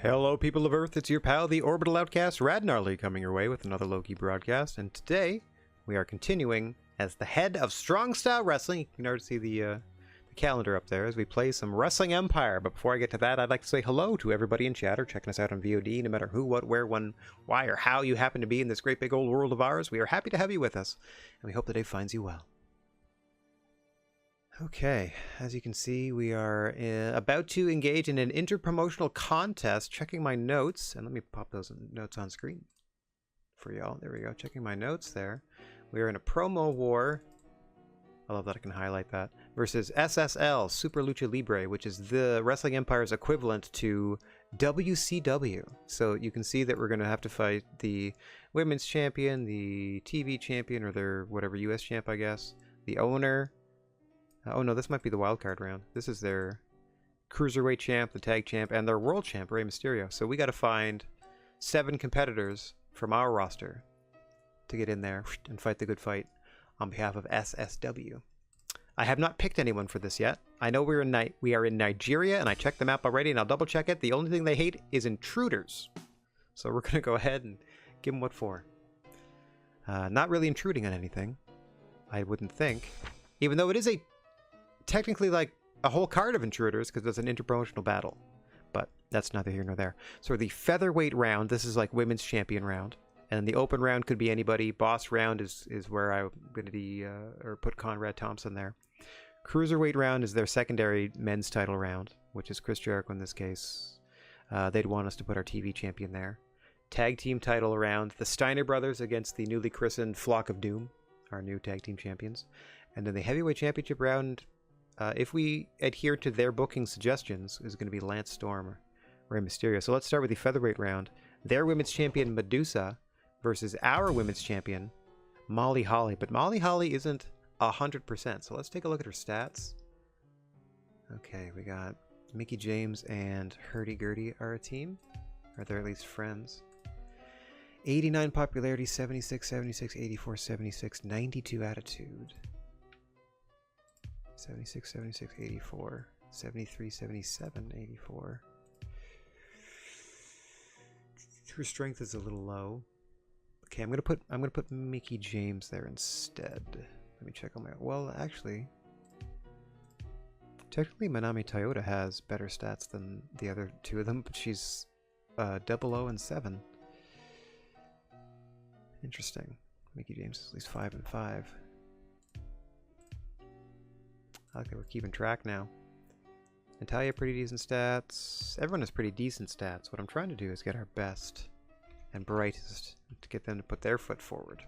Hello, people of Earth, it's your pal, the Orbital Outcast, Rad Gnarly, coming your way with another Loki broadcast, and today we are continuing as the head of Strong Style Wrestling. You can already see the calendar up there as we play some Wrestling Empire, but before I get to that, I'd like to say hello to everybody in chat or checking us out on VOD, no matter who, what, where, when, why, or how you happen to be in this great big old world of ours. We are happy to have you with us, and we hope the day finds you well. Okay, as you can see, we are about to engage in an inter-promotional contest. Checking my notes, and let me pop those notes on screen for y'all. There we go, checking my notes there. We are in a promo war. I love that I can highlight that. Versus SSL, Super Lucha Libre, which is the Wrestling Empire's equivalent to WCW. So you can see that we're going to have to fight the Women's Champion, the TV Champion, or their whatever US Champ, I guess. The owner. Oh no, this might be the wildcard round. This is their Cruiserweight Champ, the Tag Champ, and their World Champ, Rey Mysterio. So we got to find 7 competitors from our roster to get in there and fight the good fight on behalf of SSW. I have not picked anyone for this yet. I know we are in Nigeria, and I checked the map already, and I'll double check it. The only thing they hate is intruders. So we're going to go ahead and give them what for. Not really intruding on anything, I wouldn't think. Even though it is technically like a whole card of intruders because it's an interpromotional battle, but that's neither here nor there. So the featherweight round, this is like women's champion round, and the open round could be anybody. Boss round is where I'm going to be or put Conrad Thompson there. Cruiserweight round is their secondary men's title round, which is Chris Jericho in this case. They'd want us to put our TV champion there. Tag team title round, the Steiner brothers against the newly christened Flock of Doom, our new tag team champions. And then the heavyweight championship round, if we adhere to their booking suggestions, is going to be Lance Storm or Rey Mysterio. So let's start with the featherweight round. Their women's champion, Medusa, versus our women's champion, Molly Holly. But Molly Holly isn't 100%, so let's take a look at her stats. Okay, we got Mickie James and Hurdy-Gurdy are a team. Or they're at least friends. 89 popularity, 76, 76, 84, 76, 92 attitude. 76, 76, 84, 73, 77, 84. Her strength is a little low. Okay, I'm gonna put Mickie James there instead. Let me check on my. Well, actually, technically Manami Toyota has better stats than the other two of them, but she's 00 and 7. Interesting. Mickie James is at least 5 and 5. I like that we're keeping track now. Natalia, pretty decent stats. Everyone has pretty decent stats. What I'm trying to do is get our best and brightest to get them to put their foot forward.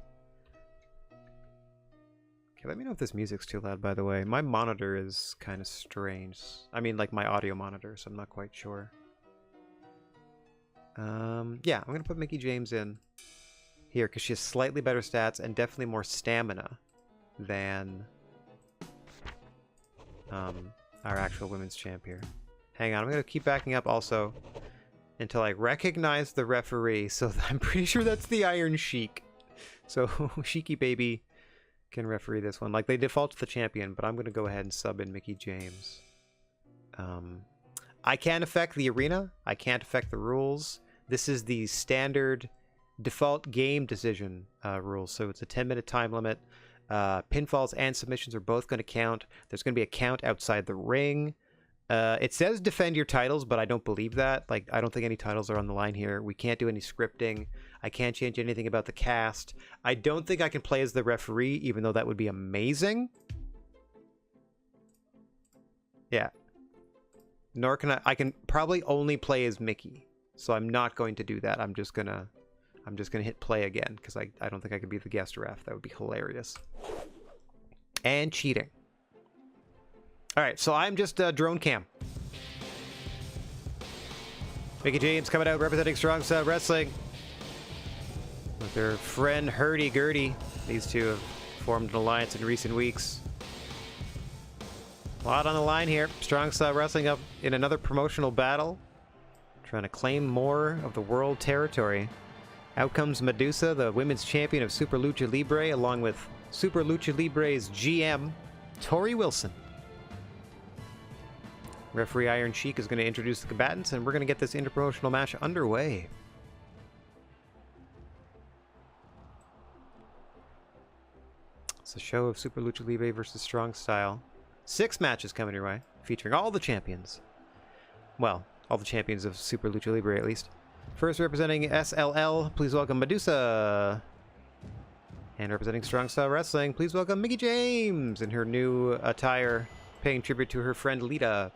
Okay, let me know if this music's too loud, by the way. My monitor is kind of strange. I mean, like my audio monitor, so I'm not quite sure. Yeah, I'm going to put Mickie James in here because she has slightly better stats and definitely more stamina than our actual women's champ here. Hang on, I'm going to keep backing up also until I recognize the referee. So I'm pretty sure that's the Iron Sheik. So Sheiky Baby can referee this one. Like, they default to the champion, but I'm going to go ahead and sub in Mickie James. I can't affect the arena. I can't affect the rules. This is the standard default game decision rules. So it's a 10-minute time limit. Pinfalls and submissions are both going to count. There's going to be a count outside the ring. It says defend your titles, but I don't believe that. Like, I don't think any titles are on the line here. We can't do any scripting. I can't change anything about the cast. I don't think I can play as the referee, even though that would be amazing. Yeah. Nor can I can probably only play as Mickie. So I'm not going to do that. I'm just gonna hit play again because I don't think I could be the guest ref. That would be hilarious. And cheating. All right, so I'm just drone cam. Mickie James coming out representing Strong Style Wrestling with their friend Hurdy-Gurdy. These two have formed an alliance in recent weeks. A lot on the line here. Strong Style Wrestling up in another promotional battle, trying to claim more of the world territory. Out comes Medusa, the women's champion of Super Lucha Libre, along with Super Lucha Libre's GM, Tori Wilson. Referee Iron Sheik is going to introduce the combatants, and we're going to get this interpromotional match underway. It's a show of Super Lucha Libre versus Strong Style. 6 matches coming your way, featuring all the champions. Well, all the champions of Super Lucha Libre, at least. First, representing SLL, please welcome Medusa. And representing Strong Style Wrestling, please welcome Mickie James in her new attire, paying tribute to her friend Lita.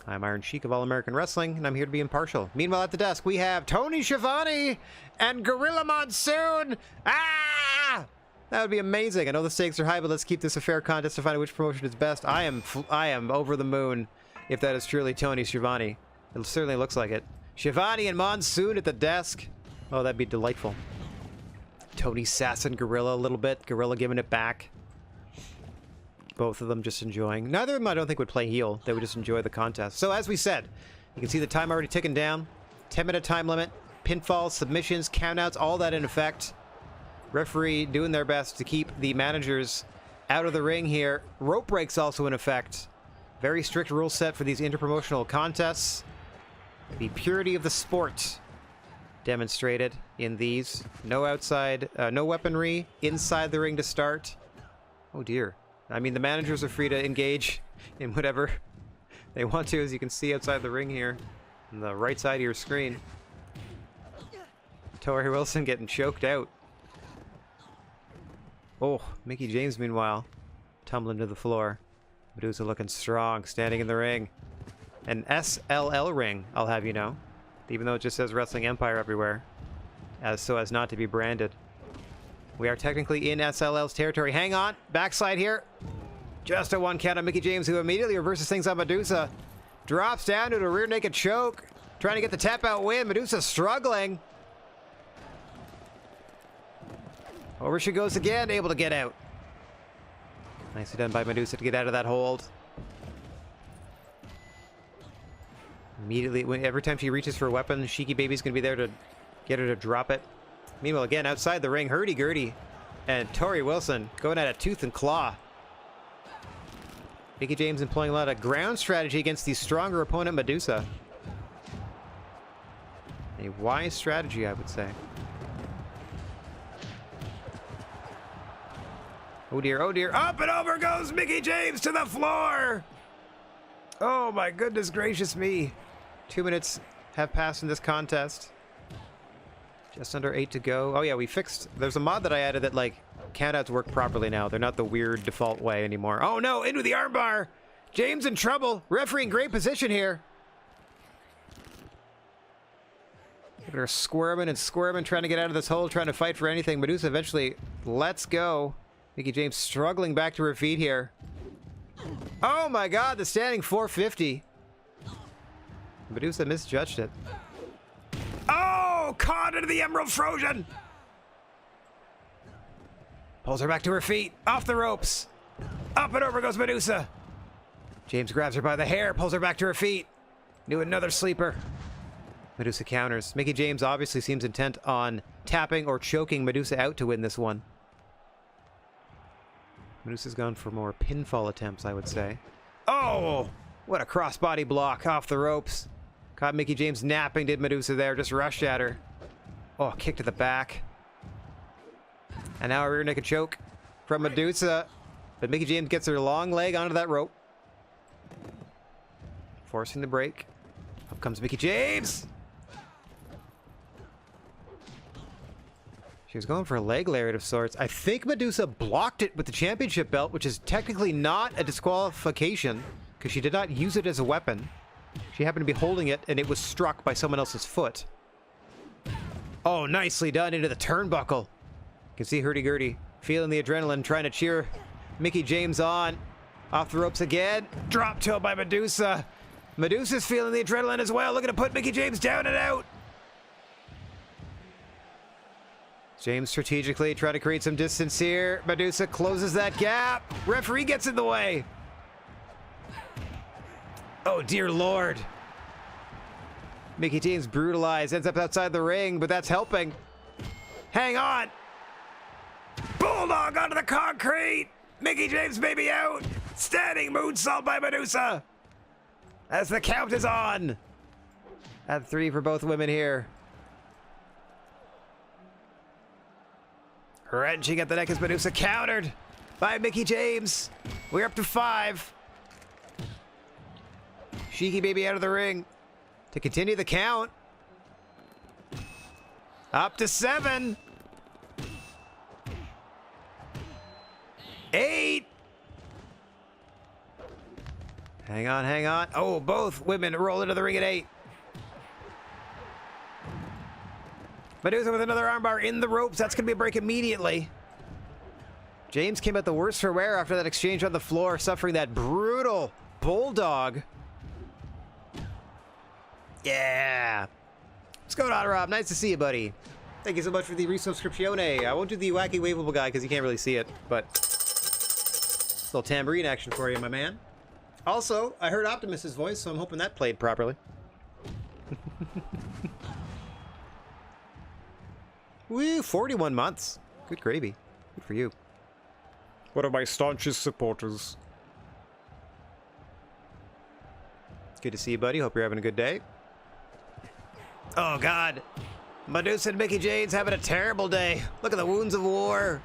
I'm Iron Sheik of All American Wrestling, and I'm here to be impartial. Meanwhile, at the desk, we have Tony Schiavone and Gorilla Monsoon. Ah! That would be amazing. I know the stakes are high, but let's keep this a fair contest to find out which promotion is best. I am over the moon if that is truly Tony Schiavone. It certainly looks like it. Schiavone and Monsoon at the desk. Oh, that'd be delightful. Tony sassing Gorilla a little bit. Gorilla giving it back. Both of them just enjoying. Neither of them, I don't think, would play heel. They would just enjoy the contest. So, as we said, you can see the time already ticking down. 10-minute time limit. Pinfalls, submissions, countouts, all that in effect. Referee doing their best to keep the managers out of the ring here. Rope breaks also in effect. Very strict rule set for these interpromotional contests. The purity of the sport demonstrated in these. No outside, no weaponry inside the ring to start. Oh dear. I mean, the managers are free to engage in whatever they want to, as you can see outside the ring here on the right side of your screen. Tori Wilson getting choked out. Oh, Mickie James, meanwhile, tumbling to the floor. Medusa looking strong, standing in the ring. An SLL ring, I'll have you know. Even though it just says Wrestling Empire everywhere. So as not to be branded. We are technically in SLL's territory. Hang on, backslide here. Just a 1 count on Mickie James, who immediately reverses things on Medusa. Drops down to a rear naked choke. Trying to get the tap out win. Medusa struggling. Over she goes again, able to get out. Nicely done by Medusa to get out of that hold. Immediately, every time she reaches for a weapon, Sheiky Baby's going to be there to get her to drop it. Meanwhile, again, outside the ring, hurdy-gurdy and Tori Wilson going at it tooth and claw. Mickie James employing a lot of ground strategy against the stronger opponent, Medusa. A wise strategy, I would say. Oh dear, oh dear. Up and over goes Mickie James to the floor! Oh my goodness gracious me. 2 minutes have passed in this contest. Just under 8 to go. Oh yeah, we fixed... There's a mod that I added that, like, countouts work properly now. They're not the weird default way anymore. Oh no, into the armbar! James in trouble! Referee in great position here. Look at her squirming and squirming, trying to get out of this hole, trying to fight for anything. Medusa eventually lets go. Mickie James struggling back to her feet here. Oh my god, the standing 450. Medusa misjudged it. Oh, caught into the Emerald Frozen. Pulls her back to her feet, off the ropes. Up and over goes Medusa. James grabs her by the hair, pulls her back to her feet. Do another sleeper. Medusa counters. Mickie James obviously seems intent on tapping or choking Medusa out to win this one. Medusa's gone for more pinfall attempts, I would say. Oh! What a crossbody block off the ropes. Caught Mickie James napping, did Medusa there. Just rushed at her. Oh, kick to the back. And now a rear naked choke from Medusa. But Mickie James gets her long leg onto that rope. Forcing the break. Up comes Mickie James! She was going for a leg lariat of sorts. I think Medusa blocked it with the championship belt, which is technically not a disqualification, because she did not use it as a weapon. She happened to be holding it, and it was struck by someone else's foot. Oh, nicely done into the turnbuckle. You can see hurdy-gurdy feeling the adrenaline, trying to cheer Mickie James on. Off the ropes again. Drop toe by Medusa. Medusa's feeling the adrenaline as well, looking to put Mickie James down and out. James strategically trying to create some distance here. Medusa closes that gap. Referee gets in the way. Oh, dear Lord. Mickie James brutalized, ends up outside the ring, but that's helping. Hang on. Bulldog onto the concrete. Mickie James maybe out. Standing moonsault by Medusa. as the count is on. At 3 for both women here. Wrenching at the neck as Medusa countered by Mickie James. We're up to 5. Sheiky baby out of the ring to continue the count. Up to 7. 8. Hang on, hang on. Oh, both women roll into the ring at 8. Medusa with another armbar in the ropes. That's going to be a break immediately. James came out the worse for wear after that exchange on the floor, suffering that brutal bulldog. Yeah. What's going on, Rob? Nice to see you, buddy. Thank you so much for the resubscriptione. I won't do the wacky waveable guy because you can't really see it, but little tambourine action for you, my man. Also, I heard Optimus's voice, so I'm hoping that played properly. Woo, 41 months. Good gravy. Good for you. One of my staunchest supporters. Good to see you, buddy. Hope you're having a good day. Oh, God. Medusa and Mickie James having a terrible day. Look at the wounds of war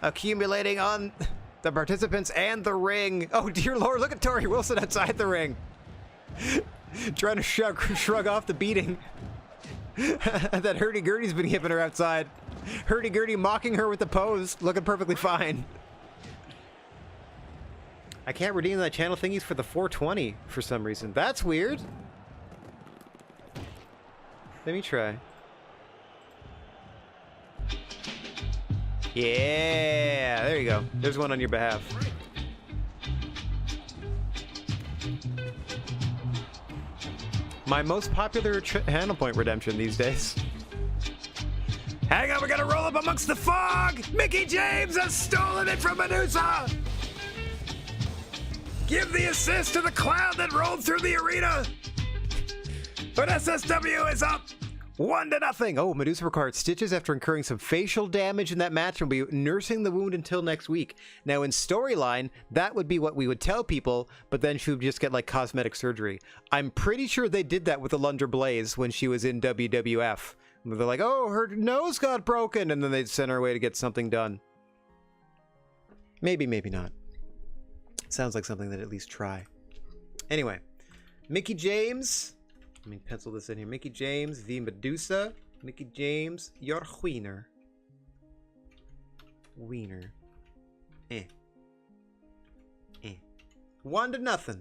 accumulating on the participants and the ring. Oh, dear Lord, look at Tori Wilson outside the ring. Trying to shrug off the beating that Hurdy-Gurdy's been giving her outside. Hurdy-Gurdy mocking her with the pose, looking perfectly fine. I can't redeem that channel thingies for the 420 for some reason. That's weird. Let me try. Yeah, there you go. There's one on your behalf. My most popular handle point redemption these days. Hang on, we gotta roll up amongst the fog! Mickie James has stolen it from Medusa! Give the assist to the cloud that rolled through the arena! But SSW is up 1-0. Oh, Medusa required stitches after incurring some facial damage in that match and will be nursing the wound until next week. Now, in storyline, that would be what we would tell people, but then she would just get like cosmetic surgery. I'm pretty sure they did that with Alundra Blaze when she was in WWF. They're like, oh, her nose got broken, and then they'd send her away to get something done. Maybe, maybe not. Sounds like something that at least try. Anyway, Mickie James. Let me pencil this in here. Mickie James v. Medusa. Mickie James, your wiener. Wiener. 1-0.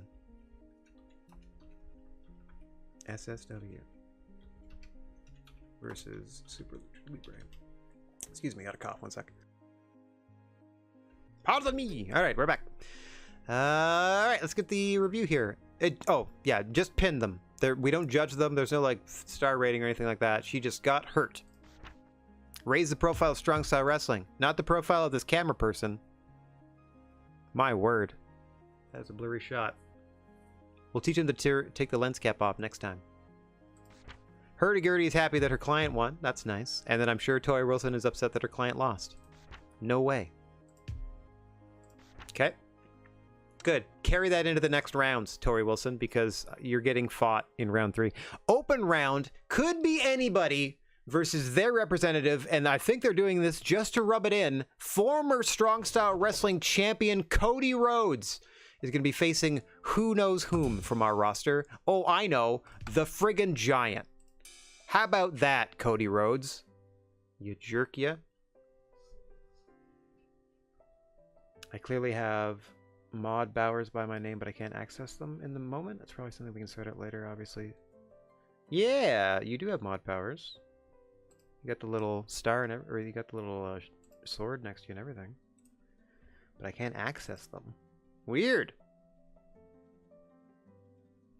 SSW versus Super Libre. Excuse me, got a cough. 1 second. Pardon me. All right, we're back. All right, let's get the review here. Oh, yeah, just pin them. We don't judge them. There's no, like, star rating or anything like that. She just got hurt. Raise the profile of strong style wrestling. Not the profile of this camera person. My word. That's a blurry shot. We'll teach him to take the lens cap off next time. Hurdy-Gurdy is happy that her client won. That's nice. And then I'm sure Tori Wilson is upset that her client lost. No way. Okay. Good. Carry that into the next rounds, Tori Wilson, because you're getting fought in round 3. Open round could be anybody versus their representative, and I think they're doing this just to rub it in. Former Strong Style Wrestling champion Cody Rhodes is going to be facing who knows whom from our roster. Oh, I know. The friggin' Giant. How about that, Cody Rhodes? You jerk ya. I clearly have mod Bowers by my name, but I can't access them in the moment. That's probably something we can sort out later, obviously. Yeah, you do have mod powers. You got the little star and or you got the little sword next to you and everything. But I can't access them. Weird.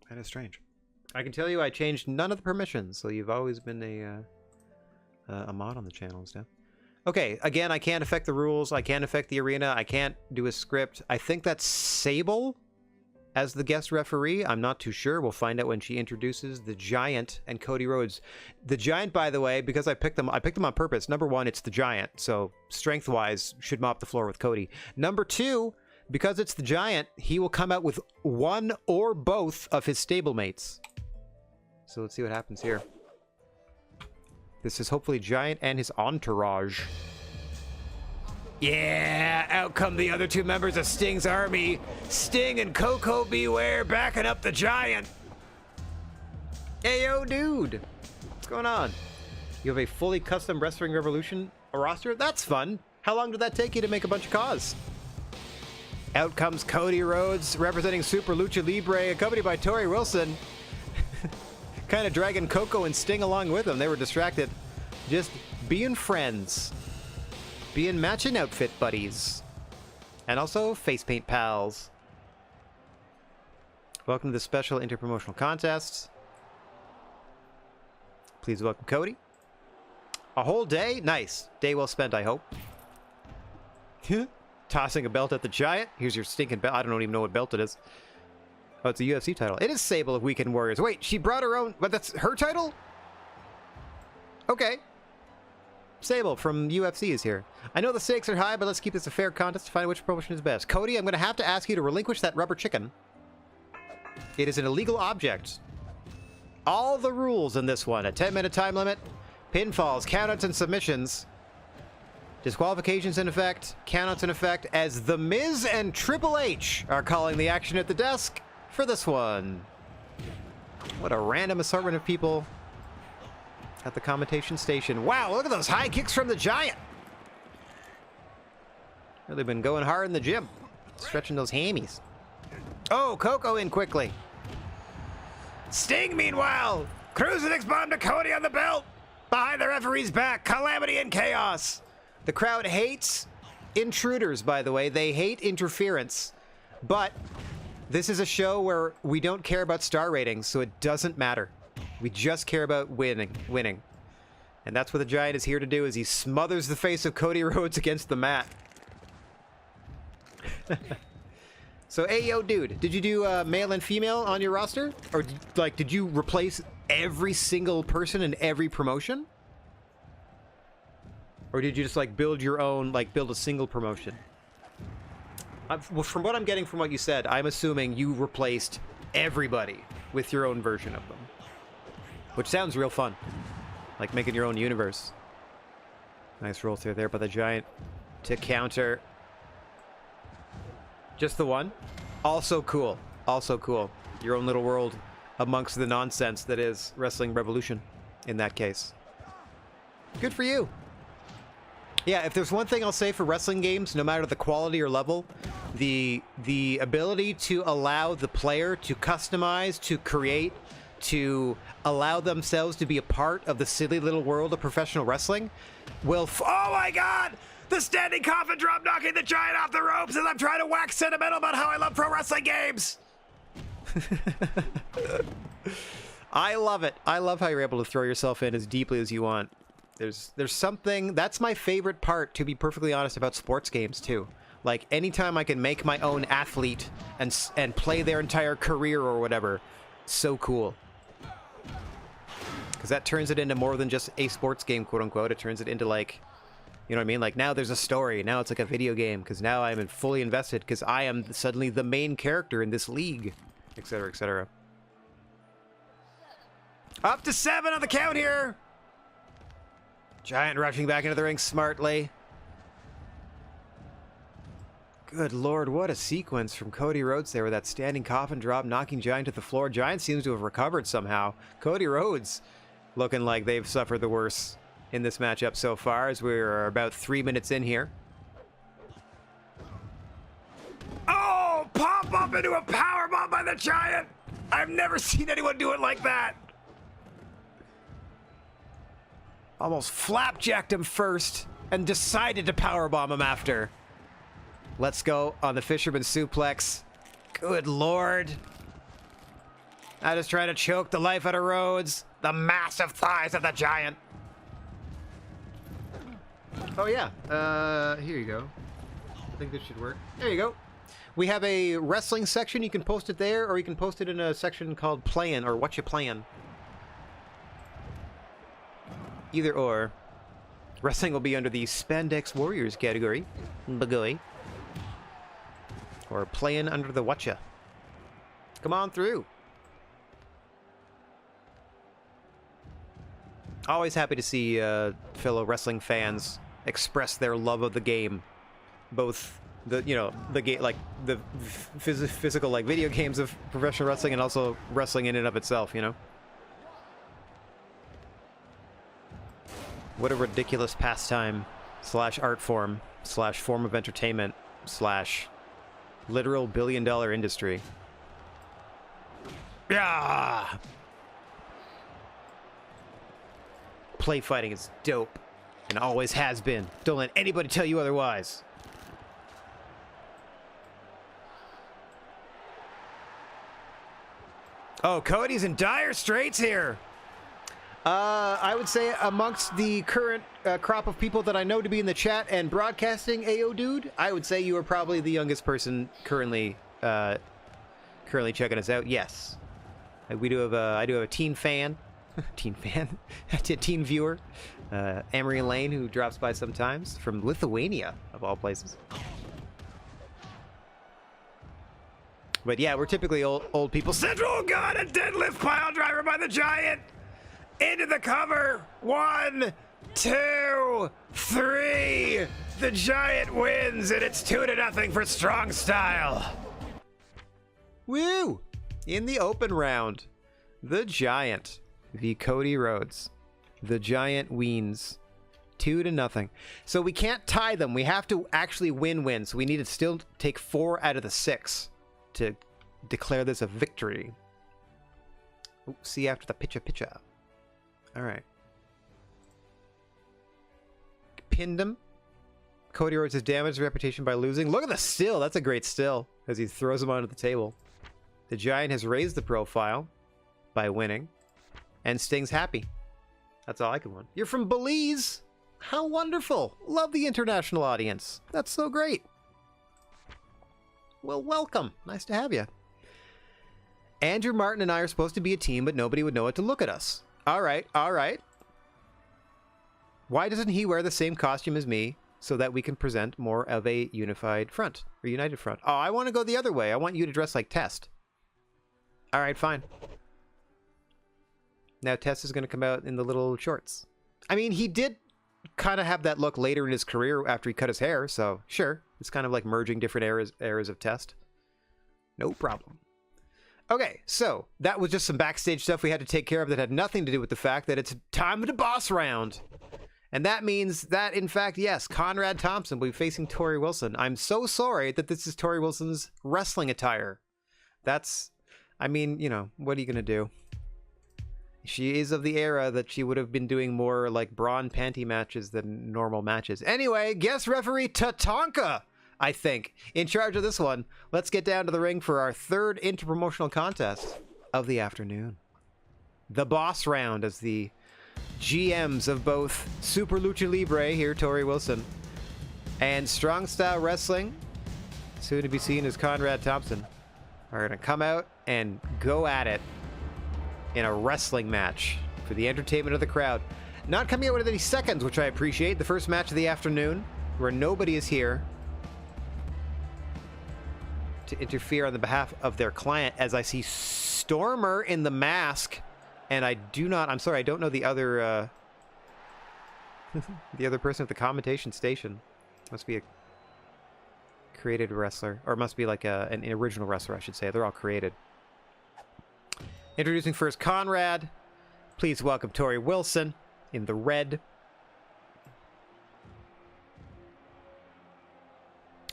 That is strange. I can tell you I changed none of the permissions, so you've always been a mod on the channel and stuff. Okay, again, I can't affect the rules. I can't affect the arena. I can't do a script. I think that's Sable as the guest referee. I'm not too sure. We'll find out when she introduces the Giant and Cody Rhodes. The Giant, by the way, because I picked them on purpose. Number 1, it's the Giant, so strength-wise, should mop the floor with Cody. Number 2, Because it's the Giant, he will come out with one or both of his stablemates. So let's see what happens here. This is hopefully Giant and his entourage. Yeah, out come the other two members of Sting's army. Sting and Coco Beware backing up the Giant. Hey, yo, dude. What's going on? You have a fully custom Wrestling Revolution roster? That's fun. How long did that take you to make a bunch of cause? Out comes Cody Rhodes, representing Super Lucha Libre, accompanied by Tori Wilson. Kind of dragging Coco and Sting along with him. They were distracted. Just being friends. Being matching outfit buddies. And also face paint pals. Welcome to the special interpromotional contest. Please welcome Cody. A whole day? Nice. Day well spent, I hope. Tossing a belt at the Giant. Here's your stinking belt. I don't even know what belt it is. Oh, it's a UFC title. It is Sable of Weekend Warriors. Wait, she brought her own... But that's her title? Okay. Sable from UFC is here. I know the stakes are high, but let's keep this a fair contest to find which promotion is best. Cody, I'm going to have to ask you to relinquish that rubber chicken. It is an illegal object. All the rules in this one. A 10-minute time limit. Pinfalls, countouts, and submissions. Disqualifications in effect. Countouts in effect as The Miz and Triple H are calling the action at the desk for this one. What a random assortment of people at the commentation station. Wow, look at those high kicks from the Giant. Really been going hard in the gym. Stretching those hammies. Oh, Coco in quickly. Sting, meanwhile, crucifix bomb to Cody on the belt. Behind the referee's back, calamity and chaos. The crowd hates intruders, by the way. They hate interference. But this is a show where we don't care about star ratings, so it doesn't matter. We just care about winning. And that's what the Giant is here to do, is he smothers the face of Cody Rhodes against the mat. So, hey, yo, dude, did you do male and female on your roster? Or, like, did you replace every single person in every promotion? Or did you just, like, build your own, like, build a single promotion? Well, from what I'm getting from what you said, I'm assuming you replaced everybody with your own version of them. Which sounds real fun. Like making your own universe. Nice roll through there by the Giant to counter. Just the one. Also cool. Also cool. Your own little world amongst the nonsense that is Wrestling Revolution in that case. Good for you. Yeah, if there's one thing I'll say for wrestling games, no matter the quality or level, the ability to allow the player to customize, to create, to allow themselves to be a part of the silly little world of professional wrestling will... Oh my god! The standing coffin drop knocking the Giant off the ropes as I'm trying to wax sentimental about how I love pro wrestling games! I love it. I love how you're able to throw yourself in as deeply as you want. There's something... That's my favorite part, to be perfectly honest, about sports games, too. Like, anytime I can make my own athlete and play their entire career or whatever, so cool. Because that turns it into more than just a sports game, quote-unquote. It turns it into, like... You know what I mean? Like, now there's a story. Now it's like a video game. Because now I'm fully invested. Because I am suddenly the main character in this league. Etc., etc. Up to 7 on the count here! Giant rushing back into the ring smartly. Good lord, what a sequence from Cody Rhodes there with that standing coffin drop, knocking Giant to the floor. Giant seems to have recovered somehow. Cody Rhodes looking like they've suffered the worst in this matchup so far, as we're about 3 minutes in here. Oh, pop up into a powerbomb by the Giant! I've never seen anyone do it like that! Almost flapjacked him first and decided to powerbomb him after. Let's go on the Fisherman Suplex. Good lord. I just trying to choke the life out of Rhodes. The massive thighs of the Giant. Oh yeah, here you go. I think this should work. There you go. We have a wrestling section. You can post it there, or you can post it in a section called Playin', or What You Playin'. Either or. Wrestling will be under the Spandex Warriors category. Bagoy. Or playing under the whatcha. Come on through. Always happy to see fellow wrestling fans express their love of the game. Both the, you know, the game, like the physical, like video games of professional wrestling, and also wrestling in and of itself, you know? What a ridiculous pastime slash art form slash form of entertainment slash literal billion-dollar industry. Yeah! Play fighting is dope and always has been. Don't let anybody tell you otherwise. Oh, Cody's in dire straits here. I would say amongst the current crop of people that I know to be in the chat and broadcasting, AO dude, I would say you are probably the youngest person currently checking us out. Yes, we do have I do have a teen fan, teen viewer, Amory Lane, who drops by sometimes from Lithuania of all places. But yeah, we're typically old people. Central gun, a deadlift pile driver by the Giant. Into the cover. 1, 2, 3. The Giant wins, and it's 2-0 for Strong Style. Woo! In the open round, the Giant v. Cody Rhodes. The Giant wins 2-0. So we can't tie them. We have to actually win-win. So we need to still take 4 out of the 6 to declare this a victory. Ooh, see you after the pitcha. All right. Pinned him. Cody Rhodes has damaged his reputation by losing. Look at the still. That's a great still as he throws him onto the table. The Giant has raised the profile by winning. And Sting's happy. That's all I can want. You're from Belize. How wonderful. Love the international audience. That's so great. Well, welcome. Nice to have you. Andrew Martin and I are supposed to be a team, but nobody would know it to look at us. All right, all right. Why doesn't he wear the same costume as me so that we can present more of a unified front or united front? Oh, I want to go the other way. I want you to dress like Test. All right, fine. Now Test is going to come out in the little shorts. I mean, he did kind of have that look later in his career after he cut his hair, so sure. It's kind of like merging different eras of Test. No problem. Okay, so that was just some backstage stuff we had to take care of that had nothing to do with the fact that it's time to boss round. And that means that, in fact, yes, Conrad Thompson will be facing Tori Wilson. I'm so sorry that this is Tori Wilson's wrestling attire. That's, I mean, you know, what are you going to do? She is of the era that she would have been doing more like bra and panty matches than normal matches. Anyway, guest referee Tatanka, I think, in charge of this one. Let's get down to the ring for our third interpromotional contest of the afternoon. The boss round, as the GMs of both Super Lucha Libre, here Tori Wilson, and Strong Style Wrestling, soon to be seen as Conrad Thompson, are going to come out and go at it in a wrestling match for the entertainment of the crowd. Not coming out with any seconds, which I appreciate. The first match of the afternoon, where nobody is here to interfere on the behalf of their client, as I see Stormer in the mask, and I'm sorry, I don't know the other the other person at the commentation station. Must be a created wrestler, or must be like an original wrestler, I should say. They're all created. Introducing first Conrad. Please welcome Tori Wilson in the red.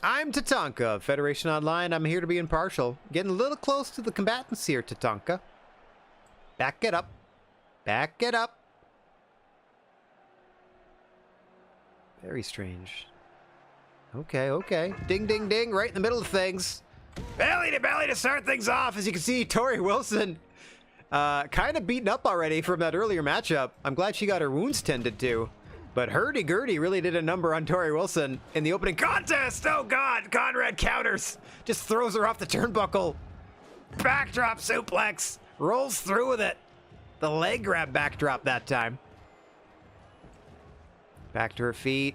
I'm Tatanka of Federation Online. I'm here to be impartial. Getting a little close to the combatants here, Tatanka. Back it up. Back it up. Very strange. Okay, okay. Ding, ding, ding. Right in the middle of things. Belly to belly to start things off. As you can see, Tori Wilson kind of beaten up already from that earlier matchup. I'm glad she got her wounds tended to. But hurdy-gurdy really did a number on Tori Wilson in the opening contest. Oh, God. Conrad counters. Just throws her off the turnbuckle. Backdrop suplex. Rolls through with it. The leg grab backdrop that time. Back to her feet.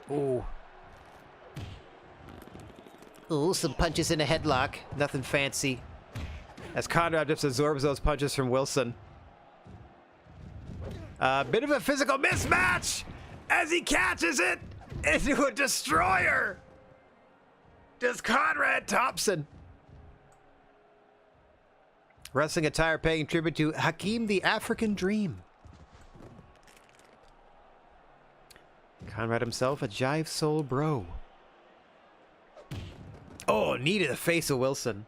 Ooh. Ooh, some punches in a headlock. Nothing fancy. As Conrad just absorbs those punches from Wilson. A bit of a physical mismatch as he catches it into a destroyer. Does Conrad Thompson. Wrestling attire paying tribute to Hakeem the African Dream. Conrad himself, a jive soul bro. Oh, knee to the face of Wilson.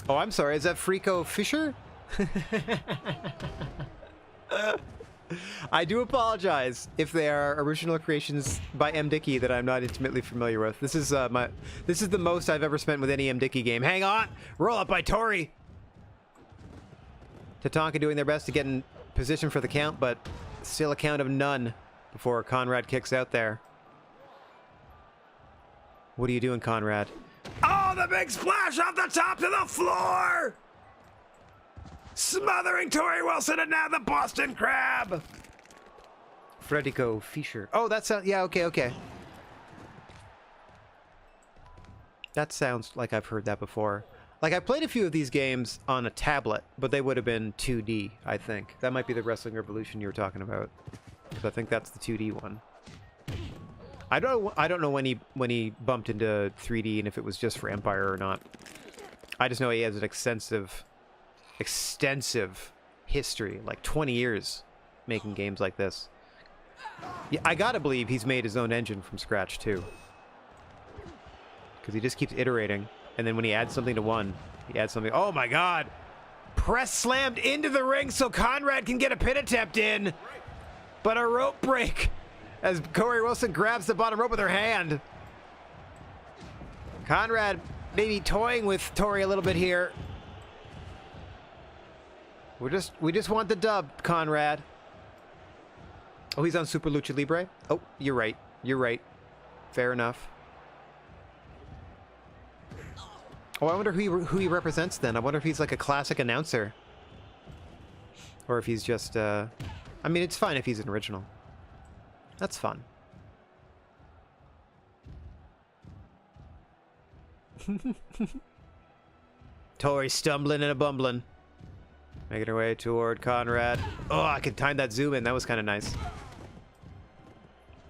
Oh, I'm sorry. Is that Frico Fisher? I do apologize if they are original creations by M. Dickey that I'm not intimately familiar with. This is the most I've ever spent with any M. Dickey game. Hang on! Roll up by Tori! Tatanka doing their best to get in position for the count, but still a count of none before Conrad kicks out there. What are you doing, Conrad? Oh, the big splash off the top to the floor! Smothering Tori Wilson and now the Boston Crab! Frederico Fischer. Oh, that sounds... Yeah, okay. That sounds like I've heard that before. Like, I played a few of these games on a tablet, but they would have been 2D, I think. That might be the Wrestling Revolution you were talking about. Because I think that's the 2D one. I don't know when he bumped into 3D and if it was just for Empire or not. I just know he has an extensive history, like 20 years making games like this. Yeah, I gotta believe he's made his own engine from scratch too. Because he just keeps iterating, and then when he adds something to one, he adds something. Oh my god! Press slammed into the ring so Conrad can get a pin attempt in, but a rope break as Tori Wilson grabs the bottom rope with her hand. Conrad maybe toying with Tori a little bit here. We just want the dub, Conrad. Oh, he's on Super Lucha Libre? Oh, you're right. You're right. Fair enough. Oh, I wonder who he represents then. I wonder if he's like a classic announcer. Or if he's just, I mean, it's fine if he's an original. That's fun. Tori stumbling and a bumbling. Making her way toward Conrad. Oh, I could time that zoom in. That was kind of nice.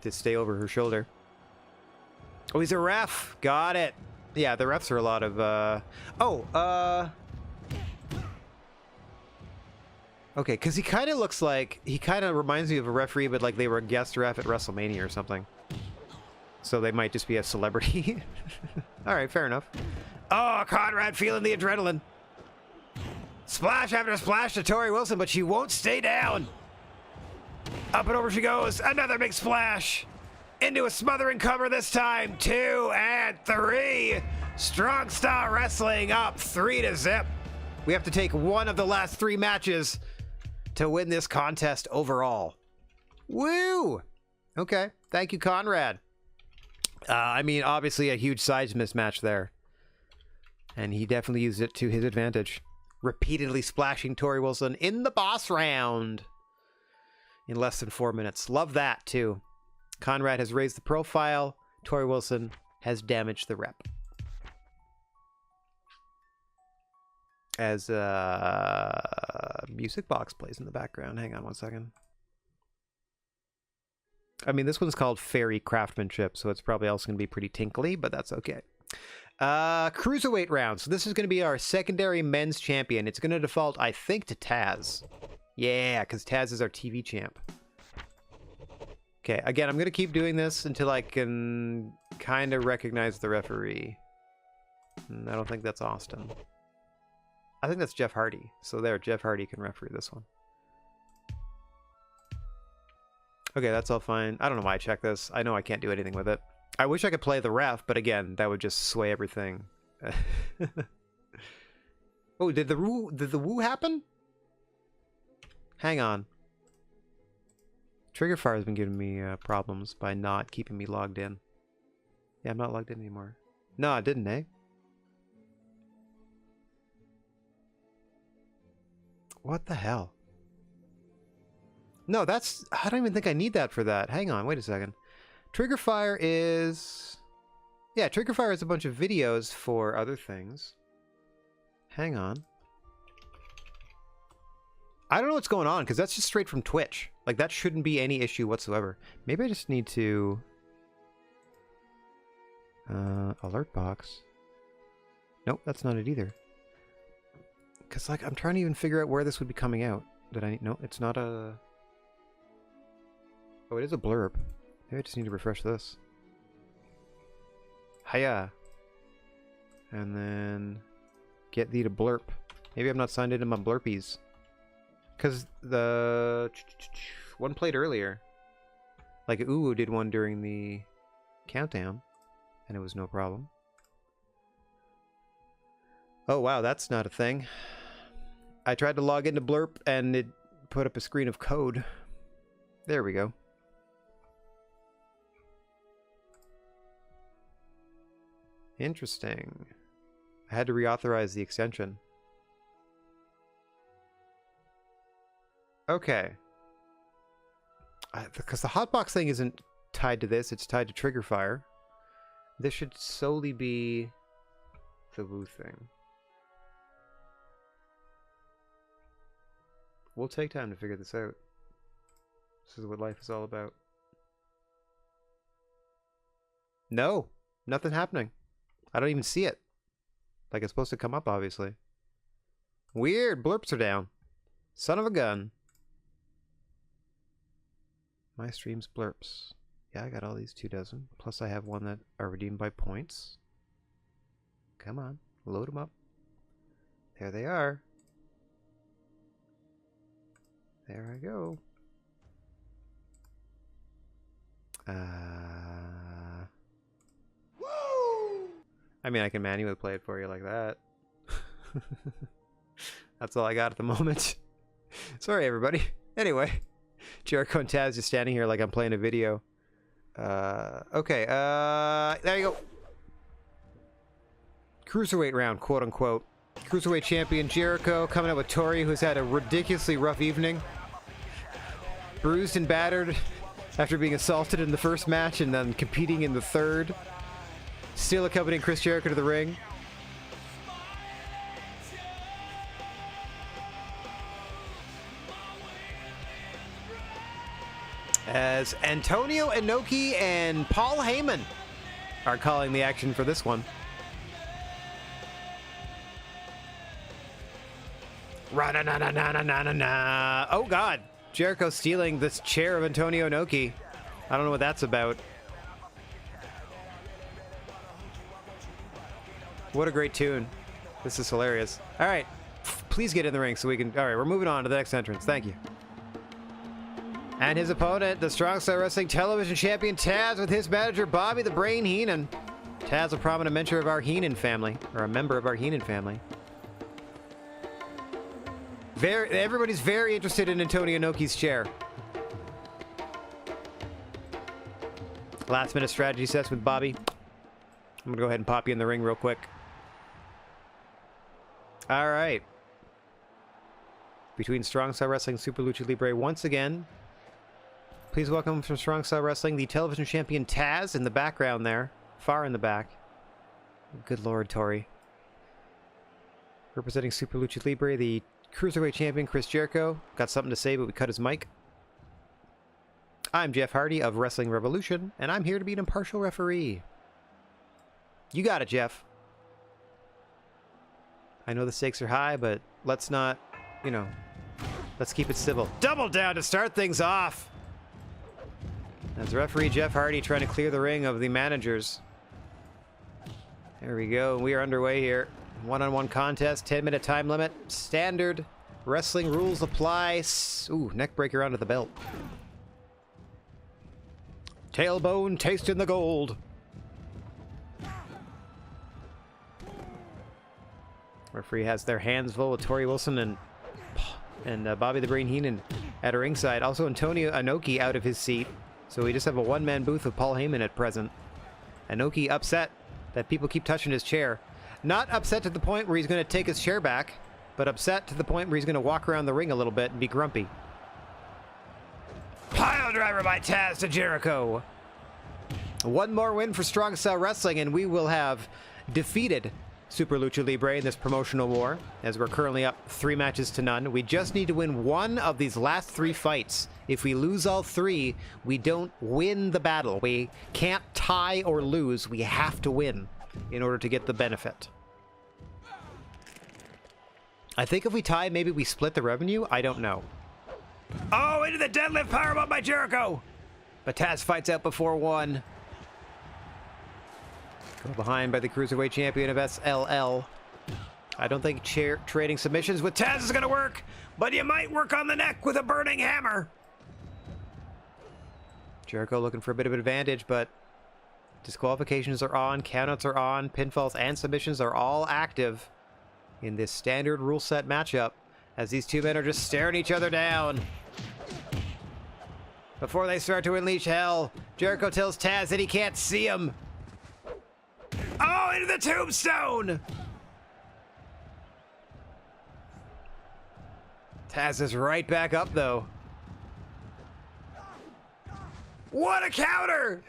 To stay over her shoulder. Oh, he's a ref. Got it. Yeah, the refs are a lot of, okay, because he kind of looks like... He kind of reminds me of a referee, but like they were a guest ref at WrestleMania or something. So they might just be a celebrity. Alright, fair enough. Oh, Conrad feeling the adrenaline. Splash after splash to Tori Wilson, but she won't stay down. Up and over she goes. Another big splash. Into a smothering cover this time. 2 and 3. Strong Style Wrestling up 3-0. We have to take one of the last 3 matches to win this contest overall. Woo! Okay. Thank you, Conrad. I mean, obviously a huge size mismatch there. And he definitely used it to his advantage. Repeatedly splashing Tori Wilson in the boss round. In less than 4 minutes. Love that, too. Conrad has raised the profile. Tori Wilson has damaged the rep. As music box plays in the background. Hang on one second. I mean, this one's called Fairy Craftsmanship, so it's probably also going to be pretty tinkly, but that's okay. Cruiserweight round. So this is going to be our secondary men's champion. It's going to default, I think, to Taz. Yeah, because Taz is our TV champ. Okay, again, I'm going to keep doing this until I can kind of recognize the referee. I don't think that's Austin. I think that's Jeff Hardy. So there, Jeff Hardy can referee this one. Okay, that's all fine. I don't know why I checked this. I know I can't do anything with it. I wish I could play the ref, but again, that would just sway everything. Oh, did the woo happen? Hang on. Trigger Fire has been giving me problems by not keeping me logged in. Yeah, I'm not logged in anymore. No, it didn't, eh? What the hell? No, that's... I don't even think I need that for that. Hang on, wait a second. Trigger Fire is... Yeah, Trigger Fire is a bunch of videos for other things. Hang on. I don't know what's going on, because that's just straight from Twitch. Like, that shouldn't be any issue whatsoever. Maybe I just need to... alert box. Nope, that's not it either. Because, like, I'm trying to even figure out where this would be coming out. Did I... No, it's not a... Oh, it is a blurb. Maybe I just need to refresh this. Hiya. And then... Get thee to blurp. Maybe I'm not signed into my blurpies. Because the... one played earlier. Like, Uwu did one during the countdown. And it was no problem. Oh, wow, that's not a thing. I tried to log into Blurp, and it put up a screen of code. There we go. Interesting. I had to reauthorize the extension. Okay. Because the hotbox thing isn't tied to this, it's tied to Trigger Fire. This should solely be the Woo thing. We'll take time to figure this out. This is what life is all about. No, nothing happening. I don't even see it. Like, it's supposed to come up, obviously. Weird, blurps are down. Son of a gun. My stream's blurps. Yeah, I got all these 2 dozen. Plus I have one that are redeemed by points. Come on, load them up. There they are. There I go. Woo! I mean, I can manually play it for you like that. That's all I got at the moment. Sorry, everybody. Anyway, Jericho and Taz just standing here like I'm playing a video. Okay, there you go. Cruiserweight round, quote unquote. Cruiserweight champion Jericho coming up with Tori, who's had a ridiculously rough evening. Bruised and battered after being assaulted in the first match and then competing in the third. Still accompanying Chris Jericho to the ring. As Antonio Inoki and Paul Heyman are calling the action for this one. Ra-na-na-na-na-na-na-na. Oh God, Jericho stealing this chair of Antonio Inoki. I don't know what that's about. What a great tune. This is hilarious. All right, please get in the ring so we can... All right, we're moving on to the next entrance. Thank you. And his opponent, the Strong Style Wrestling Television Champion Taz, with his manager Bobby the Brain Heenan. Taz, a prominent member of our Heenan family, or a member of our Heenan family. Everybody's very interested in Antonio Inoki's chair. Last minute strategy sets with Bobby. I'm gonna go ahead and pop you in the ring real quick. All right. Between Strong Style Wrestling and Super Lucha Libre once again. Please welcome from Strong Style Wrestling the television champion Taz in the background there. Far in the back. Good Lord, Tori. Representing Super Lucha Libre, the Cruiserweight champion Chris Jericho. Got something to say, but we cut his mic. I'm Jeff Hardy of Wrestling Revolution, and I'm here to be an impartial referee. You got it, Jeff. I know the stakes are high, but let's not, you know, let's keep it civil. Double down to start things off. As referee Jeff Hardy trying to clear the ring of the managers. There we go. We are underway here. One-on-one contest, 10-minute time limit. Standard wrestling rules apply. Ooh, neck breaker onto the belt. Tailbone tasting the gold. Referee has their hands full with Tori Wilson and Bobby the Brain Heenan at ringside. Also Antonio Inoki out of his seat. So we just have a one-man booth with Paul Heyman at present. Inoki upset that people keep touching his chair. Not upset to the point where he's going to take his chair back, but upset to the point where he's going to walk around the ring a little bit and be grumpy. Pile driver by Taz to Jericho. One more win for Strong Style Wrestling, and we will have defeated Super Lucha Libre in this promotional war, as we're currently up 3 matches to none. We just need to win one of these last 3 fights. If we lose all 3, we don't win the battle. We can't tie or lose. We have to win in order to get the benefit. I think if we tie, maybe we split the revenue? I don't know. Oh, into the deadlift powerbomb by Jericho! But Taz fights out before 1. Go behind by the Cruiserweight Champion of SLL. I don't think trading submissions with Taz is going to work, but you might work on the neck with a burning hammer. Jericho looking for a bit of advantage, but disqualifications are on, countouts are on, pinfalls and submissions are all active in this standard rule set matchup, as these two men are just staring each other down. Before they start to unleash hell, Jericho tells Taz that he can't see him. Oh, into the tombstone! Taz is right back up, though. What a counter!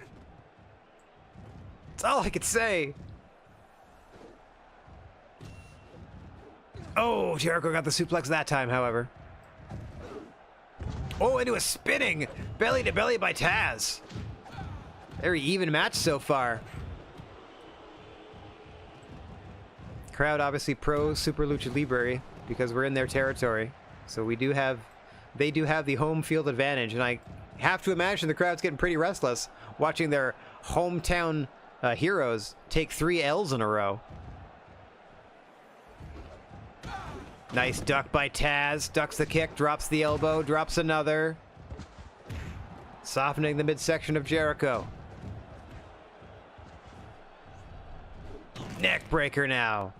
That's all I could say. Oh, Jericho got the suplex that time, however. Oh, into a spinning belly to belly by Taz. Very even match so far. Crowd obviously pro Super Lucha Libre because we're in their territory. So they do have the home field advantage, and I have to imagine the crowd's getting pretty restless watching their hometown heroes take 3 L's in a row. Nice duck by Taz, ducks the kick, drops the elbow, drops another. Softening the midsection of Jericho. Neck breaker now.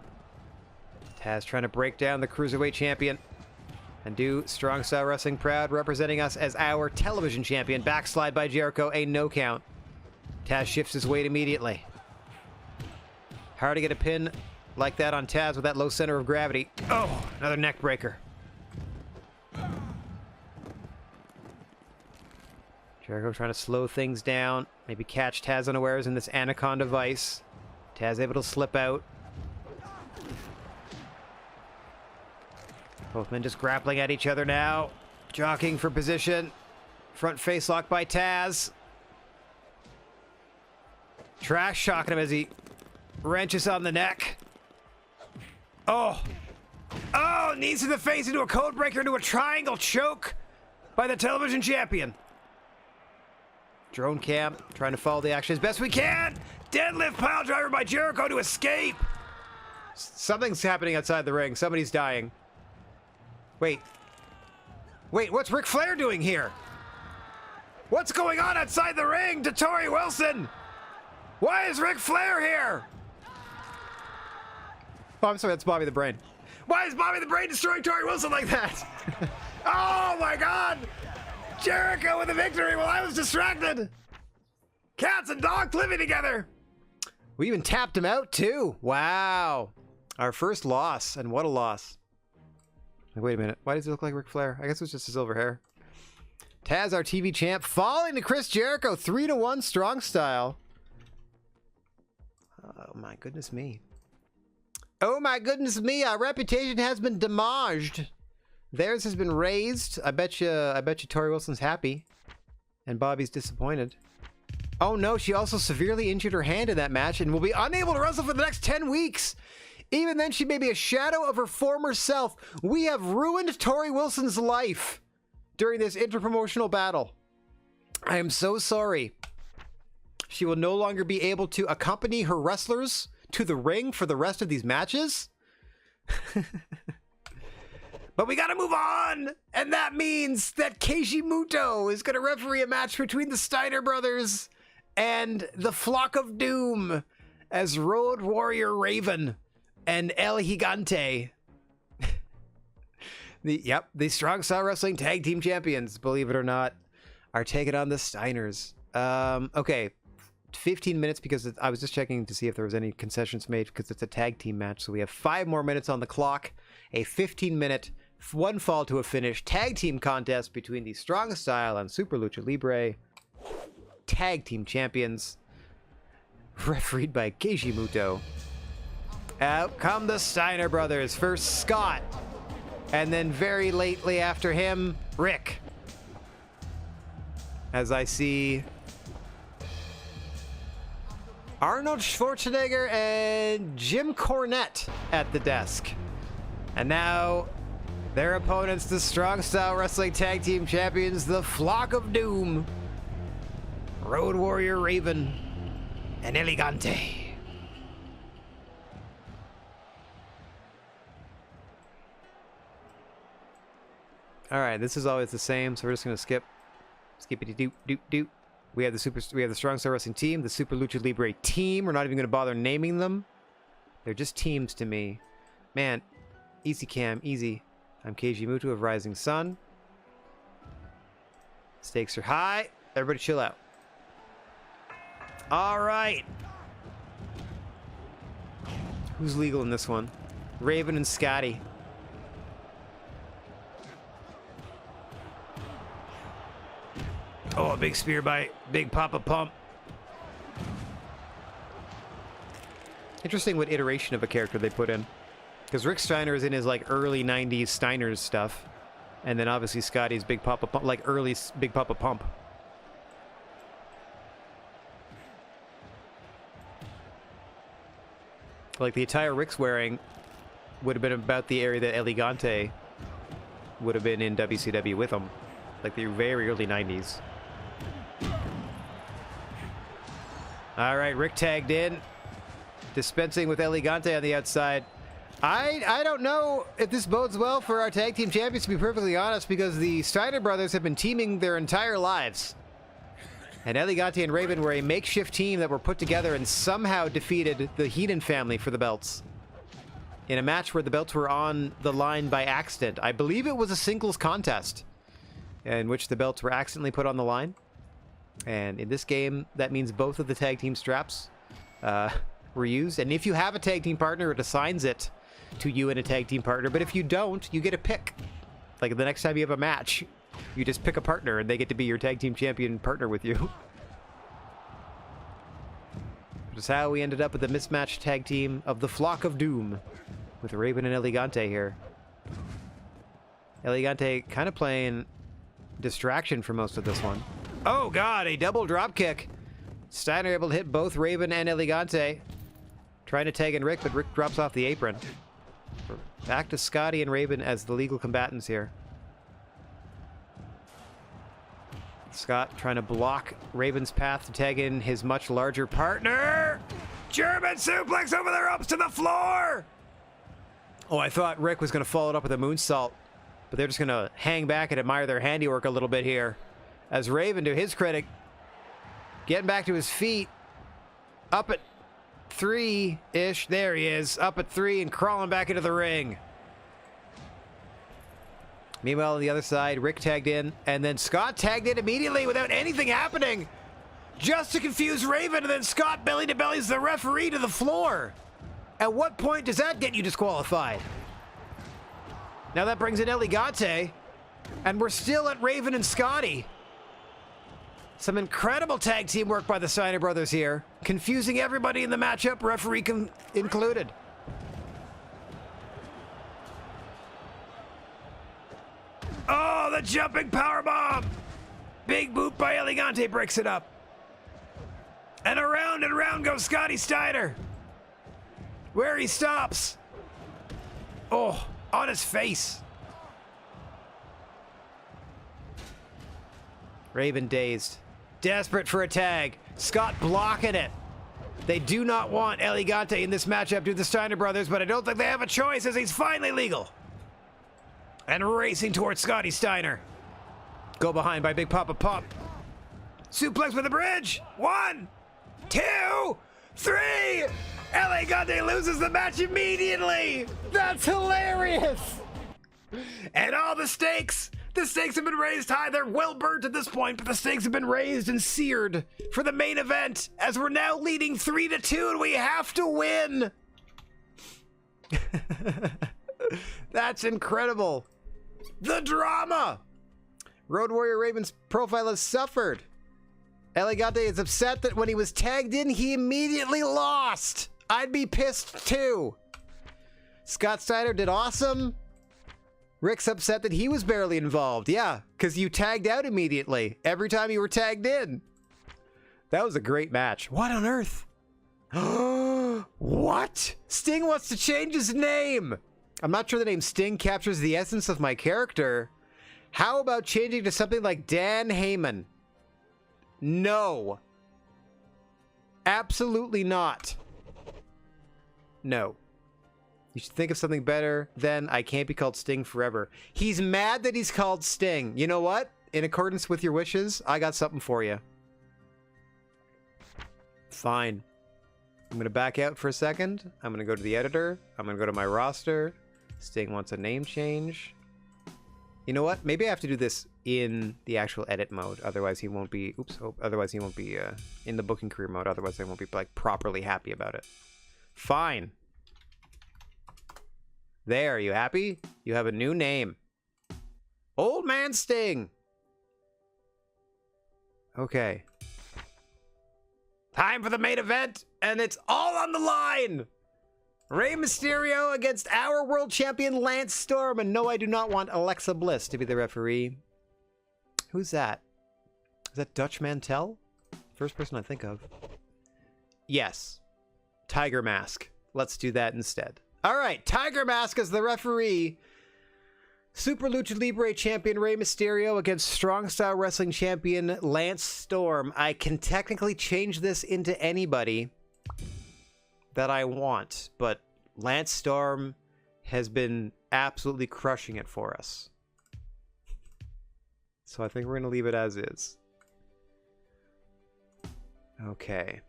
Taz trying to break down the Cruiserweight Champion and do Strong Style Wrestling proud, representing us as our television champion. Backslide by Jericho, a no count. Taz shifts his weight immediately. Hard to get a pin like that on Taz with that low center of gravity. Oh, another neck breaker. Jericho trying to slow things down, maybe catch Taz unawares in this Anaconda Vice. Taz able to slip out. Both men just grappling at each other now. Jockeying for position. Front face lock by Taz. Trash shocking him as he wrenches on the neck. Oh. Oh, knees to the face into a code breaker, into a triangle choke by the television champion. Drone cam trying to follow the action as best we can. Deadlift pile driver by Jericho to escape. Something's happening outside the ring. Somebody's dying. Wait, what's Ric Flair doing here? What's going on outside the ring to Tori Wilson? Why is Ric Flair here? Oh, I'm sorry, that's Bobby the Brain. Why is Bobby the Brain destroying Tori Wilson like that? Oh my God! Jericho with the victory while I was distracted! Cats and dogs living together! We even tapped him out too. Wow. Our first loss, and what a loss. Wait a minute. Why does it look like Ric Flair? I guess it was just his silver hair. Taz, our TV champ, falling to Chris Jericho. 3-1 Strong Style. Oh my goodness me. Oh my goodness me. Our reputation has been damaged. Theirs has been raised. I bet you Tori Wilson's happy. And Bobby's disappointed. Oh no, she also severely injured her hand in that match and will be unable to wrestle for the next 10 weeks. Even then, she may be a shadow of her former self. We have ruined Tori Wilson's life during this interpromotional battle. I am so sorry. She will no longer be able to accompany her wrestlers to the ring for the rest of these matches. But we gotta move on! And that means that Keiji Muto is gonna referee a match between the Steiner brothers and the Flock of Doom as Road Warrior Raven and El Gigante. The Strong Style Wrestling Tag Team Champions, believe it or not, are taking on the Steiners. Okay, 15 minutes because I was just checking to see if there was any concessions made because it's a tag team match. So we have 5 more minutes on the clock. A 15-minute, one fall to a finish tag team contest between the Strong Style and Super Lucha Libre Tag Team Champions. Refereed by Keiji Muto. Out come the Steiner brothers. First Scott. And then very lately after him, Rick. As I see Arnold Schwarzenegger and Jim Cornette at the desk. And now their opponents, the Strong Style Wrestling Tag Team Champions, the Flock of Doom, Road Warrior Raven and Elegante. All right, this is always the same, so we're just gonna skip. Skippity doop doop doop. We have the Strong Style Wrestling Team, the Super Lucha Libre Team. We're not even gonna bother naming them. They're just teams to me. Man, easy cam, easy. I'm Keiji Muto of Rising Sun. Stakes are high. Everybody chill out. All right. Who's legal in this one? Raven and Scotty. Oh, a big spear by Big Papa Pump. Interesting what iteration of a character they put in. Because Rick Steiner is in his like early 90s Steiner's stuff. And then obviously Scotty's Big Papa Pump, like early Big Papa Pump. Like the attire Rick's wearing would have been about the area that Elegante would have been in WCW with him. Like the very early 90s. All right, Rick tagged in. Dispensing with Elegante on the outside. I don't know if this bodes well for our tag team champions, to be perfectly honest, because the Steiner brothers have been teaming their entire lives. And Elegante and Raven were a makeshift team that were put together and somehow defeated the Heenan family for the belts. In a match where the belts were on the line by accident. I believe it was a singles contest in which the belts were accidentally put on the line. And in this game, that means both of the tag team straps were used. And if you have a tag team partner, it assigns it to you and a tag team partner. But if you don't, you get a pick. Like the next time you have a match, you just pick a partner and they get to be your tag team champion partner with you. Which is how we ended up with the mismatched tag team of the Flock of Doom with Raven and Elegante here. Elegante kind of playing distraction for most of this one. Oh god, a double drop kick. Steiner able to hit both Raven and Elegante. Trying to tag in Rick, but Rick drops off the apron. Back to Scotty and Raven as the legal combatants here. Scott trying to block Raven's path to tag in his much larger partner. German suplex over the ropes to the floor. Oh, I thought Rick was going to follow it up with a moonsault, but they're just going to hang back and admire their handiwork a little bit here. As Raven, to his credit, getting back to his feet. Up at 3-ish. There he is. Up at 3 and crawling back into the ring. Meanwhile, on the other side, Rick tagged in, and then Scott tagged in immediately without anything happening. Just to confuse Raven, and then Scott belly-to-bellies the referee to the floor. At what point does that get you disqualified? Now that brings in Elegante, and we're still at Raven and Scotty. Some incredible tag team work by the Steiner brothers here, confusing everybody in the matchup, referee included. Oh, the jumping powerbomb! Big boot by Elegante breaks it up. And around goes Scotty Steiner. Where he stops. Oh, on his face. Raven dazed. Desperate for a tag. Scott blocking it. They do not want Elegante in this matchup due to the Steiner brothers, but I don't think they have a choice as he's finally legal. And racing towards Scotty Steiner. Go behind by Big Papa Pump. Suplex with the bridge. 1, 2, 3. Elegante loses the match immediately. That's hilarious. And all the stakes have been raised high. They're well burnt at this point, but the stakes have been raised and seared for the main event as we're now leading 3-2 and we have to win. That's incredible. The drama. Road Warrior Raven's profile has suffered. Elegante is upset that when he was tagged in, he immediately lost. I'd be pissed too. Scott Steiner did awesome. Rick's upset that he was barely involved. Yeah, because you tagged out immediately every time you were tagged in. That was a great match. What on earth? What? Sting wants to change his name. I'm not sure the name Sting captures the essence of my character. How about changing to something like Dan Heyman? No. Absolutely not. No. You should think of something better than I can't be called Sting forever. He's mad that he's called Sting. You know what? In accordance with your wishes, I got something for you. Fine. I'm going to back out for a second. I'm going to go to the editor. I'm going to go to my roster. Sting wants a name change. You know what? Maybe I have to do this in the actual edit mode. Otherwise he won't be... Oops. Oh, otherwise he won't be in the booking career mode. Otherwise I won't be like properly happy about it. Fine. There, you happy? You have a new name. Old Man Sting. Okay. Time for the main event, and it's all on the line! Rey Mysterio against our world champion Lance Storm, and no, I do not want Alexa Bliss to be the referee. Who's that? Is that Dutch Mantel? First person I think of. Yes. Tiger Mask. Let's do that instead. Alright, Tiger Mask as the referee. Super Lucha Libre champion Rey Mysterio against Strong Style Wrestling champion Lance Storm. I can technically change this into anybody that I want, but Lance Storm has been absolutely crushing it for us. So I think we're going to leave it as is. Okay.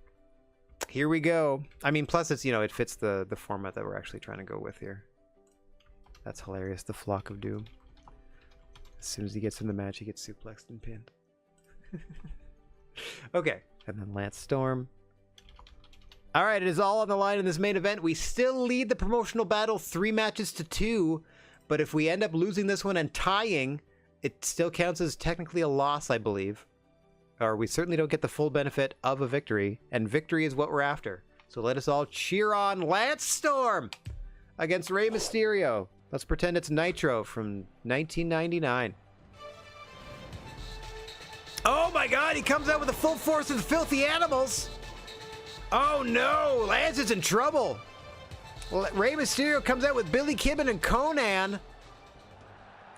Here we go. I mean, plus it's, you know, it fits the format that we're actually trying to go with here. That's hilarious. The Flock of Doom. As soon as he gets in the match, he gets suplexed and pinned. Okay. And then Lance Storm. All right, it is all on the line in this main event. We still lead the promotional battle 3 matches to 2, but if we end up losing this one and tying, it still counts as technically a loss, I believe. Or we certainly don't get the full benefit of a victory, and victory is what we're after. So let us all cheer on Lance Storm against Rey Mysterio. Let's pretend it's Nitro from 1999. Oh my god, he comes out with the full force of the Filthy Animals! Oh no, Lance is in trouble! Well, Rey Mysterio comes out with Billy Kidman and Conan.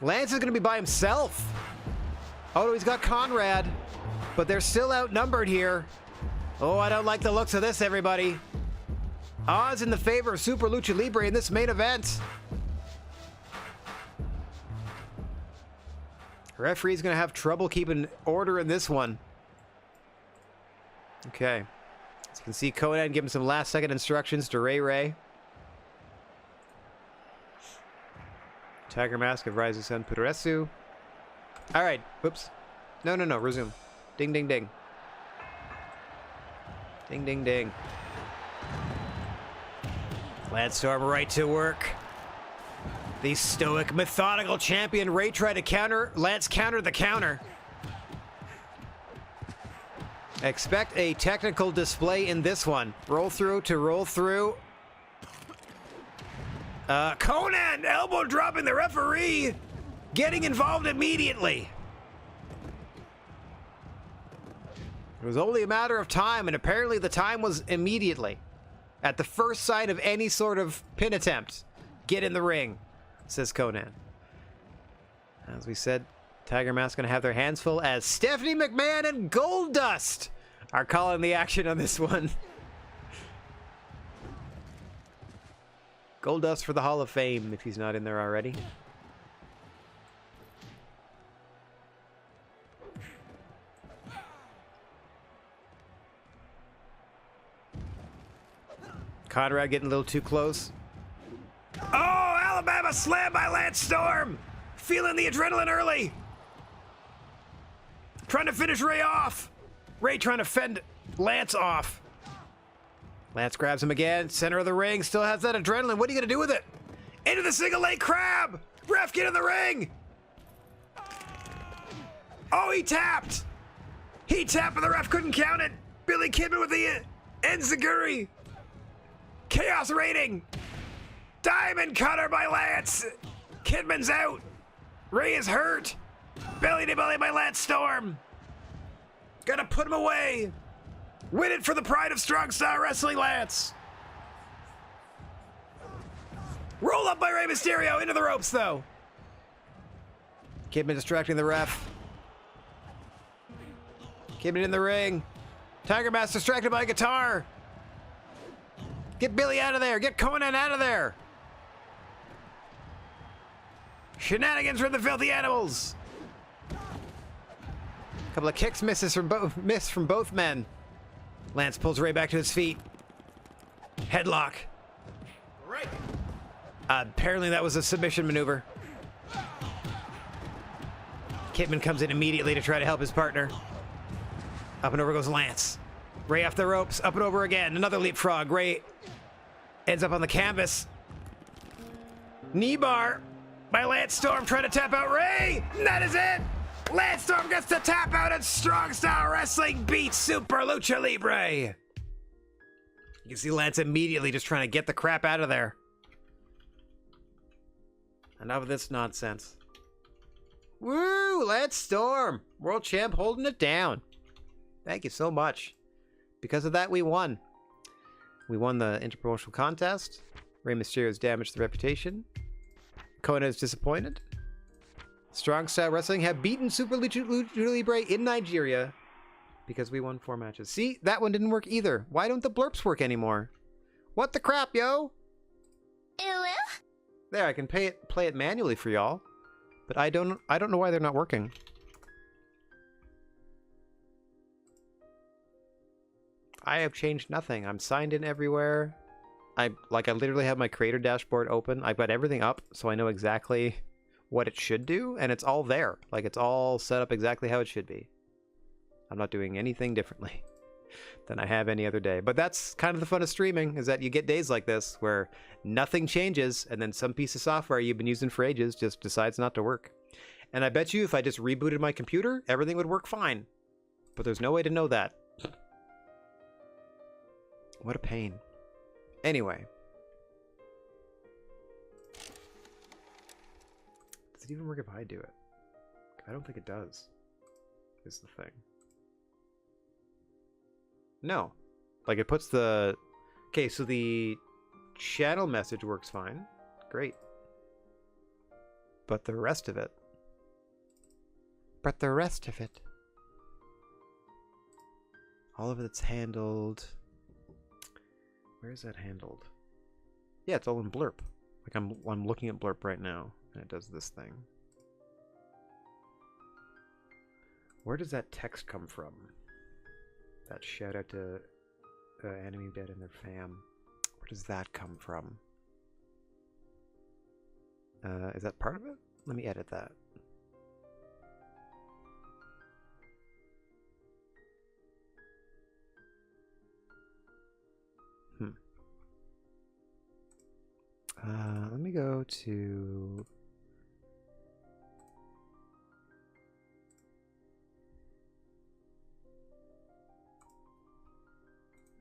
Lance is going to be by himself. Oh, he's got Conrad. But they're still outnumbered here. Oh, I don't like the looks of this, everybody. Odds in the favor of Super Lucha Libre in this main event. Referee's going to have trouble keeping order in this one. Okay. As you can see, Conan giving some last-second instructions to Ray. Tiger Mask of Raizu-san Puresu. All right. Whoops. No. Resume. Ding, ding, ding. Ding, ding, ding. Lance Storm right to work. The stoic, methodical champion. Ray tried to counter. Lance countered the counter. Expect a technical display in this one. Roll through to roll through. Conan elbow dropping the referee. Getting involved immediately. It was only a matter of time, and apparently the time was immediately. At the first sign of any sort of pin attempt, get in the ring, says Conan. As we said, Tiger Mask going to have their hands full as Stephanie McMahon and Goldust are calling the action on this one. Goldust for the Hall of Fame, if he's not in there already. Conrad getting a little too close. Oh, Alabama slam by Lance Storm. Feeling the adrenaline early. Trying to finish Ray off. Ray trying to fend Lance off. Lance grabs him again. Center of the ring. Still has that adrenaline. What are you going to do with it? Into the single leg crab. Ref, get in the ring. Oh, he tapped. Heat tap, but the ref couldn't count it. Billy Kidman with the enziguri. Chaos rating. Diamond cutter by Lance. Kidman's out. Ray is hurt. Belly to belly by Lance Storm. Gotta put him away. Win it for the pride of strong style wrestling, Lance. Roll up by Rey Mysterio into the ropes, though. Kidman distracting the ref. Kidman in the ring. Tiger Mask distracted by a guitar. Get Billy out of there. Get Conan out of there. Shenanigans from the Filthy Animals. Couple of kicks miss from both men. Lance pulls Ray back to his feet. Headlock. Right. Apparently that was a submission maneuver. Kidman comes in immediately to try to help his partner. Up and over goes Lance. Ray off the ropes, up and over again. Another leapfrog. Ray ends up on the canvas. Knee bar by Lance Storm trying to tap out Ray. That is it. Lance Storm gets to tap out and Strong Style Wrestling beats Super Lucha Libre. You can see Lance immediately just trying to get the crap out of there. Enough of this nonsense. Woo! Lance Storm, world champ, holding it down. Thank you so much. Because of that, we won. We won the interpromotional contest. Rey Mysterio's damaged the reputation. Kona is disappointed. Strong Style Wrestling have beaten Super Lucha Libre in Nigeria because we won 4 matches. See, that one didn't work either. Why don't the blurps work anymore? What the crap, yo? There, I can play it manually for y'all, but I don't know why they're not working. I have changed nothing. I'm signed in everywhere. I literally have my creator dashboard open. I've got everything up, so I know exactly what it should do, and it's all there. Like, it's all set up exactly how it should be. I'm not doing anything differently than I have any other day. But that's kind of the fun of streaming, is that you get days like this where nothing changes, and then some piece of software you've been using for ages just decides not to work. And I bet you if I just rebooted my computer, everything would work fine. But there's no way to know that. What a pain. Anyway. Does it even work if I do it? I don't think it does. Is the thing. No. Like, it puts the... Okay, so the channel message works fine. Great. But the rest of it... All of it's handled... Where is that handled? Yeah, it's all in Blurp. Like, I'm looking at Blurp right now, and it does this thing. Where does that text come from? That shout out to Enemy Dead and their fam. Where does that come from? Is that part of it? Let me edit that. Let me go to...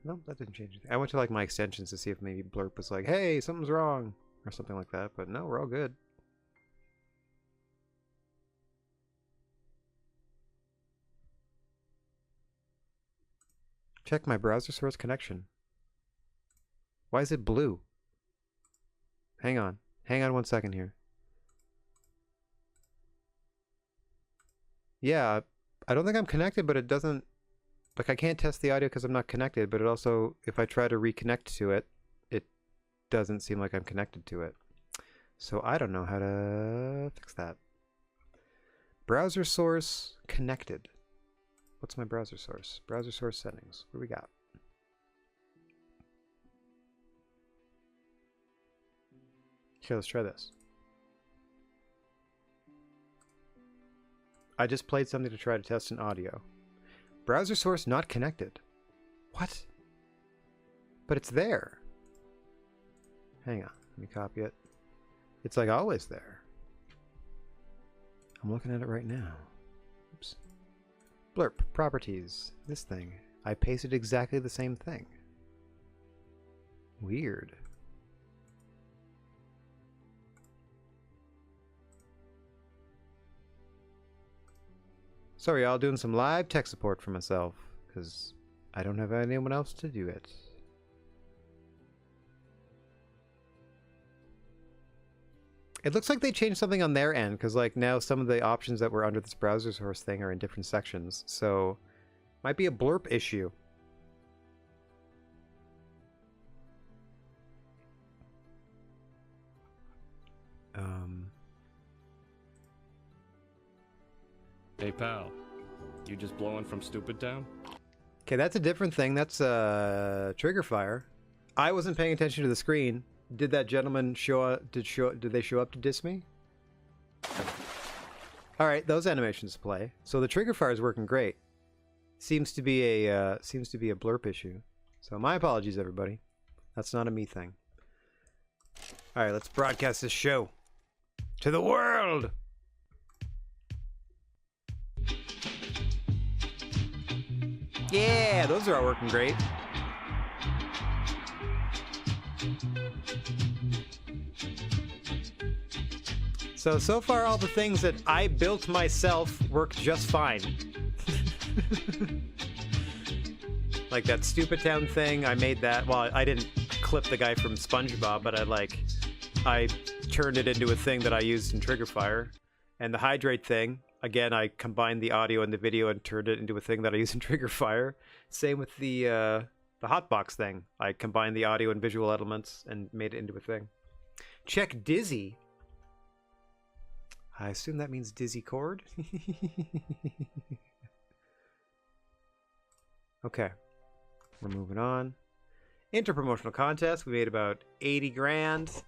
Nope, that didn't change anything. I went to like my extensions to see if maybe Blurp was like, hey, something's wrong, or something like that, but no, we're all good. Check my browser source connection. Why is it blue? Hang on 1 second here. Yeah, I don't think I'm connected, but it doesn't... Like, I can't test the audio because I'm not connected, but it also, if I try to reconnect to it, it doesn't seem like I'm connected to it. So I don't know how to fix that. Browser source connected. What's my browser source? Browser source settings. What do we got? Okay, let's try this. I just played something to try to test an audio. Browser source not connected. What? But it's there. Hang on, let me copy it. It's like always there. I'm looking at it right now. Oops. Blurp, properties. This thing. I pasted exactly the same thing. Weird. Sorry, y'all, doing some live tech support for myself, because I don't have anyone else to do it. It looks like they changed something on their end, because like now some of the options that were under this browser source thing are in different sections, so might be a blurp issue. Hey pal, you just blowing from Stupid Town? Okay, that's a different thing. That's trigger fire. I wasn't paying attention to the screen. Did that gentleman show up? Did they show up to diss me? All right, those animations play. So the trigger fire is working great. Seems to be a blurp issue. So my apologies, everybody. That's not a me thing. All right, let's broadcast this show to the world. Yeah, those are all working great. So far all the things that I built myself work just fine. Like that Stupid Town thing, I made that. Well, I didn't clip the guy from SpongeBob, but I turned it into a thing that I used in Trigger Fire. And the hydrate thing, again, I combined the audio and the video and turned it into a thing that I use in Trigger Fire. Same with the hotbox thing. I combined the audio and visual elements and made it into a thing. Check Dizzy. I assume that means Dizzy Chord. Okay, we're moving on. Interpromotional contest. We made about 80 grand.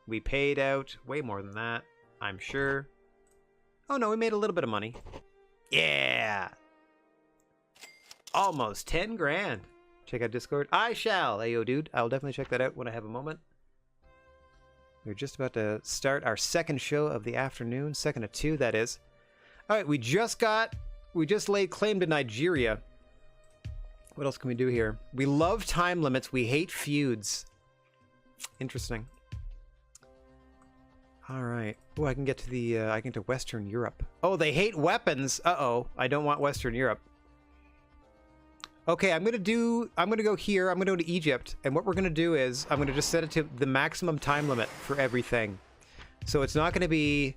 We paid out way more than that, I'm sure. Oh no, we made a little bit of money. Yeah! Almost 10 grand. Check out Discord. I shall. Ayo, dude. I'll definitely check that out when I have a moment. We're just about to start our second show of the afternoon. Second of two, that is. All right, we just laid claim to Nigeria. What else can we do here? We love time limits. We hate feuds. Interesting. All right. Oh, I can get to the I can get to Western Europe. Oh, they hate weapons. Uh-oh. I don't want Western Europe. Okay, I'm gonna go here. I'm gonna go to Egypt, and what we're gonna do is I'm gonna just set it to the maximum time limit for everything. So it's not gonna be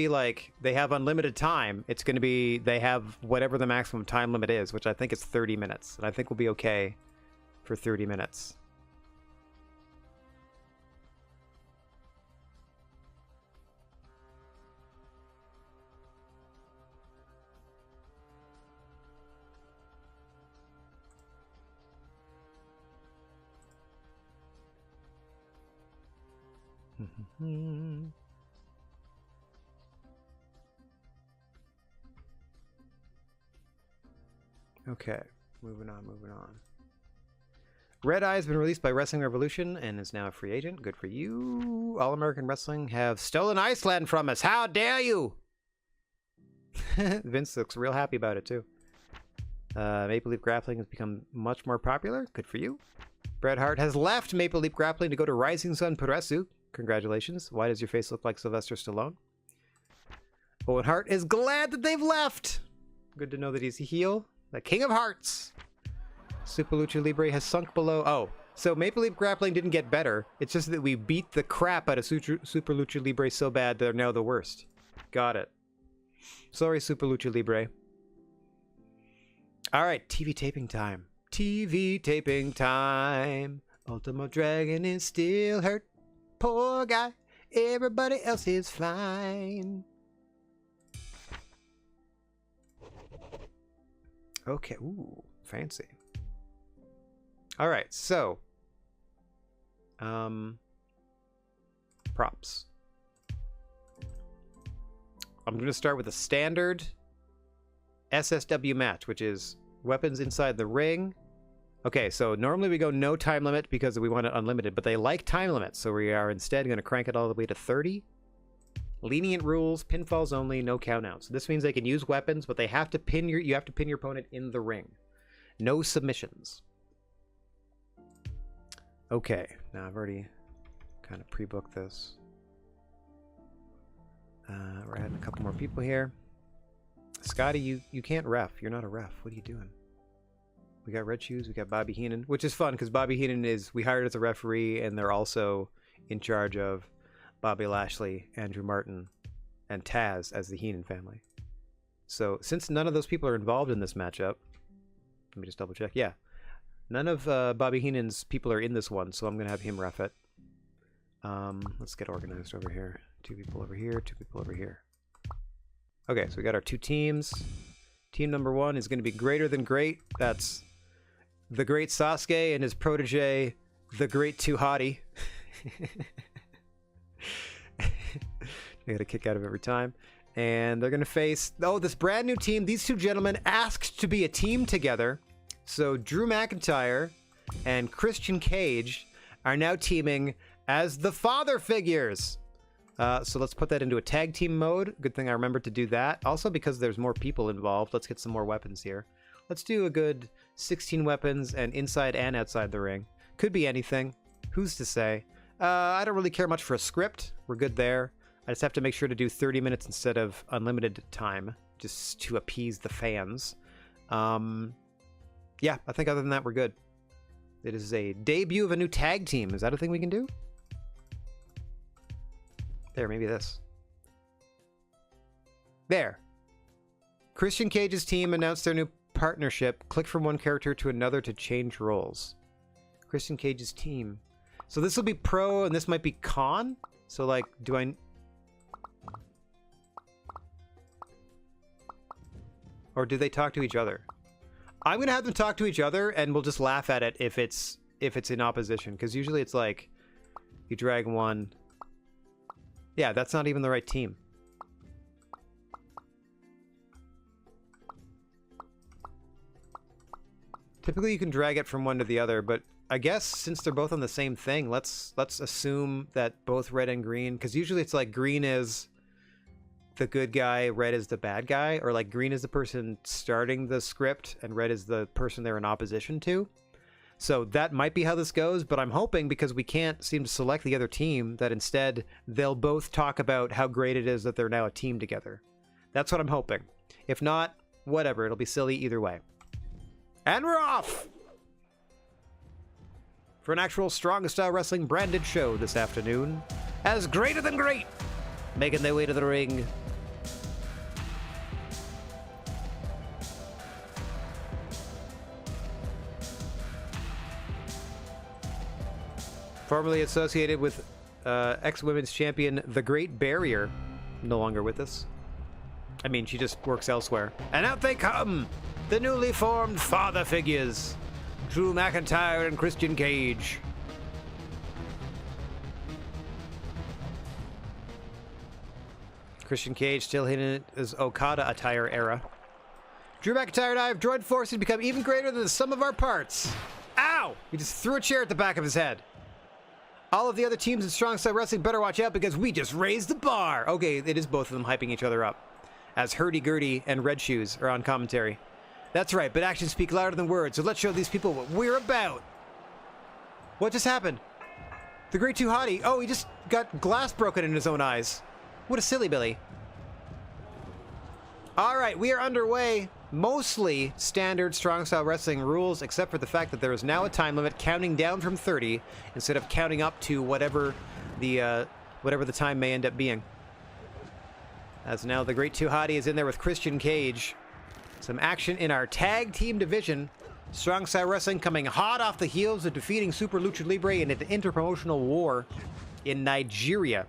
like they have unlimited time. It's gonna be they have whatever the maximum time limit is, which I think is 30 minutes, and I think we'll be okay for 30 minutes. Okay, moving on. Red Eye has been released by Wrestling Revolution and is now a free agent. Good for you. All American Wrestling have stolen Iceland from us. How dare you? Vince looks real happy about it too. Maple Leaf Grappling has become much more popular. Good for you. Bret Hart has left Maple Leaf Grappling to go to Rising Sun Puresu. Congratulations. Why does your face look like Sylvester Stallone? Owen Hart is glad that they've left. Good to know that he's a heel. The King of Hearts. Super Lucha Libre has sunk below. Oh, so Maple Leaf Grappling didn't get better. It's just that we beat the crap out of Super Lucha Libre so bad they're now the worst. Got it. Sorry, Super Lucha Libre. All right, TV taping time. TV taping time. Ultimo Dragon is still hurt. Poor guy. Everybody else is fine. Okay. Ooh, fancy. All right, so props. I'm going to start with a standard SSW match, which is weapons inside the ring. Okay, so normally we go no time limit because we want it unlimited, but they like time limits, so we are instead going to crank it all the way to 30. Lenient rules, pinfalls only, no countouts. This means they can use weapons, but they have to pin you have to pin your opponent in the ring. No submissions. Okay, now I've already kind of pre-booked this. We're adding a couple more people here. Scotty, you can't ref. You're not a ref. What are you doing? We got Red Shoes. We got Bobby Heenan, which is fun because Bobby Heenan we hired as a referee, and they're also in charge of Bobby Lashley, Andrew Martin, and Taz as the Heenan family. So since none of those people are involved in this matchup, let me just double check. Yeah, none of Bobby Heenan's people are in this one, so I'm going to have him ref it. Let's get organized over here. 2 people over here, 2 people over here. Okay, so we got our 2 teams. Team number 1 is going to be Greater Than Great. That's the Great Sasuke and his protege, the Great Too Hottie. I get a kick out of every time. And they're going to face, this brand new team. These 2 gentlemen asked to be a team together. So Drew McIntyre and Christian Cage are now teaming as the father figures. So let's put that into a tag team mode. Good thing I remembered to do that. Also, because there's more people involved, let's get some more weapons here. Let's do a good 16 weapons and inside and outside the ring. Could be anything. Who's to say? I don't really care much for a script. We're good there. I just have to make sure to do 30 minutes instead of unlimited time, just to appease the fans. Yeah, I think other than that, we're good. It is a debut of a new tag team. Is that a thing we can do? There, maybe this. There. Christian Cage's team announced their new partnership. Click from one character to another to change roles. Christian Cage's team. So this will be pro and this might be con? So like, do I... Or do they talk to each other? I'm going to have them talk to each other and we'll just laugh at it if it's in opposition. Because usually it's like, you drag one... Yeah, that's not even the right team. Typically you can drag it from one to the other, but I guess since they're both on the same thing, let's assume that both red and green, because usually it's like green is the good guy, red is the bad guy, or like green is the person starting the script and red is the person they're in opposition to. So that might be how this goes, but I'm hoping, because we can't seem to select the other team, that instead they'll both talk about how great it is that they're now a team together. That's what I'm hoping. If not, whatever, it'll be silly either way. And we're off! For an actual Strong Style Wrestling branded show this afternoon, as Greater Than Great, making their way to the ring. Formerly associated with ex-women's champion, The Great Barrier, no longer with us. I mean, she just works elsewhere. And out they come! The newly formed father figures, Drew McIntyre and Christian Cage. Christian Cage still hidden his Okada attire era. Drew McIntyre and I have joined forces to become even greater than the sum of our parts. Ow! He just threw a chair at the back of his head. All of the other teams in Strong Style Wrestling better watch out because we just raised the bar. Okay, it is both of them hyping each other up. As Hurdy-Gurdy and Red Shoes are on commentary. That's right, but actions speak louder than words, so let's show these people what we're about. What just happened? The Great Too Hottie. Oh, he just got glass broken in his own eyes. What a silly Billy. All right, we are underway. Mostly standard Strong Style Wrestling rules, except for the fact that there is now a time limit counting down from 30 instead of counting up to whatever the time may end up being. As now the Great Too Hottie is in there with Christian Cage. Some action in our tag team division. Strong Style Wrestling coming hot off the heels of defeating Super Lucha Libre in an interpromotional war in Nigeria,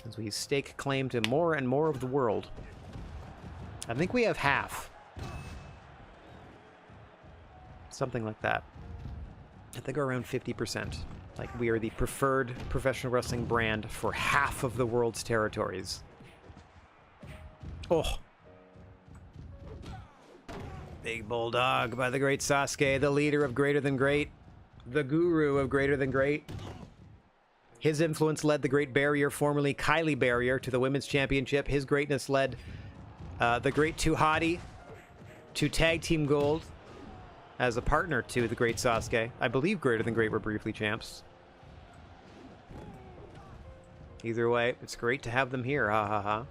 as we stake claim to more and more of the world. I think we have half. Something like that. I think we're around 50%. Like, we are the preferred professional wrestling brand for half of the world's territories. Oh. Big Bulldog by the great Sasuke, the leader of Greater Than Great. The guru of Greater Than Great. His influence led the Great Barrier, formerly Kylie Barrier, to the Women's Championship. His greatness led the Great Tuhati to Tag Team Gold as a partner to the Great Sasuke. I believe Greater Than Great were briefly champs. Either way, it's great to have them here. Ha ha ha.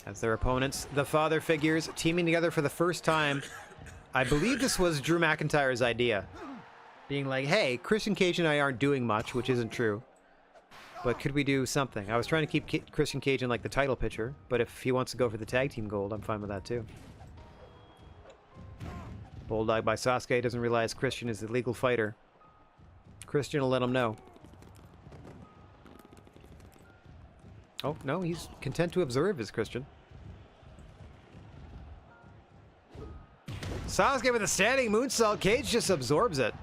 As their opponents, the father figures, teaming together for the first time. I believe this was Drew McIntyre's idea. Being like, hey, Christian Cage and I aren't doing much, which isn't true. But could we do something? I was trying to keep Christian Cage in like the title picture, but if he wants to go for the tag team gold, I'm fine with that too. Bulldog by Sasuke doesn't realize Christian is the legal fighter. Christian will let him know. Oh, no, he's content to observe, is Christian. Sasuke with a standing moonsault. Cage just absorbs it.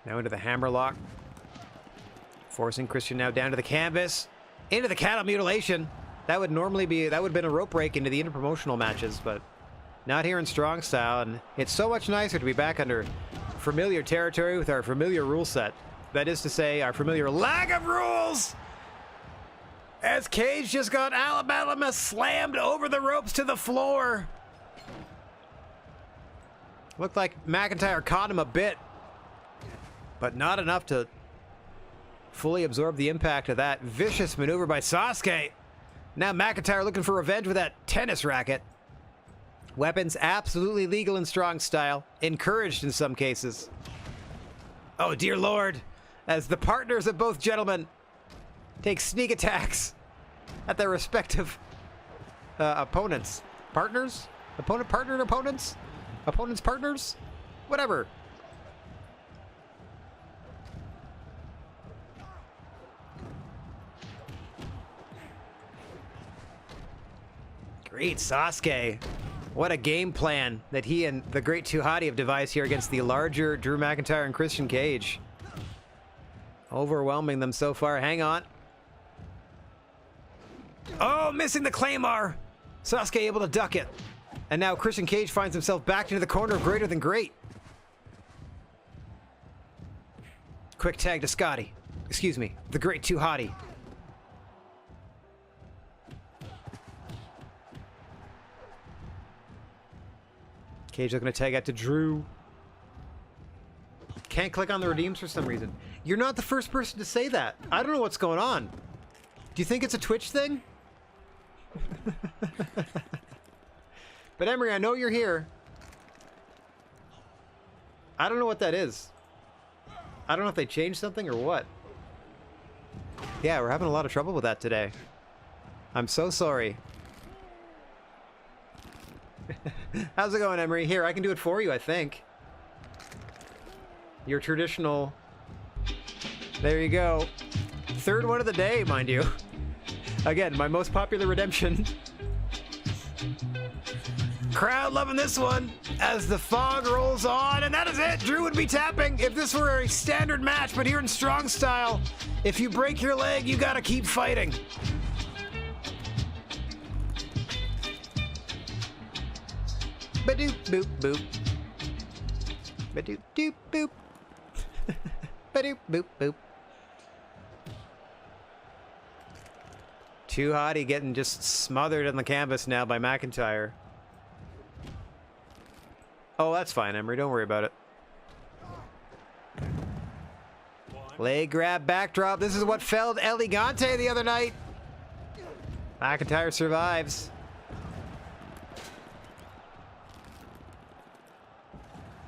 Now into the hammerlock. Forcing Christian now down to the canvas. Into the cattle mutilation. That would normally be, that would have been a rope break into the interpromotional matches, but not here in Strong Style. And it's so much nicer to be back under familiar territory with our familiar rule set. That is to say, our familiar lack of rules! As Cage just got Alabama slammed over the ropes to the floor. Looked like McIntyre caught him a bit, but not enough to fully absorb the impact of that vicious maneuver by Sasuke. Now McIntyre looking for revenge with that tennis racket. Weapons absolutely legal in Strong Style, encouraged in some cases. Oh dear lord, as the partners of both gentlemen take sneak attacks at their respective opponents. Partners? Opponent, partner, and opponents? Opponents, partners? Whatever. Great Sasuke. What a game plan that he and the Great Tuhati have devised here against the larger Drew McIntyre and Christian Cage. Overwhelming them so far. Hang on. Oh, missing the Claymore. Sasuke able to duck it. And now Christian Cage finds himself back into the corner of Greater Than Great. Quick tag to Scotty. Excuse me, the Great Tuhati. Cage looking to tag out to Drew. Can't click on the redeems for some reason. You're not the first person to say that. I don't know what's going on. Do you think it's a Twitch thing? But Emery, I know you're here. I don't know what that is. I don't know if they changed something or what. Yeah, we're having a lot of trouble with that today. I'm so sorry. How's it going, Emery? Here, I can do it for you, I think. Your traditional... There you go. Third one of the day, mind you. Again, my most popular redemption. Crowd loving this one as the fog rolls on, and that is it. Drew would be tapping if this were a standard match, but here in Strong Style, if you break your leg, you gotta keep fighting. Ba-doop boop boop. Ba-doop doop boop. Ba-doop boop boop. Tuhati getting just smothered on the canvas now by McIntyre. Oh, that's fine, Emery. Don't worry about it. Leg grab backdrop. This is what felled Elegante the other night. McIntyre survives.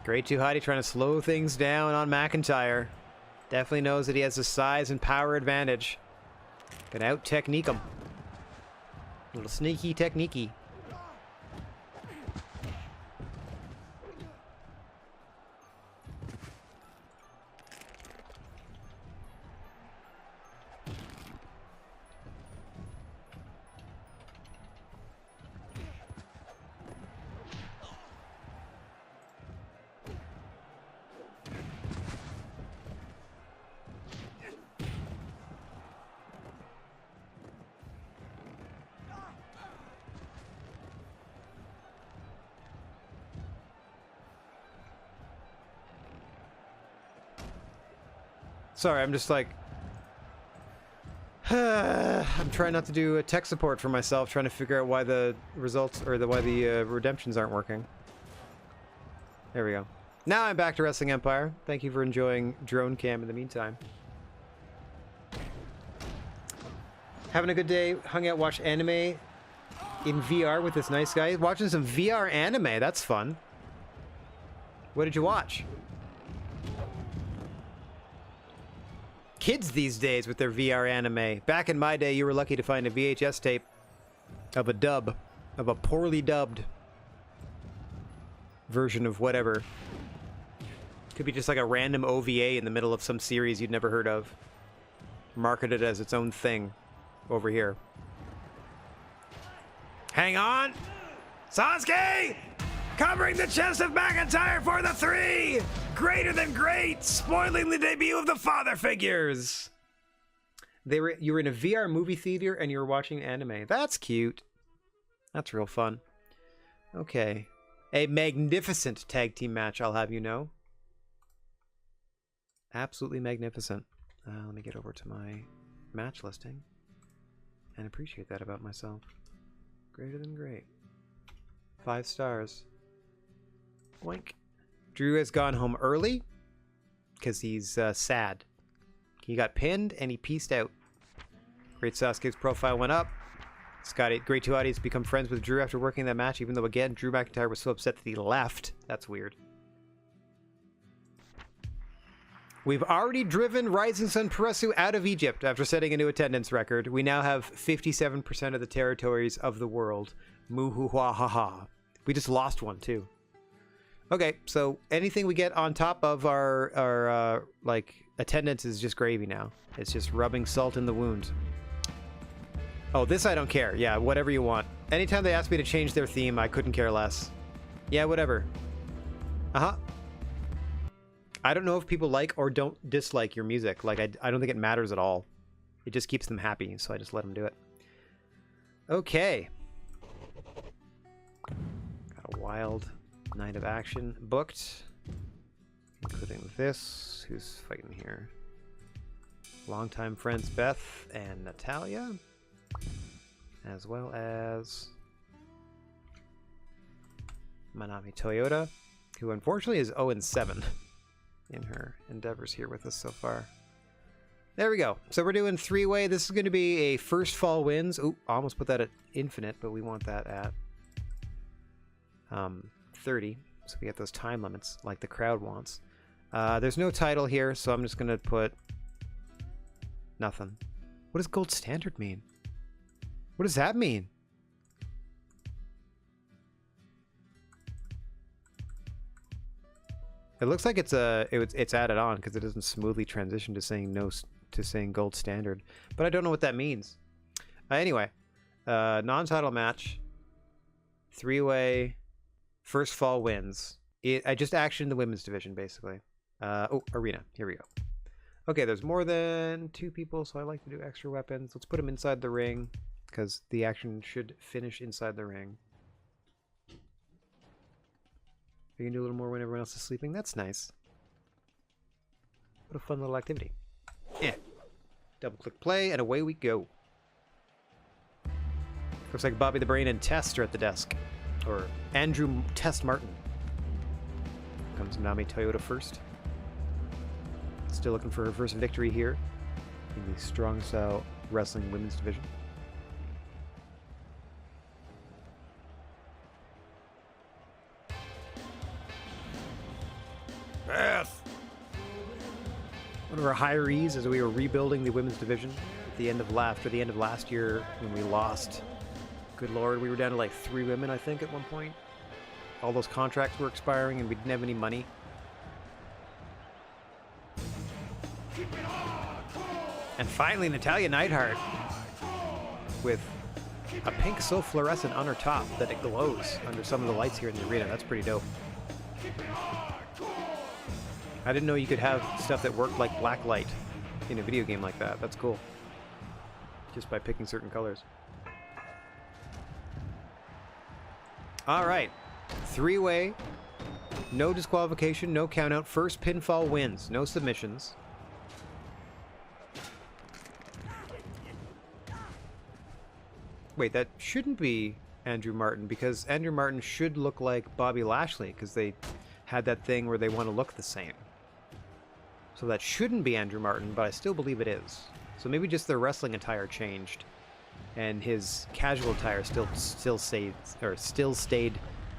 Great Tuhati trying to slow things down on McIntyre. Definitely knows that he has the size and power advantage. Can out-technique him. Little sneaky techniquey. Sorry, I'm just like... I'm trying not to do a tech support for myself, trying to figure out why the results, or why the redemptions aren't working. There we go. Now I'm back to Wrestling Empire. Thank you for enjoying Drone Cam in the meantime. Having a good day, hung out, watched anime in VR with this nice guy. Watching some VR anime, that's fun. What did you watch? Kids these days with their VR anime. Back in my day, you were lucky to find a VHS tape of a dub, of a poorly dubbed version of whatever. Could be just like a random OVA in the middle of some series you'd never heard of. Marketed as its own thing over here. Hang on! Sasuke! Covering the chest of McIntyre for the 3! Greater than great! Spoiling the debut of the father figures! You were in a VR movie theater and you were watching anime. That's cute. That's real fun. Okay. A magnificent tag team match, I'll have you know. Absolutely magnificent. Let me get over to my match listing and appreciate that about myself. Greater than great. 5 stars. Boink. Drew has gone home early because he's sad. He got pinned and he pieced out. Great Sasuke's profile went up. Scotty, Great 2 audience become friends with Drew after working that match, even though again Drew McIntyre was so upset that he left. That's weird. We've already driven Rising Sun Peresu out of Egypt after setting a new attendance record. We now have 57% of the territories of the world. Moo-hoo-ha-ha-ha. We just lost one, too. Okay, so anything we get on top of our like, attendance is just gravy now. It's just rubbing salt in the wound. Oh, this I don't care. Yeah, whatever you want. Anytime they ask me to change their theme, I couldn't care less. Yeah, whatever. Uh-huh. I don't know if people like or don't dislike your music. Like, I don't think it matters at all. It just keeps them happy, so I just let them do it. Okay. Got a wild night of action booked. Including this. Who's fighting here? Longtime friends Beth and Natalia. As well as Manami Toyota, who unfortunately is 0-7 in her endeavors here with us so far. There we go. So we're doing 3-way. This is going to be a first fall wins. Ooh, almost put that at infinite, but we want that at 30. So we get those time limits like the crowd wants. There's no title here, so I'm just going to put nothing. What does gold standard mean? What does that mean? It looks like it's added on because it doesn't smoothly transition to saying gold standard, but I don't know what that means. Anyway, non-title match, 3-way, first fall wins. I just actioned the women's division basically. Oh, arena. Here we go. Okay, there's more than 2 people, so I like to do extra weapons. Let's put them inside the ring because the action should finish inside the ring. You can do a little more when everyone else is sleeping. That's nice. What a fun little activity. Yeah. Double click play and away we go. Looks like Bobby the Brain and Test are at the desk. Or Andrew Test Martin. Comes Nami Toyota first. Still looking for her first victory here in the Strong Style Wrestling Women's Division. Beth! One of our hirees as we were rebuilding the women's division at the end of last year when we lost. Good lord, we were down to like 3 women, I think, at one point. All those contracts were expiring and we didn't have any money. And finally, Natalia Neidhart with a pink so fluorescent on her top that it glows under some of the lights here in the arena. That's pretty dope. I didn't know you could have stuff that worked like black light in a video game like that. That's cool. Just by picking certain colors. All right. 3-way. No disqualification, no countout. First pinfall wins. No submissions. Wait, that shouldn't be Andrew Martin, because Andrew Martin should look like Bobby Lashley, because they had that thing where they want to look the same. So that shouldn't be Andrew Martin, but I still believe it is. So maybe just their wrestling attire changed, and his casual attire still stayed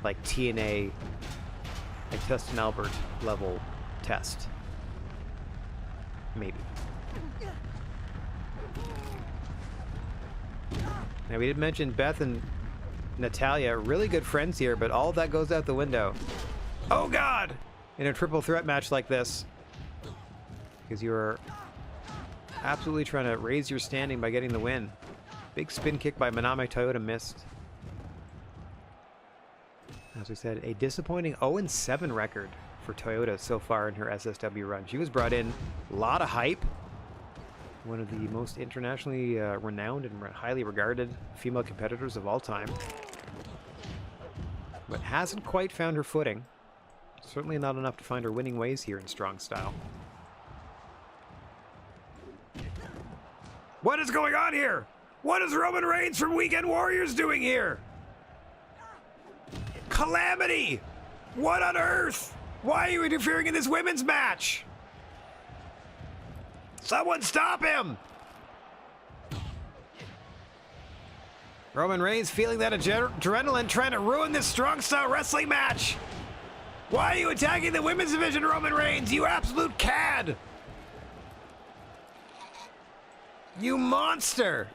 like TNA, like Tustin Albert level test. Maybe. Now we did mention Beth and Natalia, really good friends here, but all of that goes out the window. Oh God! In a triple threat match like this. Because you're absolutely trying to raise your standing by getting the win. Big spin kick by Manami Toyota missed. As we said, a disappointing 0-7 record for Toyota so far in her SSW run. She was brought in, a lot of hype. One of the most internationally renowned and highly regarded female competitors of all time. But hasn't quite found her footing. Certainly not enough to find her winning ways here in strong style. What is going on here? What is Roman Reigns from Weekend Warriors doing here? Calamity! What on earth? Why are you interfering in this women's match? Someone stop him! Roman Reigns feeling that adrenaline, trying to ruin this strong style wrestling match. Why are you attacking the women's division, Roman Reigns? You absolute cad! You monster!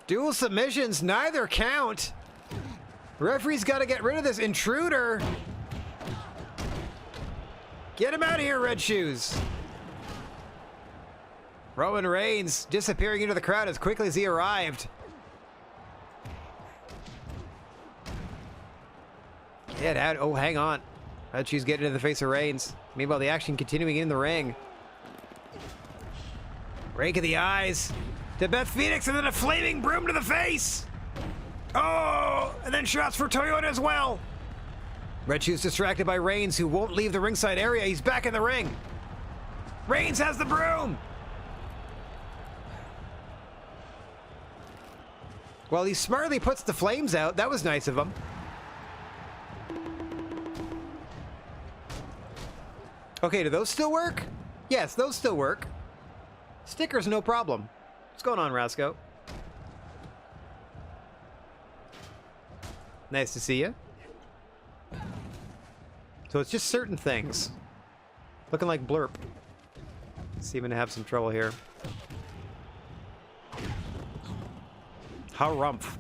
Dual submissions, neither count. Referee's got to get rid of this intruder. Get him out of here, Red Shoes. Roman Reigns disappearing into the crowd as quickly as he arrived. Get out. Oh, hang on. Red Shoes getting into the face of Reigns. Meanwhile, the action continuing in the ring. Rake of the eyes to Beth Phoenix, and then a flaming broom to the face. Oh, and then shots for Toyota as well. Red Shoes distracted by Reigns, who won't leave the ringside area. He's back in the ring. Reigns has the broom. Well, he smartly puts the flames out. That was nice of him. Okay, do those still work? Yes, those still work. Stickers, no problem. What's going on, Rasco? Nice to see you. So it's just certain things. Looking like Blurp. Seeming to have some trouble here. Harumph.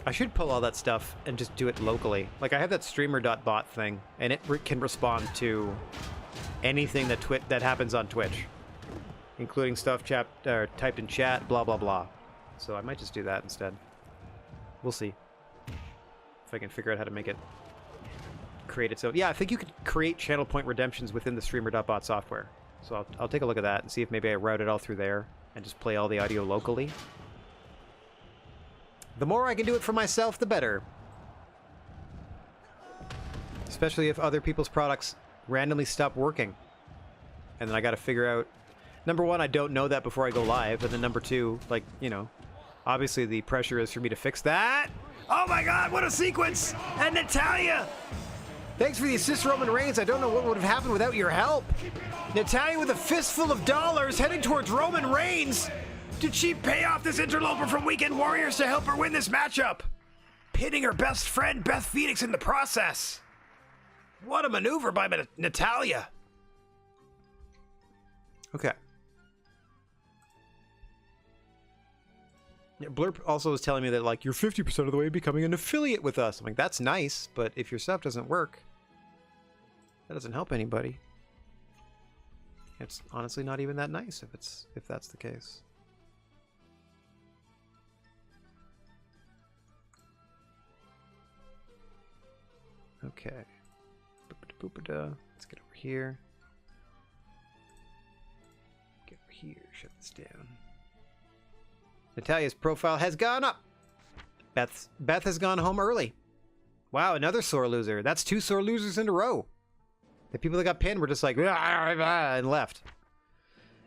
I should pull all that stuff and just do it locally. Like, I have that streamer.bot thing, and it can respond to anything that happens on Twitch, including stuff typed in chat, blah, blah, blah. So I might just do that instead. We'll see if I can figure out how to make it create it. So yeah, I think you could create channel point redemptions within the streamer.bot software. So I'll take a look at that and see if maybe I route it all through there and just play all the audio locally. The more I can do it for myself, the better. Especially if other people's products randomly stop working. And then I gotta figure out... Number one, I don't know that before I go live. And then number two, like, you know, obviously the pressure is for me to fix that. Oh my God, what a sequence! And Natalia! Thanks for the assist, Roman Reigns. I don't know what would have happened without your help. Natalia with a fistful of dollars heading towards Roman Reigns. Did she pay off this interloper from Weekend Warriors to help her win this matchup? Pitting her best friend, Beth Phoenix, in the process. What a maneuver by Natalia. Okay. Yeah, Blurp also was telling me that, like, you're 50% of the way becoming an affiliate with us. I'm like, that's nice, but if your stuff doesn't work, that doesn't help anybody. It's honestly not even that nice if that's the case. Okay. Let's get over here. Get over here. Shut this down. Natalia's profile has gone up. Beth has gone home early. Wow, another sore loser. That's 2 sore losers in a row. The people that got pinned were just like, and left.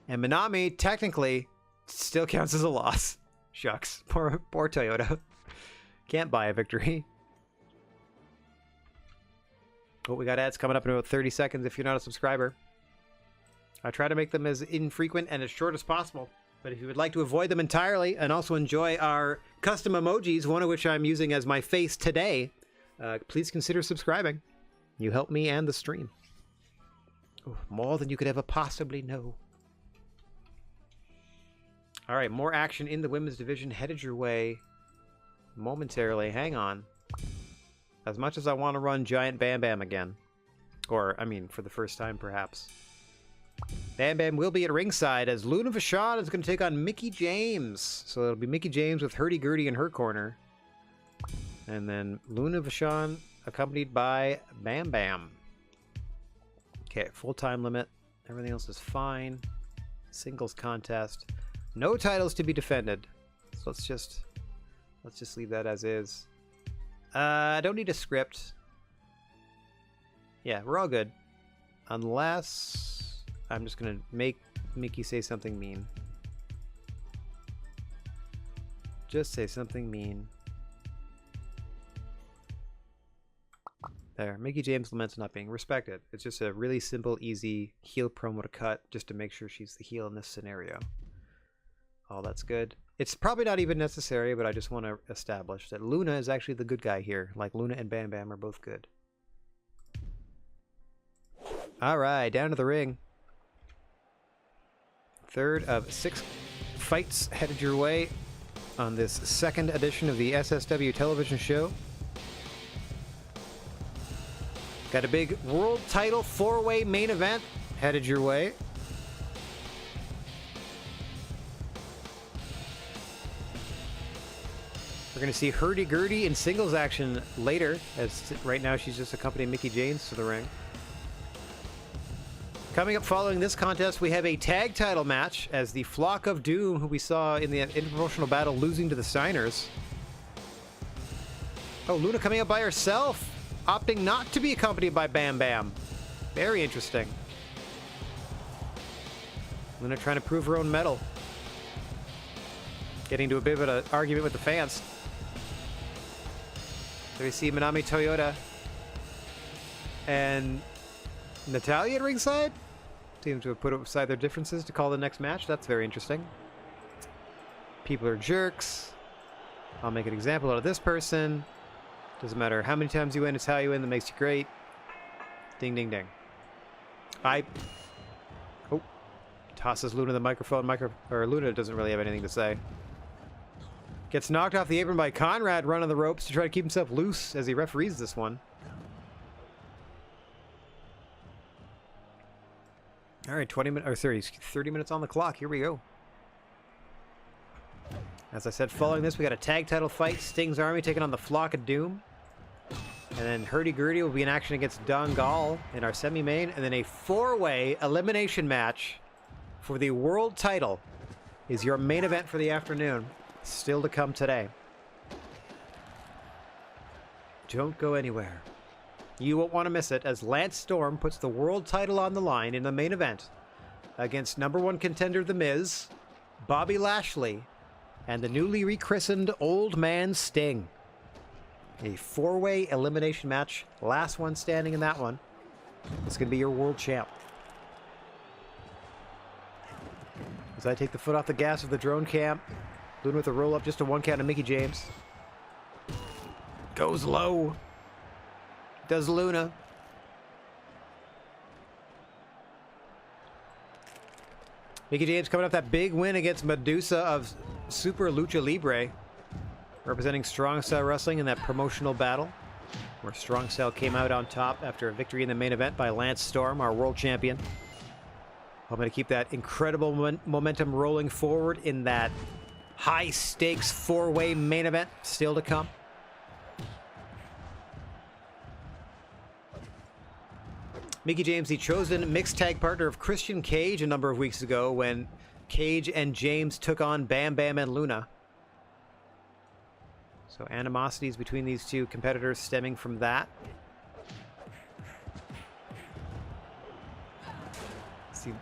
And Minami, technically, still counts as a loss. Shucks. Poor Toyota. Can't buy a victory. Oh, we got ads coming up in about 30 seconds if you're not a subscriber. I try to make them as infrequent and as short as possible. But if you would like to avoid them entirely and also enjoy our custom emojis, one of which I'm using as my face today, please consider subscribing. You help me and the stream. Oh, more than you could ever possibly know. All right, more action in the women's division headed your way momentarily. Hang on. As much as I want to run Giant Bam Bam again, or, I mean, for the first time, perhaps. Bam Bam will be at ringside as Luna Vachon is going to take on Mickie James. So it'll be Mickie James with Hurdy Gurdy in her corner. And then Luna Vachon accompanied by Bam Bam. Okay, full time limit. Everything else is fine. Singles contest. No titles to be defended. So let's just leave that as is. I don't need a script. Yeah, we're all good. Unless I'm just gonna make Mickie say something mean. Just say something mean. There, Mickie James laments not being respected. It's just a really simple, easy heel promo to cut just to make sure she's the heel in this scenario. Oh, that's good. It's probably not even necessary, but I just want to establish that Luna is actually the good guy here. Like, Luna and Bam Bam are both good. Alright, down to the ring. Third of 6 fights headed your way on this second edition of the SSW television show. Got a big world title 4-way main event headed your way. We're going to see Hurdy Gurdy in singles action later, as right now she's just accompanying Mickie James to the ring. Coming up following this contest, we have a tag title match as the Flock of Doom, who we saw in the interpromotional battle, losing to the Steiners. Oh, Luna coming up by herself, opting not to be accompanied by Bam Bam. Very interesting. Luna trying to prove her own mettle. Getting into a bit of an argument with the fans. There we see Minami Toyota and Natalya at ringside. Seem to have put aside their differences to call the next match. That's very interesting. People are jerks. I'll make an example out of this person. Doesn't matter how many times you win, it's how you win that makes you great. Ding, ding, ding. Oh. Tosses Luna the microphone. Luna doesn't really have anything to say. Gets knocked off the apron by Conrad, running the ropes to try to keep himself loose as he referees this one. All right, 30 minutes on the clock. Here we go. As I said, following this, we got a tag title fight. Sting's Army taking on the Flock of Doom. And then Hurdy Gurdy will be in action against Dongal in our semi-main. And then a 4-way elimination match for the world title is your main event for the afternoon. Still to come today. Don't go anywhere. You won't want to miss it as Lance Storm puts the world title on the line in the main event against #1 contender The Miz, Bobby Lashley, and the newly rechristened Old Man Sting. A 4-way elimination match. Last one standing in that one. It's going to be your world champ. As I take the foot off the gas of the drone cam, Luna with a roll up, just a 1 count of Mickie James. Goes low. Does Luna. Mickie James coming off that big win against Medusa of Super Lucha Libre, representing Strong Style Wrestling in that promotional battle, where Strong Style came out on top after a victory in the main event by Lance Storm, our world champion. I'm going to keep that incredible momentum rolling forward in that high-stakes 4-way main event still to come. Mickie James, the chosen mixed tag partner of Christian Cage a number of weeks ago when Cage and James took on Bam Bam and Luna. So animosities between these two competitors stemming from that. See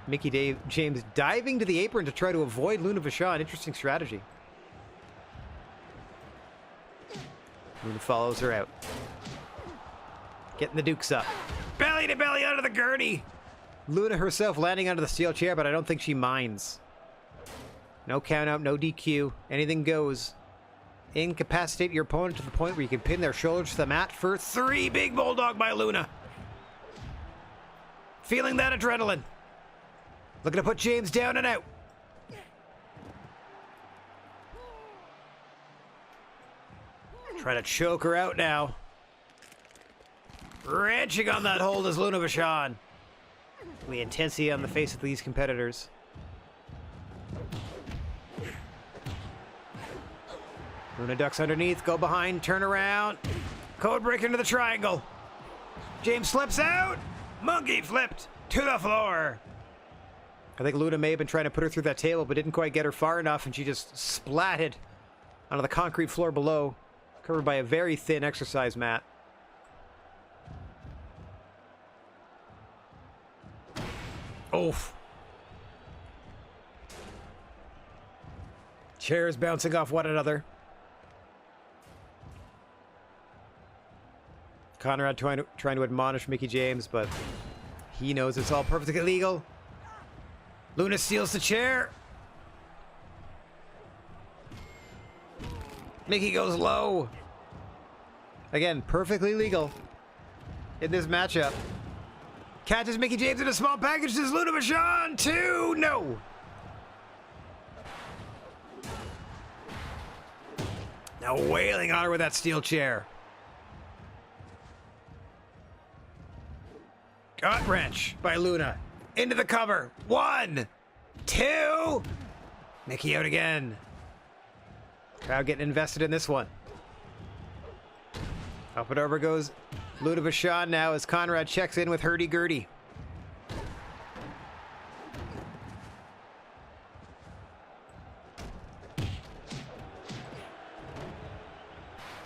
James diving to the apron to try to avoid Luna Vachon. Interesting strategy. Luna follows her out. Getting the dukes up. Belly to belly under the gurney. Luna herself landing under the steel chair, but I don't think she minds. No count out, no DQ. Anything goes. Incapacitate your opponent to the point where you can pin their shoulders to the mat for 3. Big bulldog by Luna. Feeling that adrenaline. Looking to put James down and out. Try to choke her out now. Wrenching on that hold is Luna Vachon. The intensity on the face of these competitors. Luna ducks underneath, go behind, turn around. Code break into the triangle. James slips out. Monkey flipped to the floor. I think Luna may have been trying to put her through that table, but didn't quite get her far enough, and she just splatted onto the concrete floor below, covered by a very thin exercise mat. Oof. Chairs bouncing off one another. Conrad trying to admonish Mickie James, but he knows it's all perfectly legal. Luna steals the chair. Mickie goes low. Again, perfectly legal in this matchup. Catches Mickie James in a small package. Does Luna Vachon 2? No. Now wailing on her with that steel chair. Gut wrench by Luna. Into the cover. 1, 2. Mickie out again. Crowd getting invested in this one. Up and over goes Luna Vachon now as Conrad checks in with hurdy-gurdy.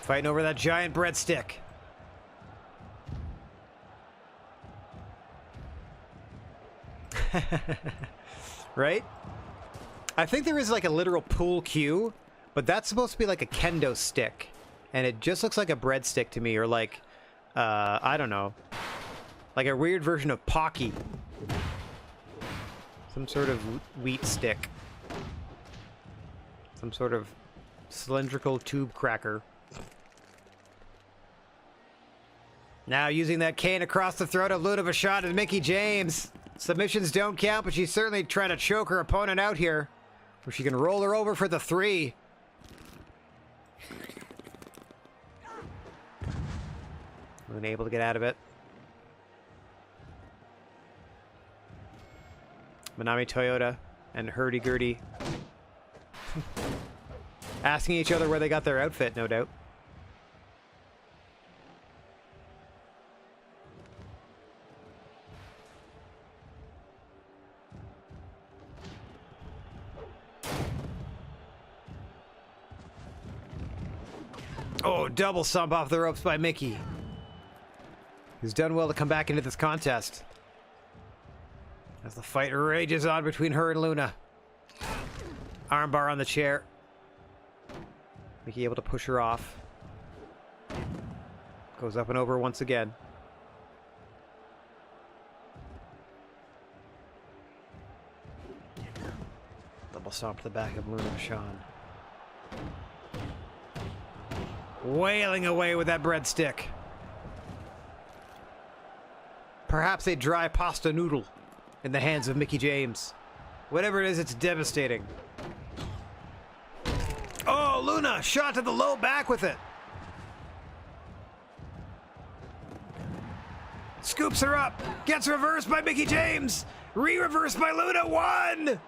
Fighting over that giant breadstick. Right? I think there is like a literal pool cue, but that's supposed to be like a kendo stick. And it just looks like a breadstick to me, or like, I don't know, like a weird version of Pocky. Some sort of wheat stick. Some sort of cylindrical tube cracker. Now using that cane across the throat of Luna Vachon and Mickie James. Submissions don't count, but she's certainly trying to choke her opponent out here, where she can roll her over for the 3. Unable to get out of it. Manami Toyota and hurdy-gurdy asking each other where they got their outfit, no doubt. Oh, double stomp off the ropes by Mickie, who's done well to come back into this contest. As the fight rages on between her and Luna. Armbar on the chair. Mickie able to push her off. Goes up and over once again. Double stomp to the back of Luna Vachon. Wailing away with that breadstick. Perhaps a dry pasta noodle in the hands of Mickie James. Whatever it is, it's devastating. Oh, Luna, shot to the low back with it. Scoops her up. Gets reversed by Mickie James. Re-reversed by Luna. 1,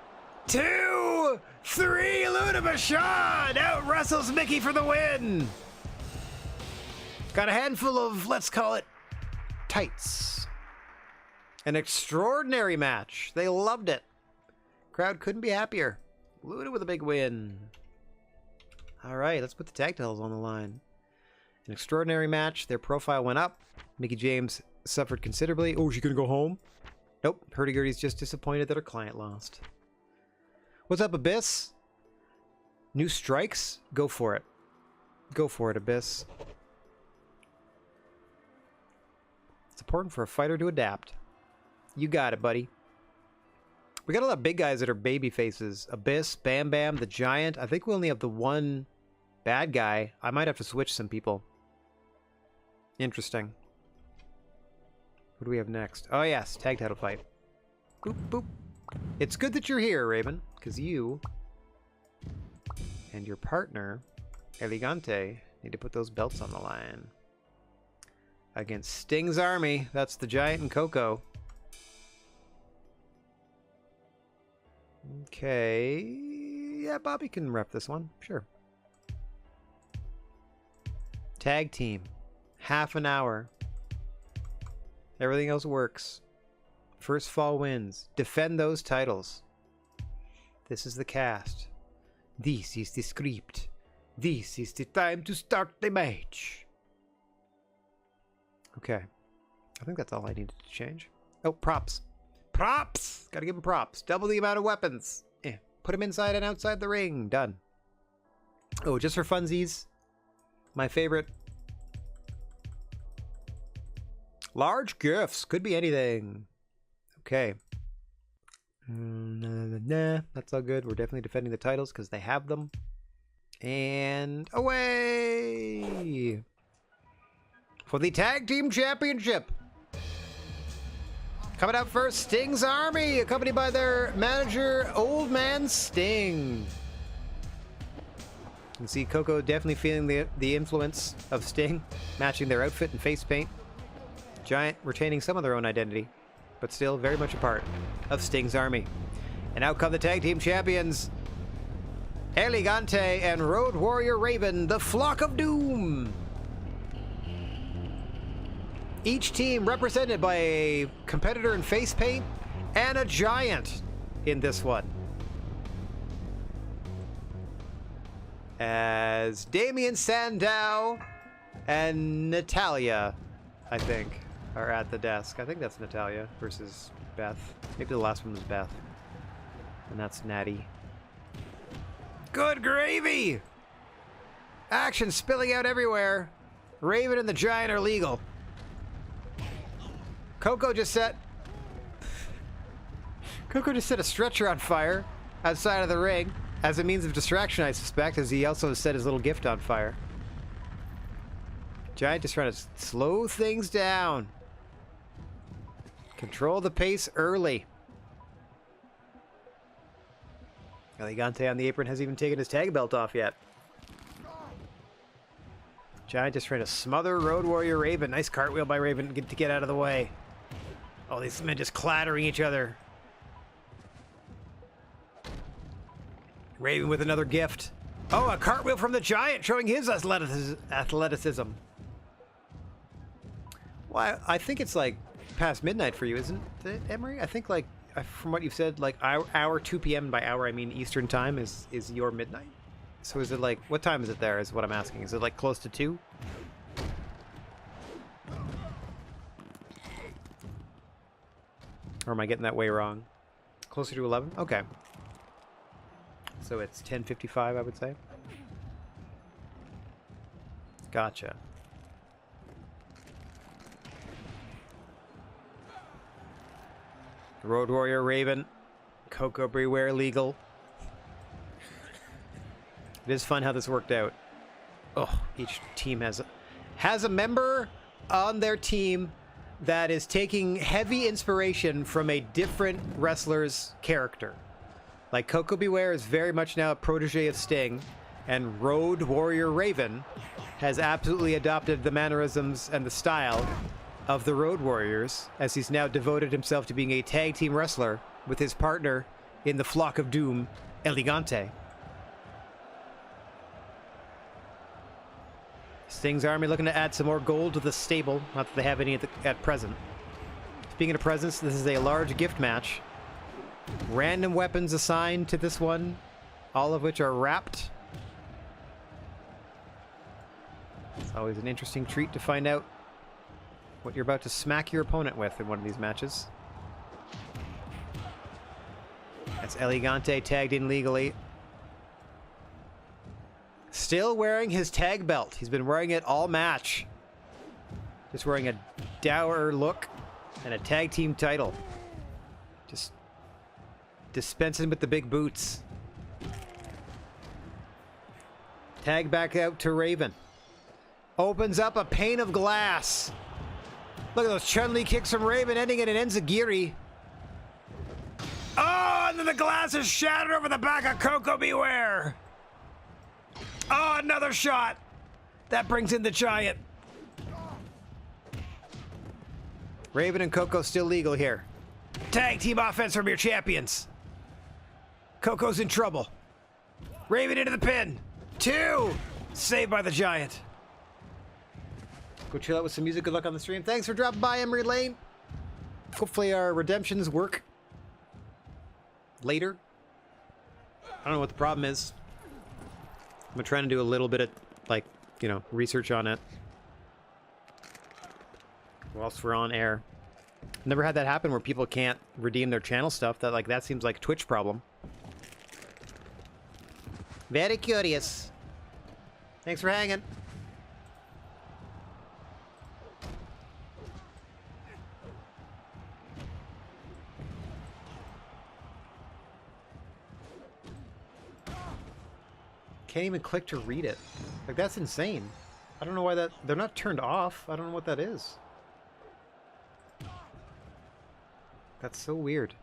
2, 3. Luna Vachon out wrestles Mickie for the win. Got a handful of, let's call it, tights. An extraordinary match. They loved it. Crowd couldn't be happier. Luna with a big win. All right, let's put the tag titles on the line. An extraordinary match. Their profile went up. Mickie James suffered considerably. Oh, is she going to go home? Nope. Hurdy-gurdy's just disappointed that her client lost. What's up, Abyss? New strikes? Go for it. Go for it, Abyss. It's important for a fighter to adapt. You got it, buddy. We got a lot of big guys that are baby faces. Abyss, Bam Bam, the Giant. I think we only have the one bad guy. I might have to switch some people. Interesting. What do we have next? Oh, yes. Tag title fight. Boop, boop. It's good that you're here, Raven, because you and your partner, Elegante, need to put those belts on the line. Against Sting's Army. That's the Giant and Coco. Okay. Yeah, Bobby can rep this one. Sure. Tag team. Half an hour. Everything else works. First fall wins. Defend those titles. This is the cast. This is the script. This is the time to start the match. Okay. I think that's all I needed to change. Oh, props. Props! Gotta give him props. Double the amount of weapons. Put him inside and outside the ring. Done. Oh, just for funsies. My favorite. Large gifts. Could be anything. Okay. Nah, that's all good. We're definitely defending the titles because they have them. And away! For the Tag Team Championship. Coming out first, Sting's Army, accompanied by their manager, Old Man Sting. You can see Coco definitely feeling the influence of Sting, matching their outfit and face paint. Giant retaining some of their own identity, but still very much a part of Sting's Army. And out come the Tag Team Champions, Elegante and Road Warrior Raven, the Flock of Doom. Each team represented by a competitor in face paint and a giant in this one. As Damien Sandow and Natalia, I think, are at the desk. I think that's Natalia versus Beth. Maybe the last one was Beth. And that's Natty. Good gravy! Action spilling out everywhere. Raven and the Giant are legal. Coco just set a stretcher on fire outside of the ring as a means of distraction, I suspect, as he also set his little gift on fire. Giant just trying to slow things down. Control the pace early. Elegante on the apron hasn't even taken his tag belt off yet. Giant just trying to smother Road Warrior Raven. Nice cartwheel by Raven to get out of the way. Oh, these men just clattering each other. Raven with another gift. Oh, a cartwheel from the Giant showing his athleticism. Well, I think it's like past midnight for you, isn't it, Emery? I think like from what you've said, like hour 2 p.m. by hour I mean Eastern time is your midnight. So is it like, what time is it there is what I'm asking. Is it like close to 2? Or am I getting that way wrong? Closer to 11? Okay. So it's 10:55, I would say. Gotcha. Road Warrior Raven. Coco Beware legal. It is fun how this worked out. Oh, each team has a member on their team that is taking heavy inspiration from a different wrestler's character. Like Coco Beware is very much now a protege of Sting, and Road Warrior Raven has absolutely adopted the mannerisms and the style of the Road Warriors, as he's now devoted himself to being a tag team wrestler with his partner in the Flock of Doom, Elegante. Sting's Army looking to add some more gold to the stable. Not that they have any at present. Speaking of presents, this is a large gift match. Random weapons assigned to this one, all of which are wrapped. It's always an interesting treat to find out what you're about to smack your opponent with in one of these matches. That's Elegante tagged in legally. Still wearing his tag belt. He's been wearing it all match. Just wearing a dour look and a tag team title. Just dispensing with the big boots. Tag back out to Raven. Opens up a pane of glass. Look at those Chun-Li kicks from Raven, ending in an enziguri. Oh, and then the glass is shattered over the back of Coco Beware. Oh, another shot. That brings in the Giant. Raven and Coco still legal here. Tag team offense from your champions. Coco's in trouble. Raven into the pin. 2. Saved by the Giant. Go chill out with some music. Good luck on the stream. Thanks for dropping by, Emery Lane. Hopefully our redemptions work later. I don't know what the problem is. I'm trying to do a little bit of, like, you know, research on it whilst we're on air. Never had that happen where people can't redeem their channel stuff. That seems like a Twitch problem. Very curious. Thanks for hanging. Can't even click to read it. Like, that's insane. I don't know why that... They're not turned off. I don't know what that is. That's so weird.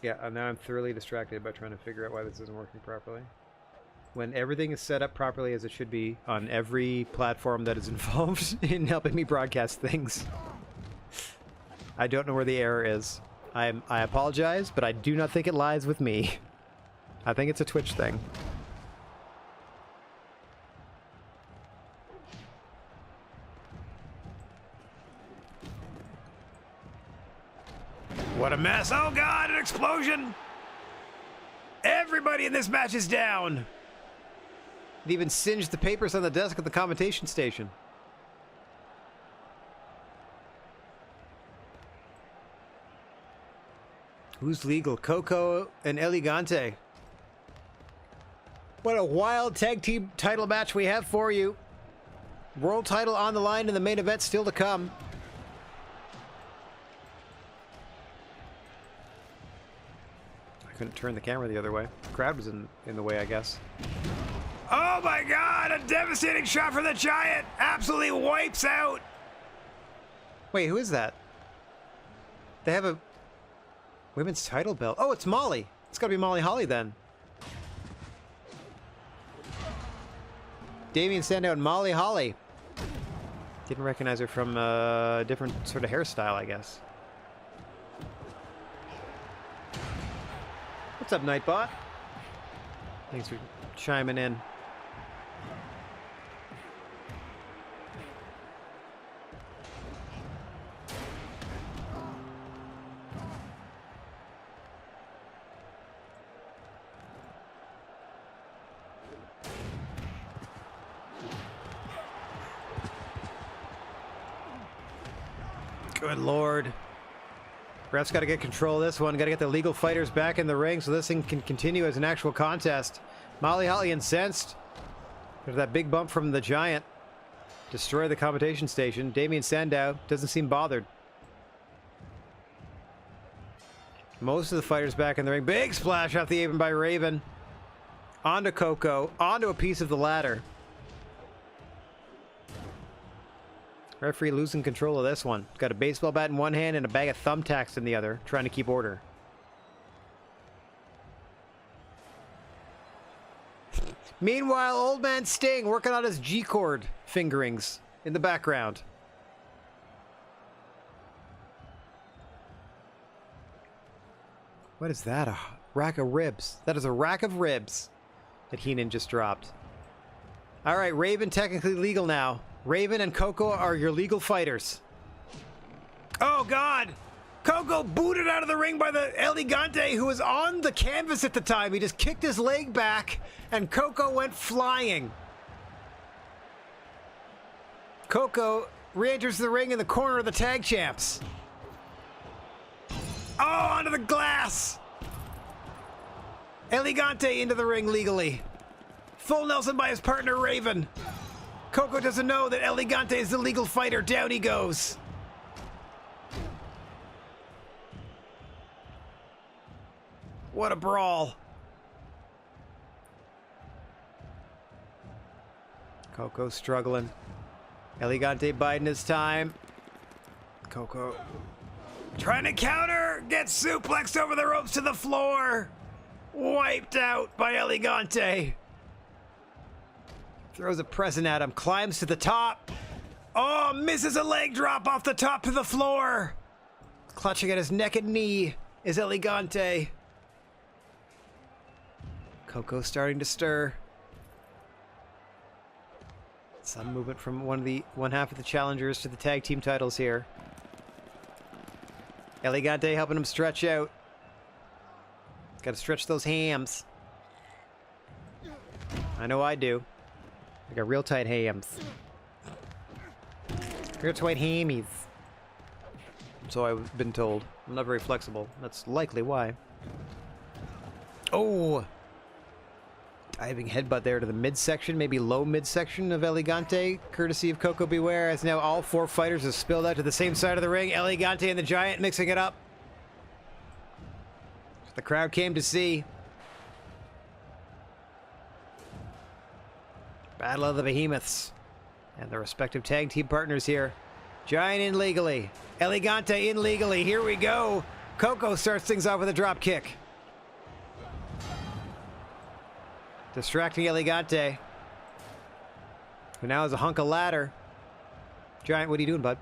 Yeah, now I'm thoroughly distracted by trying to figure out why this isn't working properly. When everything is set up properly as it should be on every platform that is involved in helping me broadcast things. I don't know where the error is. I apologize, but I do not think it lies with me. I think it's a Twitch thing. What a mess. Oh god, an explosion! Everybody in this match is down! It even singed the papers on the desk at the commentation station. Who's legal? Coco and Elegante. What a wild tag team title match we have for you. World title on the line and the main event still to come. I couldn't turn the camera the other way. The crowd was in the way, I guess. Oh my god, a devastating shot for the Giant! Absolutely wipes out! Wait, who is that? They have a women's title belt. Oh, it's Molly. It's gotta be Molly Holly then. Damien Sandow and Molly Holly. Didn't recognize her from a different sort of hairstyle, I guess. What's up, Nightbot? Thanks for chiming in. Good lord. Ref's got to get control of this one. Got to get the legal fighters back in the ring so this thing can continue as an actual contest. Molly Holly incensed. There's that big bump from the Giant. Destroy the commentation station. Damien Sandow doesn't seem bothered. Most of the fighters back in the ring. Big splash off the apron by Raven. Onto Coco. Onto a piece of the ladder. Referee losing control of this one. Got a baseball bat in one hand and a bag of thumbtacks in the other, trying to keep order. Meanwhile, old man Sting working on his G-chord fingerings in the background. What is that? A rack of ribs. That is a rack of ribs that Heenan just dropped. All right, Raven technically legal now. Raven and Coco are your legal fighters. Oh, God! Coco booted out of the ring by the Elegante, who was on the canvas at the time. He just kicked his leg back, and Coco went flying. Coco re-enters the ring in the corner of the tag champs. Oh, onto the glass! Elegante into the ring legally. Full Nelson by his partner, Raven. Coco doesn't know that Elegante is the legal fighter. Down he goes. What a brawl. Coco struggling. Elegante biding his time. Coco trying to counter. Gets suplexed over the ropes to the floor. Wiped out by Elegante. Throws a present at him. Climbs to the top. Oh, misses a leg drop off the top to the floor. Clutching at his neck and knee is Elegante. Coco starting to stir. Some movement from one half of the challengers to the tag team titles here. Elegante helping him stretch out. Got to stretch those hams. I know I do. I got real tight hams. Real tight hammies. So I've been told. I'm not very flexible. That's likely why. Oh! Diving headbutt there to the midsection, maybe low midsection of Elegante, courtesy of Coco Beware, as now all four fighters have spilled out to the same side of the ring. Elegante and the Giant mixing it up. The crowd came to see. Battle of the Behemoths. And the respective tag team partners here. Giant in legally. Elegante in legally. Here we go. Coco starts things off with a drop kick. Distracting Elegante, who now has a hunk of ladder. Giant, what are you doing, bud?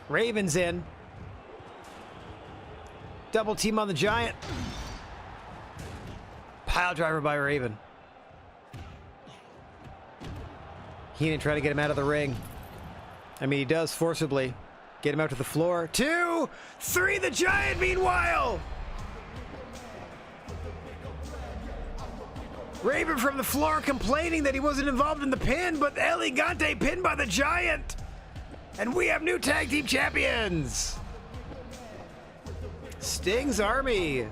Raven's in. Double team on the Giant. Pile driver by Raven. Heenan trying to get him out of the ring. I mean, he does forcibly get him out to the floor. 2, 3, the Giant meanwhile! Raven from the floor complaining that he wasn't involved in the pin, but Elegante pinned by the Giant. And we have new tag team champions. Sting's Army.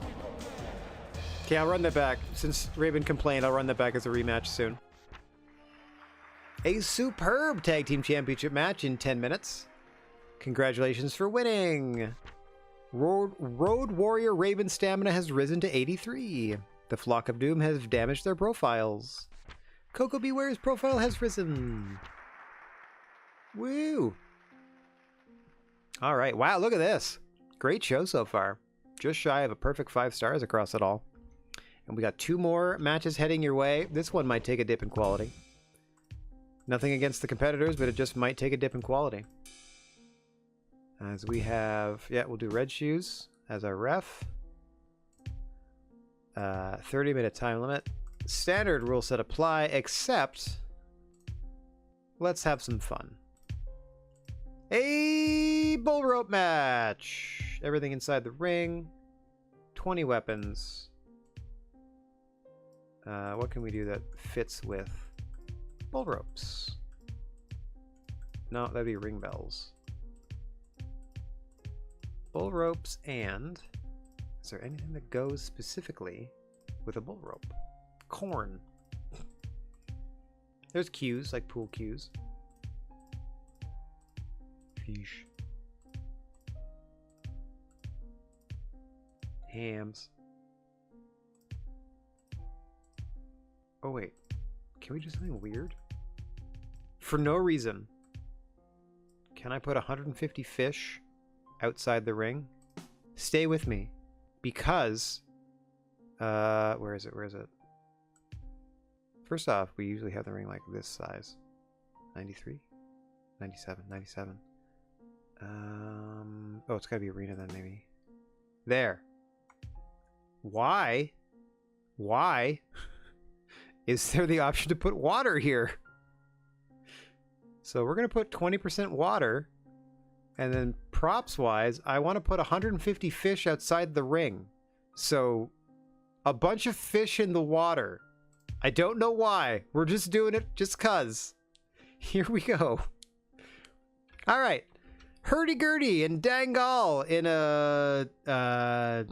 Okay, I'll run that back. Since Raven complained, I'll run that back as a rematch soon. A superb tag team championship match in 10 minutes. Congratulations for winning. Road Warrior Raven's stamina has risen to 83. The Flock of Doom has damaged their profiles. Coco Beware's profile has risen. Woo! Alright, wow, look at this. Great show so far. Just shy of a perfect 5 stars across it all. And we got 2 more matches heading your way. This one might take a dip in quality. Nothing against the competitors, but it just might take a dip in quality. As we have... Yeah, we'll do Red Shoes as our ref. 30-minute time limit. Standard rule set apply, except let's have some fun. A bull rope match. Everything inside the ring. 20 weapons. What can we do that fits with bull ropes? No, that'd be ring bells. Bull ropes and... Is there anything that goes specifically with a bull rope? Corn. There's cues, like pool cues. Fish. Hams. Oh wait, can we do something weird? For no reason. Can I put 150 fish outside the ring? Stay with me. Because, where is it? First off, we usually have the ring like this size. 93? 97, 97. Oh, it's gotta be arena then, maybe. There. Why is there the option to put water here? So we're going to put 20% water. And then props-wise, I want to put 150 fish outside the ring. So a bunch of fish in the water. I don't know why. We're just doing it just 'cause. Here we go. All right. Hurdy-gurdy and Dangal in a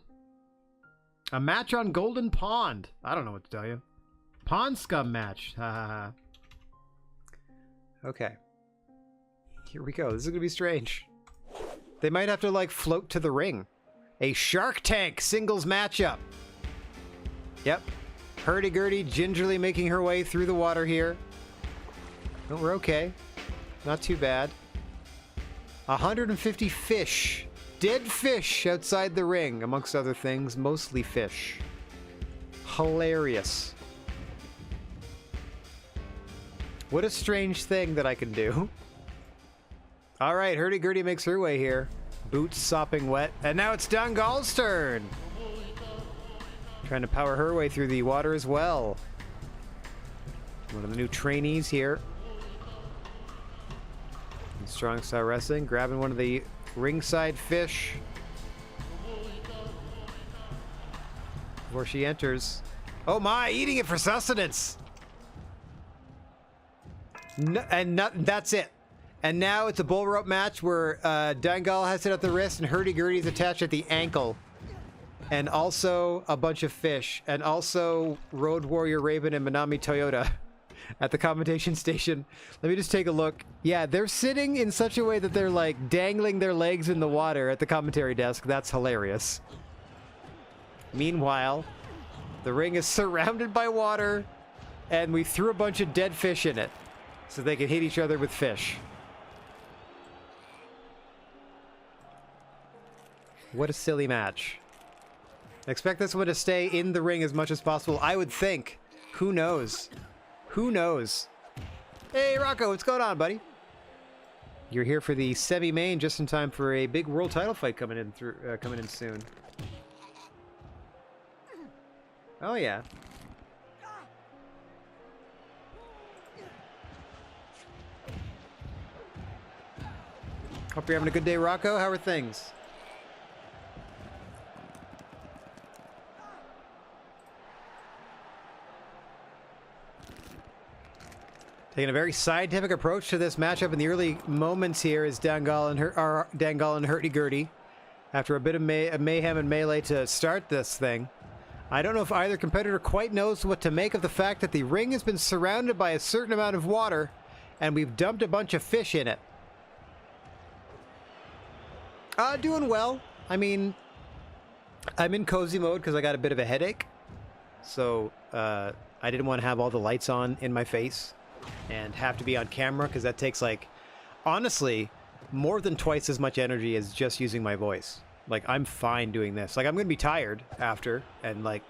match on Golden Pond. I don't know what to tell you. Pond scum match. Ha ha ha. Okay. Here we go. This is going to be strange. They might have to, like, float to the ring. A Shark Tank singles matchup. Yep. Hurdy-gurdy gingerly making her way through the water here. But we're okay. Not too bad. 150 fish. Dead fish outside the ring, amongst other things. Mostly fish. Hilarious. What a strange thing that I can do. All right, Hurdy-gurdy makes her way here. Boots sopping wet. And now it's Dangal's turn. Trying to power her way through the water as well. One of the new trainees here. In strong style wrestling, grabbing one of the ringside fish. Before she enters. Oh my, eating it for sustenance. No, that's it. And now it's a bull rope match where Dangal has it at the wrist and Hurdy-gurdy is attached at the ankle. And also a bunch of fish. And also Road Warrior Raven and Manami Toyota at the commentation station. Let me just take a look. Yeah, they're sitting in such a way that they're like dangling their legs in the water at the commentary desk. That's hilarious. Meanwhile, the ring is surrounded by water and we threw a bunch of dead fish in it so they can hit each other with fish. What a silly match. I expect this one to stay in the ring as much as possible, I would think. Who knows? Who knows? Hey, Rocco, what's going on, buddy? You're here for the semi-main just in time for a big world title fight coming in soon. Oh, yeah. Hope you're having a good day, Rocco. How are things? Taking a very scientific approach to this matchup in the early moments here is Dangal and Hurdy-gurdy. After a bit of mayhem and melee to start this thing. I don't know if either competitor quite knows what to make of the fact that the ring has been surrounded by a certain amount of water and we've dumped a bunch of fish in it. Doing well. I mean, I'm in cozy mode because I got a bit of a headache. So, I didn't want to have all the lights on in my face and have to be on camera because that takes, like, honestly, more than twice as much energy as just using my voice. Like, I'm fine doing this. Like, I'm going to be tired after and, like,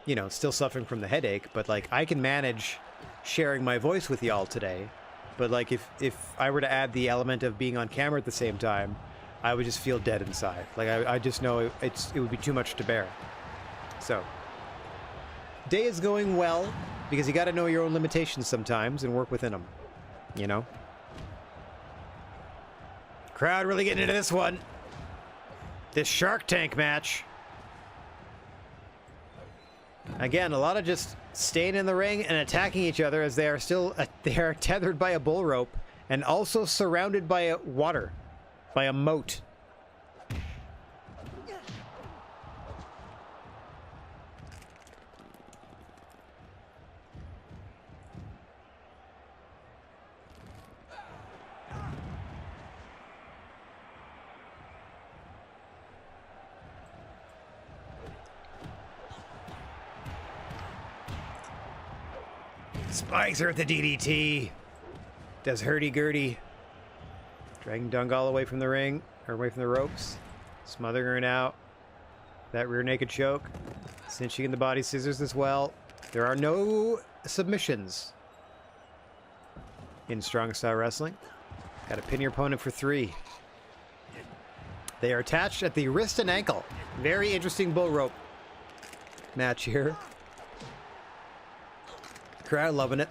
you know, still suffering from the headache, but, like, I can manage sharing my voice with y'all today. But, like, if I were to add the element of being on camera at the same time, I would just feel dead inside. Like, I just know it would be too much to bear. So, day is going well, because you got to know your own limitations sometimes and work within them, you know? Crowd really getting into this one. This Shark Tank match. Again, a lot of just staying in the ring and attacking each other as they are still they are tethered by a bull rope and also surrounded by a water, by a moat. Spikes her at the DDT. Does Hurdy-gurdy. Dragging Dangal away from the ring, or away from the ropes. Smothering her now. That rear naked choke. Cinching in the body scissors as well. There are no submissions in strong style wrestling. Got to pin your opponent for 3. They are attached at the wrist and ankle. Very interesting bull rope match here. Crowd loving it.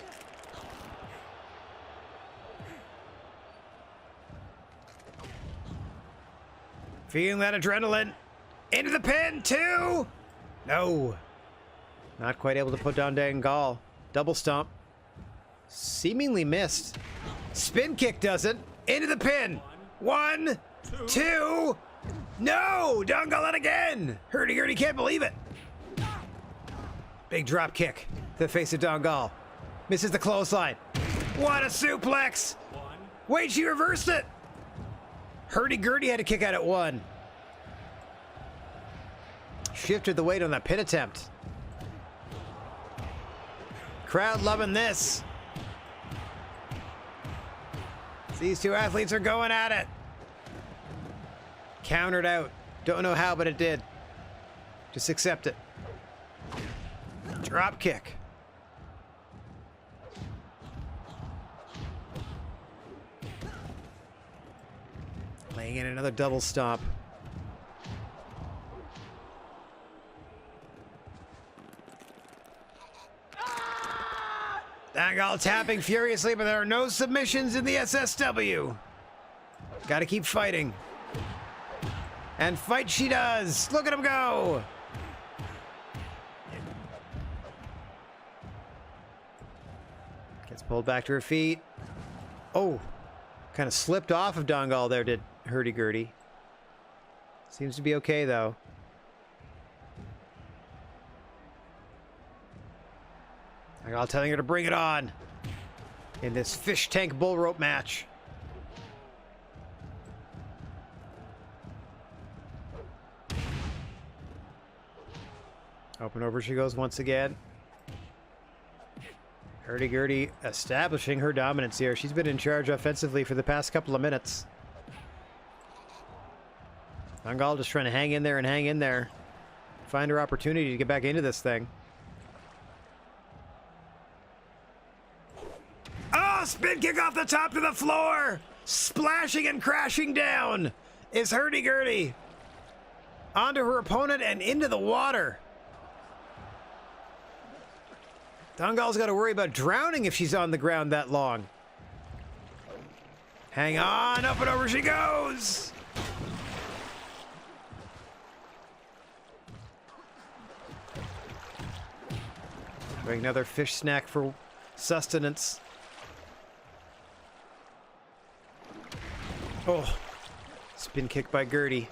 Feeling that adrenaline. Into the pin, 2! No. Not quite able to put down Dangal. Double stomp. Seemingly missed. Spin kick does it. Into the pin. 1, 2. No! Dangal it again! Hurdy-gurdy can't believe it. Big drop kick to the face of Dangal. Misses the clothesline. What a suplex! Wait, she reversed it! Hurdy-gurdy had to kick out at 1. Shifted the weight on that pin attempt. Crowd loving this. These two athletes are going at it. Countered out. Don't know how, but it did. Just accept it. Drop kick. Laying in another double stomp. Dangal tapping furiously, but there are no submissions in the SSW. Gotta keep fighting. And fight she does. Look at him go. Gets pulled back to her feet. Oh, kind of slipped off of Dangal there, did Hurdy-gurdy. Seems to be okay, though. Dangal telling her to bring it on in this fish tank bull rope match. Up and over she goes once again. Hurdy-gurdy establishing her dominance here. She's been in charge offensively for the past couple of minutes. Dangal just trying to hang in there and hang in there. Find her opportunity to get back into this thing. Oh, spin kick off the top to the floor! Splashing and crashing down is Hurdy-gurdy. Onto her opponent and into the water. Dangal's got to worry about drowning if she's on the ground that long. Hang on, up and over she goes! Doing another fish snack for sustenance. Oh, spin kick by Gurdy.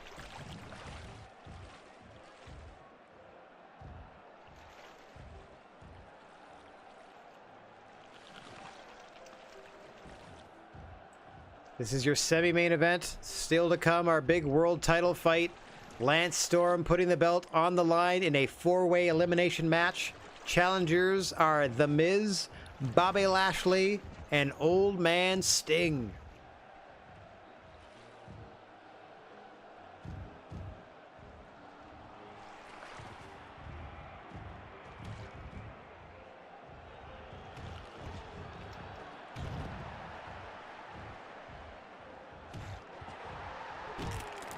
This is your semi-main event. Still to come, our big world title fight. Lance Storm putting the belt on the line in a 4-way elimination match. Challengers are The Miz, Bobby Lashley, and Old Man Sting.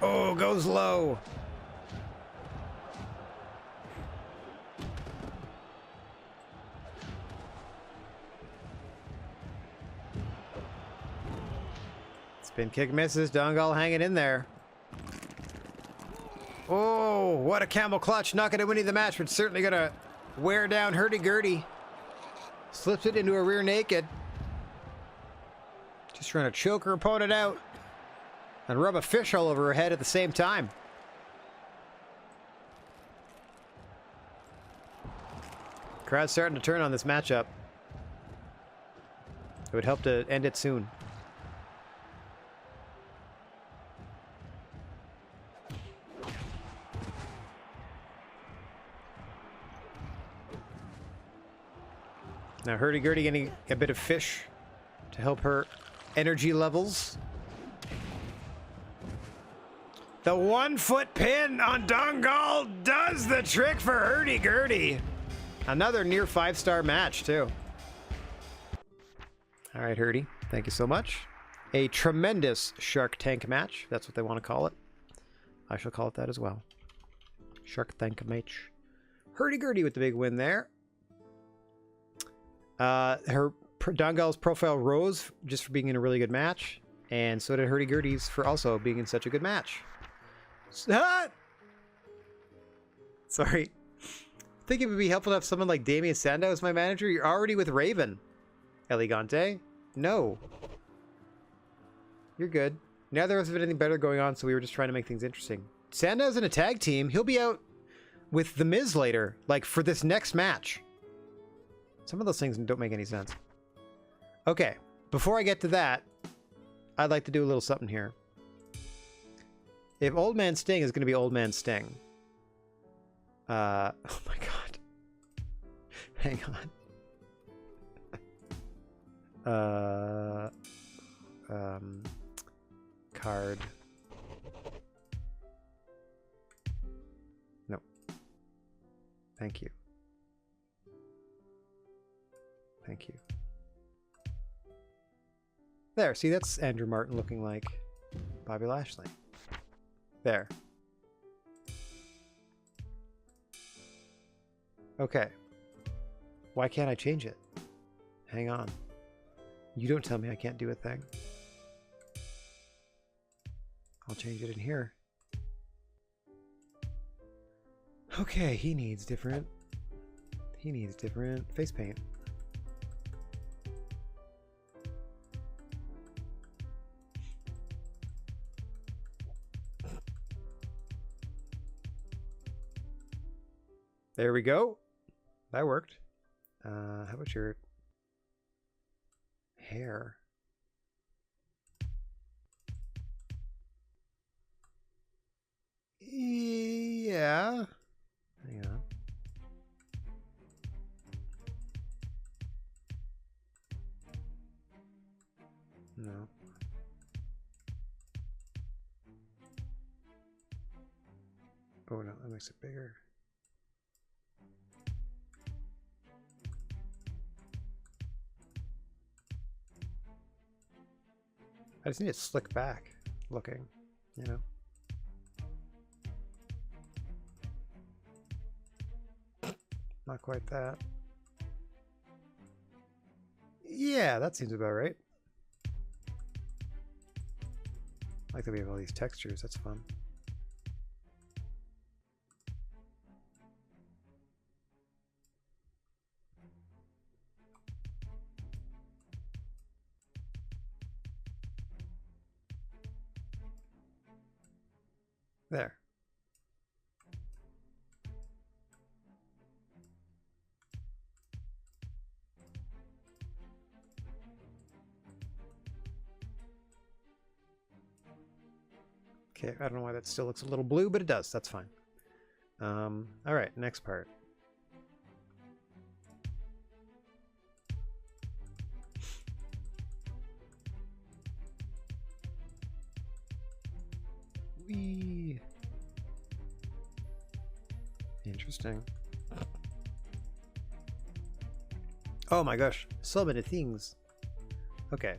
Oh, goes low. Spin kick misses. Dangal hanging in there. Oh, what a camel clutch. Not going to win the match, but certainly going to wear down Hurdy-gurdy. Slips it into a rear naked. Just trying to choke her opponent out. And rub a fish all over her head at the same time. Crowd's starting to turn on this matchup. It would help to end it soon. Now Hurdy-gurdy getting a bit of fish to help her energy levels. The 1-foot pin on Dangal does the trick for Hurdy-gurdy. Another near 5-star match, too. All right, Hurdy, thank you so much. A tremendous Shark Tank match. That's what they want to call it. I shall call it that as well. Shark Tank match. Hurdy-gurdy with the big win there. Dangal's profile rose just for being in a really good match. And so did Hurdy-gurdy's for also being in such a good match. Ah! Sorry. I think it would be helpful to have someone like Damien Sandow as my manager. You're already with Raven. Elegante? No. You're good. Neither of us have anything better going on, so we were just trying to make things interesting. Sandow's in a tag team. He'll be out with The Miz later, like for this next match. Some of those things don't make any sense. Okay, before I get to that, I'd like to do a little something here. If Old Man Sting is going to be Old Man Sting. Oh my god. Hang on. Card. No. Thank you. Thank you. There, see, that's Andrew Martin looking like Bobby Lashley. There. Okay. Why can't I change it? Hang on. You don't tell me I can't do a thing. I'll change it in here. Okay, he needs different face paint. There we go. That worked. How about your hair? Yeah. Hang on. No. Oh no, that makes it bigger. I just need it slick back looking, you know? Not quite that. Yeah, that seems about right. I like that we have all these textures, that's fun. There. Okay, I don't know why that still looks a little blue, but it does. That's fine. All right, next part. Whee! Interesting. Oh my gosh, so many things. Okay.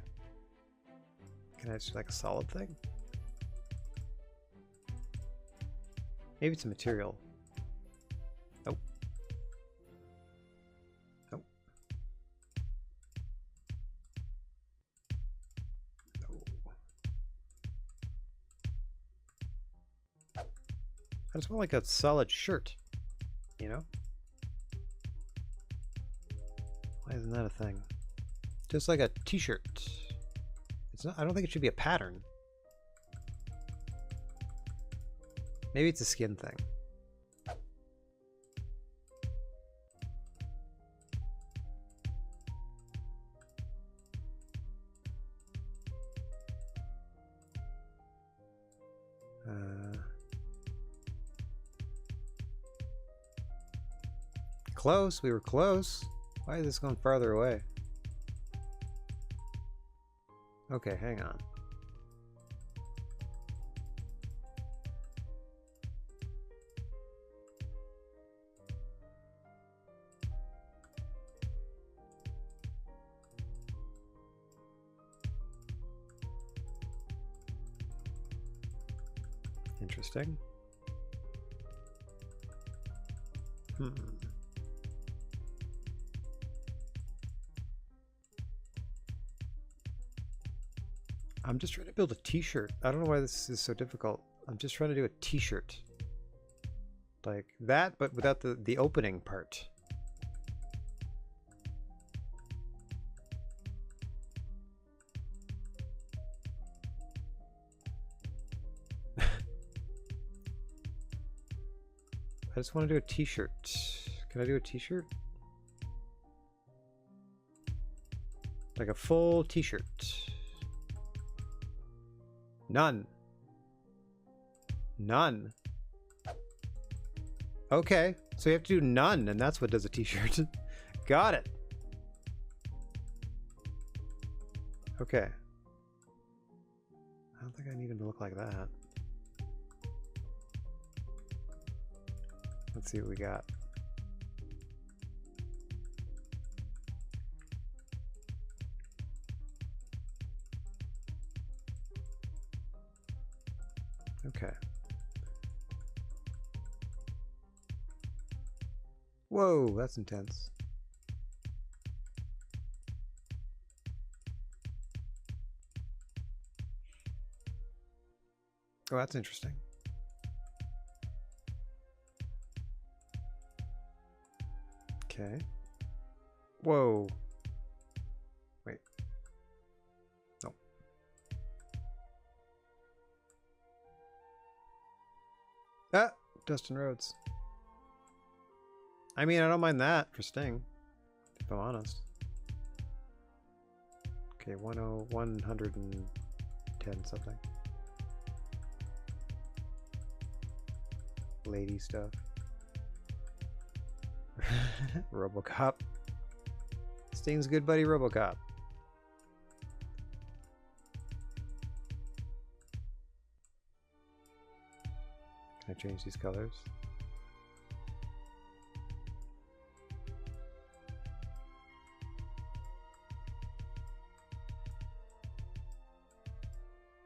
Can I just do like a solid thing? Maybe it's a material. Nope. Nope. No. I just want like a solid shirt, you know? Why isn't that a thing? Just like a t-shirt. It's not, I don't think it should be a pattern. Maybe it's a skin thing. Close. We were close. Why is this going farther away? Okay, hang on. Interesting. I'm just trying to build a t-shirt. I don't know why this is so difficult. I'm just trying to do a t-shirt. Like that, but without the opening part. I just want to do a t-shirt. Can I do a t-shirt? Like a full t-shirt. None. None. Okay, so you have to do none, and that's what does a t-shirt. Got it. Okay. I don't think I need him to look like that. Let's see what we got. Okay. Whoa, that's intense. Oh, that's interesting. Okay. Whoa. Wait. No. Ah! Dustin Rhodes. I mean, I don't mind that for Sting, if I'm honest. Okay, 110 something. Lady stuff. RoboCop. Sting's good buddy RoboCop. Can I change these colors?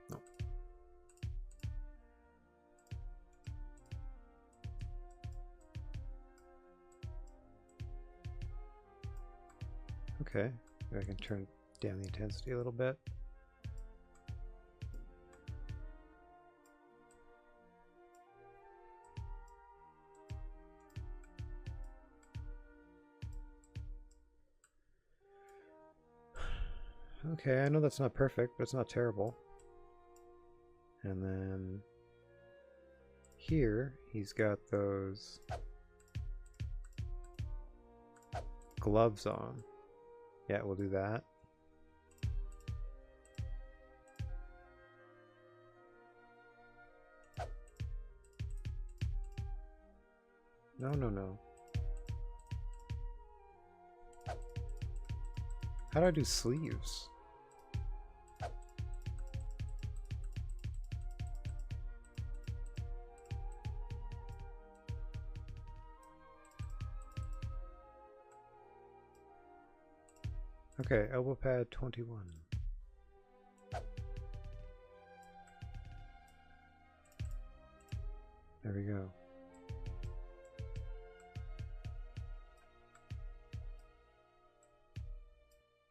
No. Okay, maybe I can turn down the intensity a little bit. Okay, I know that's not perfect, but it's not terrible. And then here, he's got those gloves on. Yeah, we'll do that. No, no, no. How do I do sleeves? Okay, elbow pad 21. There we go.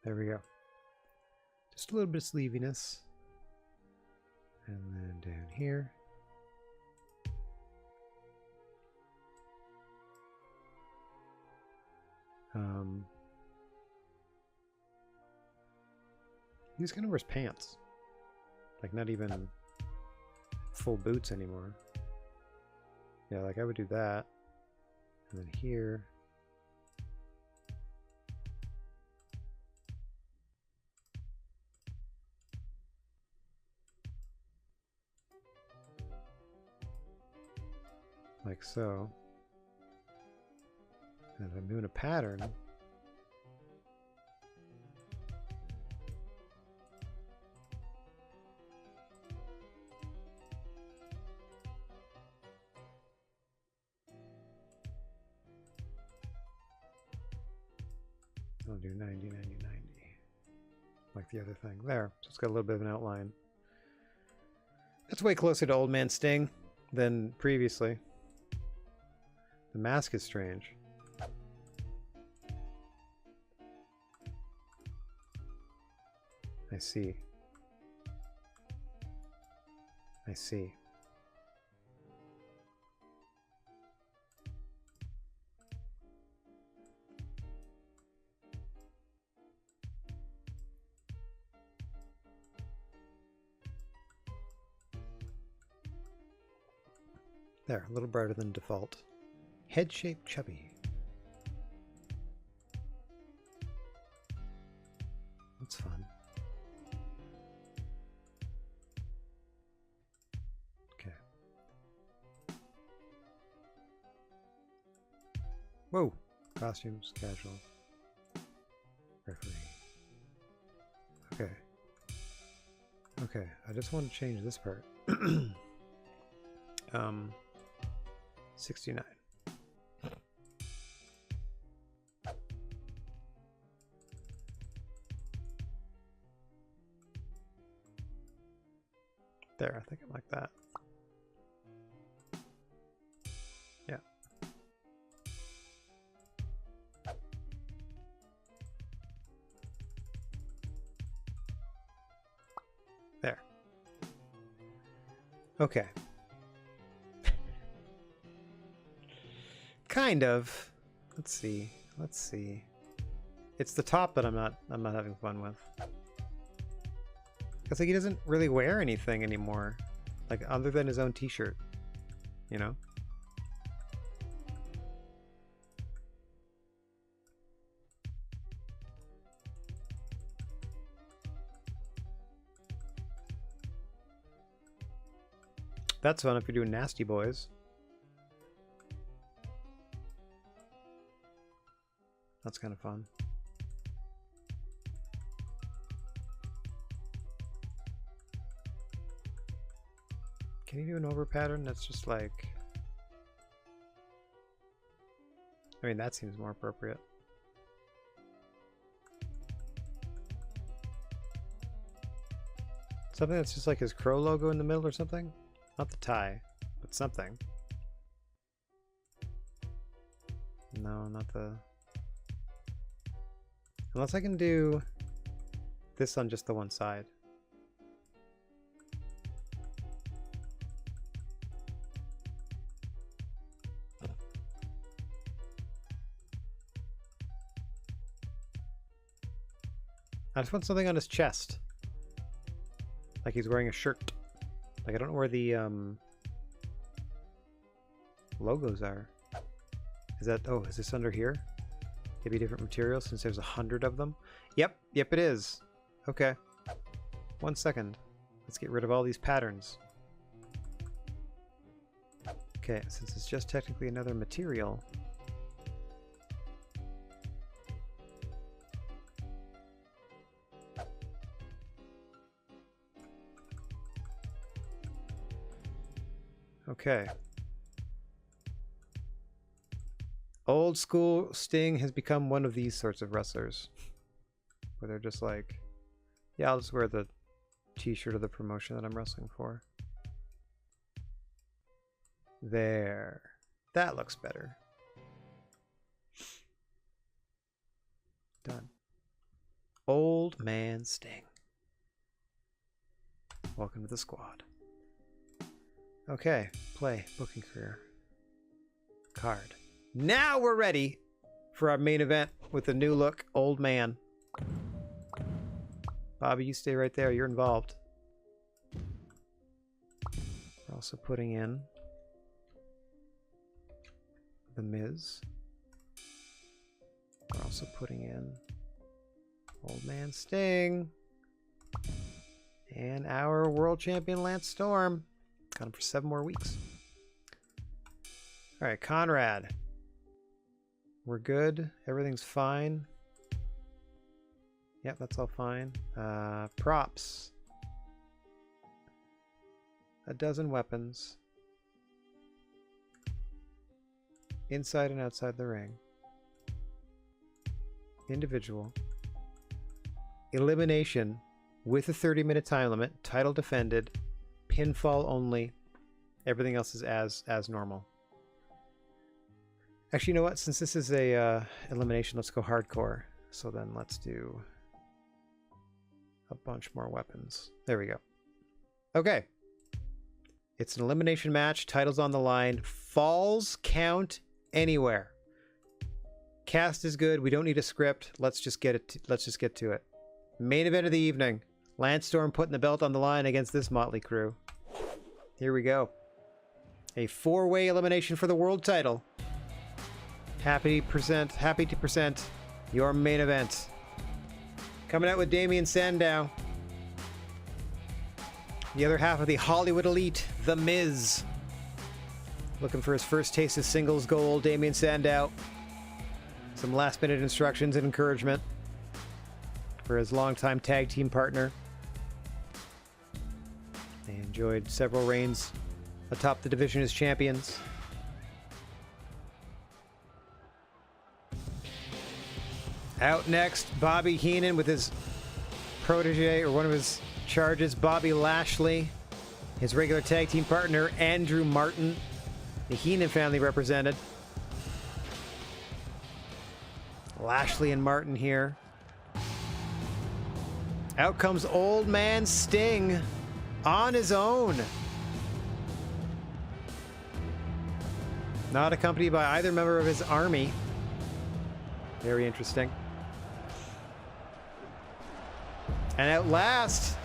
There we go. Just a little bit of sleeviness. And then down here. He just kind of wears pants. Like not even full boots anymore. Yeah, like I would do that. And then here. Like so. And if I'm doing a pattern, I'll do 90, 90, 90. Like the other thing. There. So it's got a little bit of an outline. That's way closer to Old Man Sting than previously. The mask is strange. I see. I see. There, a little brighter than default. Head-shaped chubby. That's fun. Okay. Whoa! Costumes, casual. Referee. Okay. Okay, I just want to change this part. 69. There, I think I like that. Yeah. There. Okay. Kind of. Let's see. Let's see. It's the top that I'm not having fun with. Because like he doesn't really wear anything anymore. Like other than his own t-shirt. You know? That's fun if you're doing Nasty Boys. That's kind of fun. Can you do an over pattern that's just like... I mean, that seems more appropriate. Something that's just like his crow logo in the middle or something? Not the tie, but something. No, not the... Unless I can do this on just the one side. I just want something on his chest. Like he's wearing a shirt. Like I don't know where the logos are. Is that, oh, is this under here? Maybe different materials since there's 100 of them? Yep, yep it is. Okay. 1 second. Let's get rid of all these patterns. Okay, since it's just technically another material. Okay. Old school Sting has become one of these sorts of wrestlers. Where they're just like, yeah, I'll just wear the t-shirt of the promotion that I'm wrestling for. There. That looks better. Done. Old Man Sting. Welcome to the squad. Okay, play, booking career. Card. Now we're ready for our main event with the new look, Old Man. Bobby, you stay right there. You're involved. We're also putting in The Miz. We're also putting in Old Man Sting. And our world champion, Lance Storm. Got him for 7 more weeks. All right, Conrad. We're good. Everything's fine. Yep, that's all fine. Props. 12 weapons. Inside and outside the ring. Individual. Elimination with a 30-minute time limit. Title defended. Pinfall only. Everything else is as normal. Actually, you know what? Since this is a elimination, let's go hardcore. So then let's do a bunch more weapons. There we go. Okay. It's an elimination match. Title's on the line. Falls count anywhere. Cast is good. We don't need a script. Let's just get it. Let's just get to it. Main event of the evening. Lance Storm putting the belt on the line against this motley crew. Here we go. A 4-way elimination for the world title. Happy to present your main event. Coming out with Damien Sandow. The other half of the Hollywood Elite, The Miz. Looking for his first taste of singles gold, Damien Sandow. Some last-minute instructions and encouragement for his longtime tag team partner. They enjoyed several reigns atop the division as champions. Out next, Bobby Heenan with his protege, or one of his charges, Bobby Lashley. His regular tag team partner, Andrew Martin. The Heenan family represented. Lashley and Martin here. Out comes Old Man Sting on his own. Not accompanied by either member of his army. Very interesting. And at last,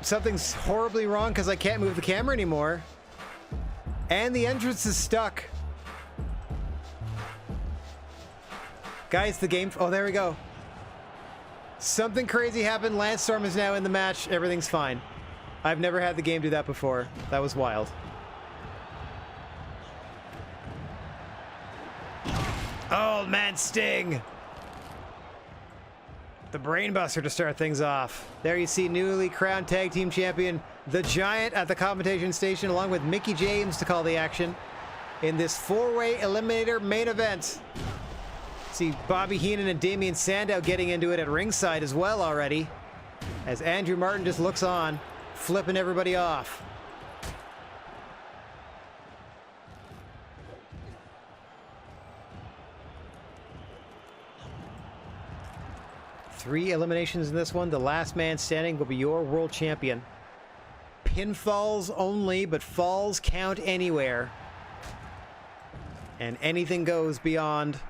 something's horribly wrong because I can't move the camera anymore. And the entrance is stuck. Guys, the game... Oh, there we go. Something crazy happened. Lance Storm is now in the match. Everything's fine. I've never had the game do that before. That was wild. Old Man Sting. The Brainbuster to start things off. There you see newly crowned tag team champion, The Giant, at the commentation station, along with Mickie James to call the action in this 4-way eliminator main event. See Bobby Heenan and Damien Sandow getting into it at ringside as well already, as Andrew Martin just looks on, flipping everybody off. Three eliminations in this one. The last man standing will be your world champion. Pinfalls only, but falls count anywhere. And anything goes beyond...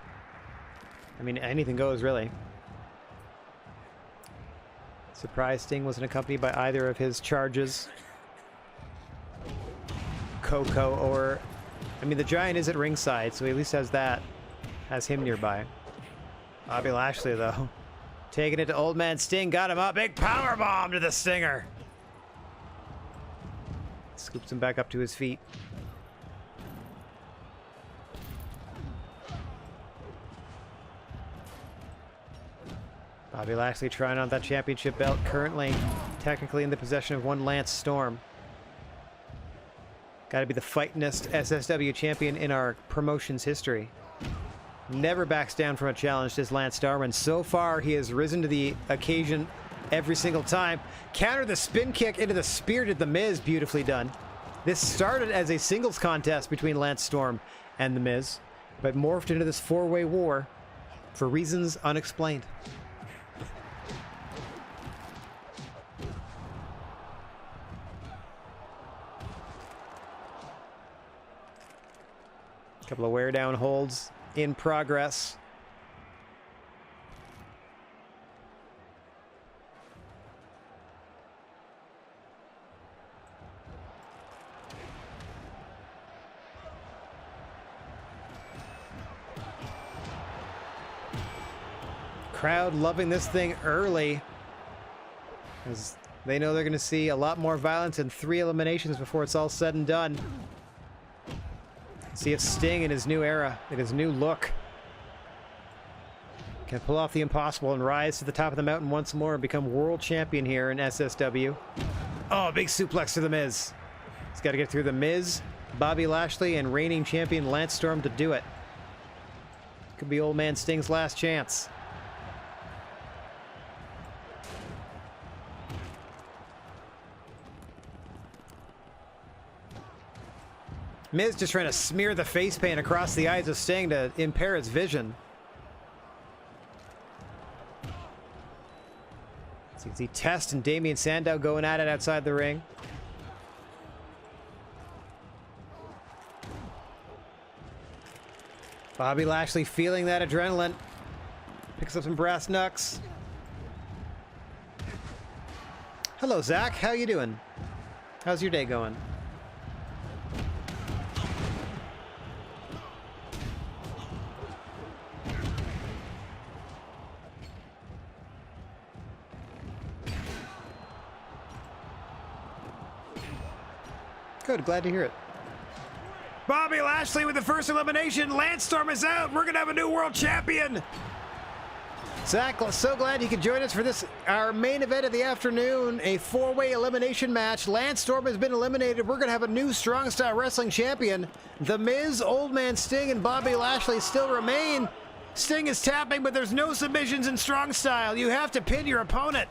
I mean, anything goes, really. Surprise Sting wasn't accompanied by either of his charges. Coco or... I mean, the Giant is at ringside, so he at least has that. Has him nearby. Bobby Lashley, though. Taking it to Old Man Sting. Got him up. Big power bomb to the Stinger. Scoops him back up to his feet. Bobby Lashley trying on that championship belt. Currently, technically in the possession of one Lance Storm. Got to be the fightingest SSW champion in our promotion's history. Never backs down from a challenge, this Lance Storm, and so far he has risen to the occasion every single time. Counter the spin kick into the spear to The Miz, beautifully done. This started as a singles contest between Lance Storm and The Miz, but morphed into this 4-way war for reasons unexplained. Couple of wear down holds in progress. Crowd loving this thing early, as they know they're going to see a lot more violence and 3 eliminations before it's all said and done. See if Sting in his new era, in his new look, can pull off the impossible and rise to the top of the mountain once more and become world champion here in SSW. Oh, big suplex to The Miz. He's got to get through The Miz, Bobby Lashley, and reigning champion Lance Storm to do it. Could be Old Man Sting's last chance. Miz just trying to smear the face paint across the eyes of Sting to impair its vision. So you can see Test and Damien Sandow going at it outside the ring. Bobby Lashley feeling that adrenaline. Picks up some brass knucks. Hello, Zach. How you doing? How's your day going? Good, glad to hear it. Bobby Lashley with the first elimination. Lance Storm is out. We're going to have a new world champion. Zach, so glad you could join us for this, our main event of the afternoon, a 4-way elimination match. Lance Storm has been eliminated. We're going to have a new Strong Style Wrestling champion. The Miz, Old Man Sting, and Bobby Lashley still remain. Sting is tapping, but there's no submissions in Strong Style. You have to pin your opponent.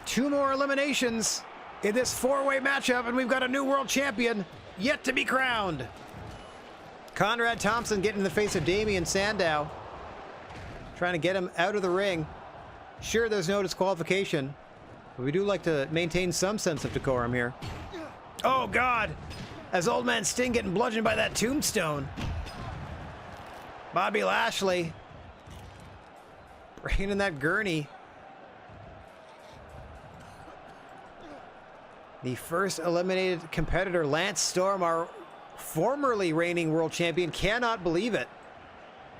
2 more eliminations in this 4-way matchup, and we've got a new world champion yet to be crowned. Conrad Thompson getting in the face of Damian Sandow. Trying to get him out of the ring. Sure, there's no disqualification, but we do like to maintain some sense of decorum here. Oh, God. As Old Man Sting getting bludgeoned by that tombstone. Bobby Lashley bringing in that gurney. The first eliminated competitor, Lance Storm, our formerly reigning world champion, cannot believe it.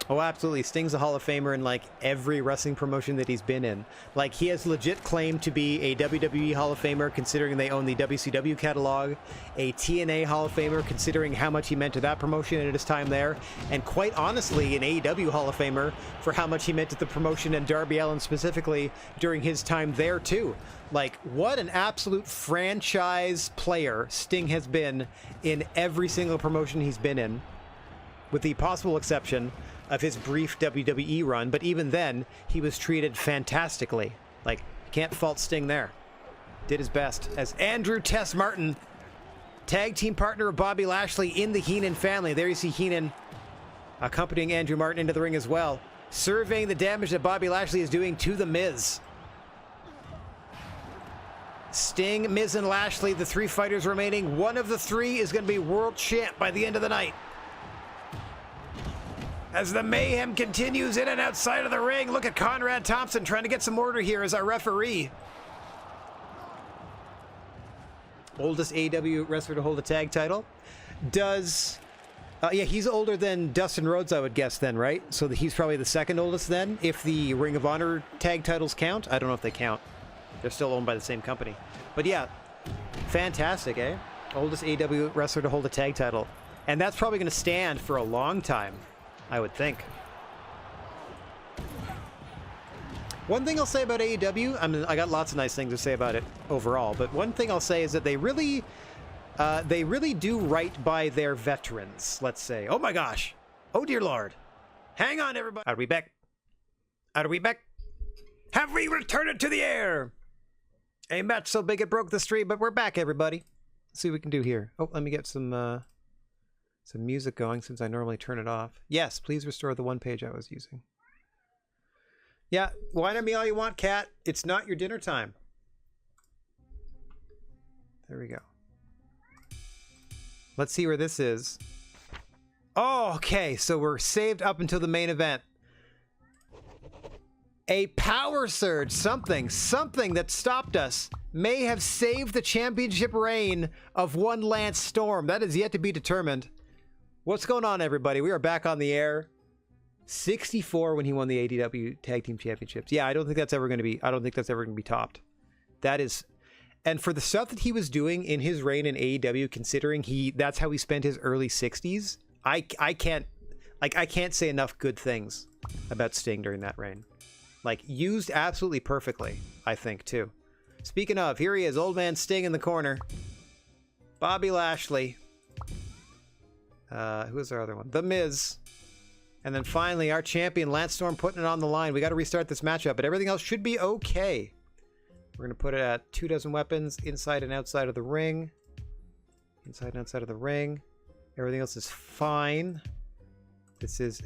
Oh, absolutely. Sting's a Hall of Famer in, like, every wrestling promotion that he's been in. Like, he has legit claim to be a WWE Hall of Famer, considering they own the WCW catalog, a TNA Hall of Famer, considering how much he meant to that promotion at his time there, and quite honestly, an AEW Hall of Famer for how much he meant to the promotion and Darby Allin specifically during his time there, too. Like, what an absolute franchise player Sting has been in every single promotion he's been in, with the possible exception of his brief WWE run, but even then, he was treated fantastically. Like, can't fault Sting there. Did his best. As Andrew Tess Martin, tag team partner of Bobby Lashley in the Heenan family. There you see Heenan accompanying Andrew Martin into the ring as well, surveying the damage that Bobby Lashley is doing to The Miz. Sting, Miz, and Lashley, the 3 fighters remaining. One of the 3 is going to be world champ by the end of the night. As the mayhem continues in and outside of the ring, look at Conrad Thompson trying to get some order here as our referee. Oldest AEW wrestler to hold a tag title. Does... yeah, he's older than Dustin Rhodes, I would guess then, right? So he's probably the second oldest then, if the Ring of Honor tag titles count. I don't know if they count. They're still owned by the same company. But yeah, fantastic, eh? Oldest AEW wrestler to hold a tag title. And that's probably going to stand for a long time, I would think. One thing I'll say about AEW, I mean, I got lots of nice things to say about it overall, but one thing I'll say is that they really do right by their veterans, let's say. Oh my gosh. Oh dear Lord. Hang on, everybody. Are we back? Are we back? Have we returned to the air? A match so big it broke the street, but we're back, everybody. Let's see what we can do here. Oh, let me get some music going since I normally turn it off. Yes, please restore the one page I was using. Yeah, whine at me all you want, cat. It's not your dinner time. There we go. Let's see where this is. Oh, okay, so we're saved up until the main event. A power surge, something that stopped us, may have saved the championship reign of one Lance Storm. That is yet to be determined. What's going on, everybody? We are back on the air. 64 when he won the AEW Tag Team Championships. Yeah, I don't think that's ever going to be topped. That is, and for the stuff that he was doing in his reign in AEW, considering that's how he spent his early 60s, I can't say enough good things about Sting during that reign. Like, used absolutely perfectly, I think, too. Speaking of, here he is, Old Man Sting in the corner. Bobby Lashley. Who is our other one? The Miz. And then finally, our champion, Lance Storm, putting it on the line. We got to restart this matchup, but everything else should be okay. We're going to put it at 24 weapons, inside and outside of the ring. Inside and outside of the ring. Everything else is fine. This is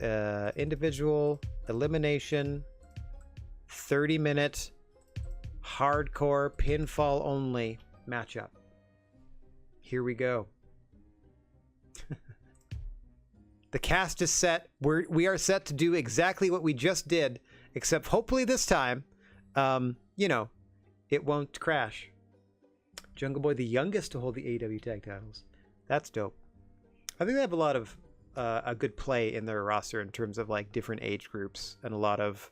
individual elimination, 30-minute, hardcore, pinfall only matchup. Here we go. The cast is set. We are set to do exactly what we just did, except hopefully this time, you know, it won't crash. Jungle Boy, the youngest to hold the AEW tag titles. That's dope. I think they have a lot of a good play in their roster in terms of like different age groups and a lot of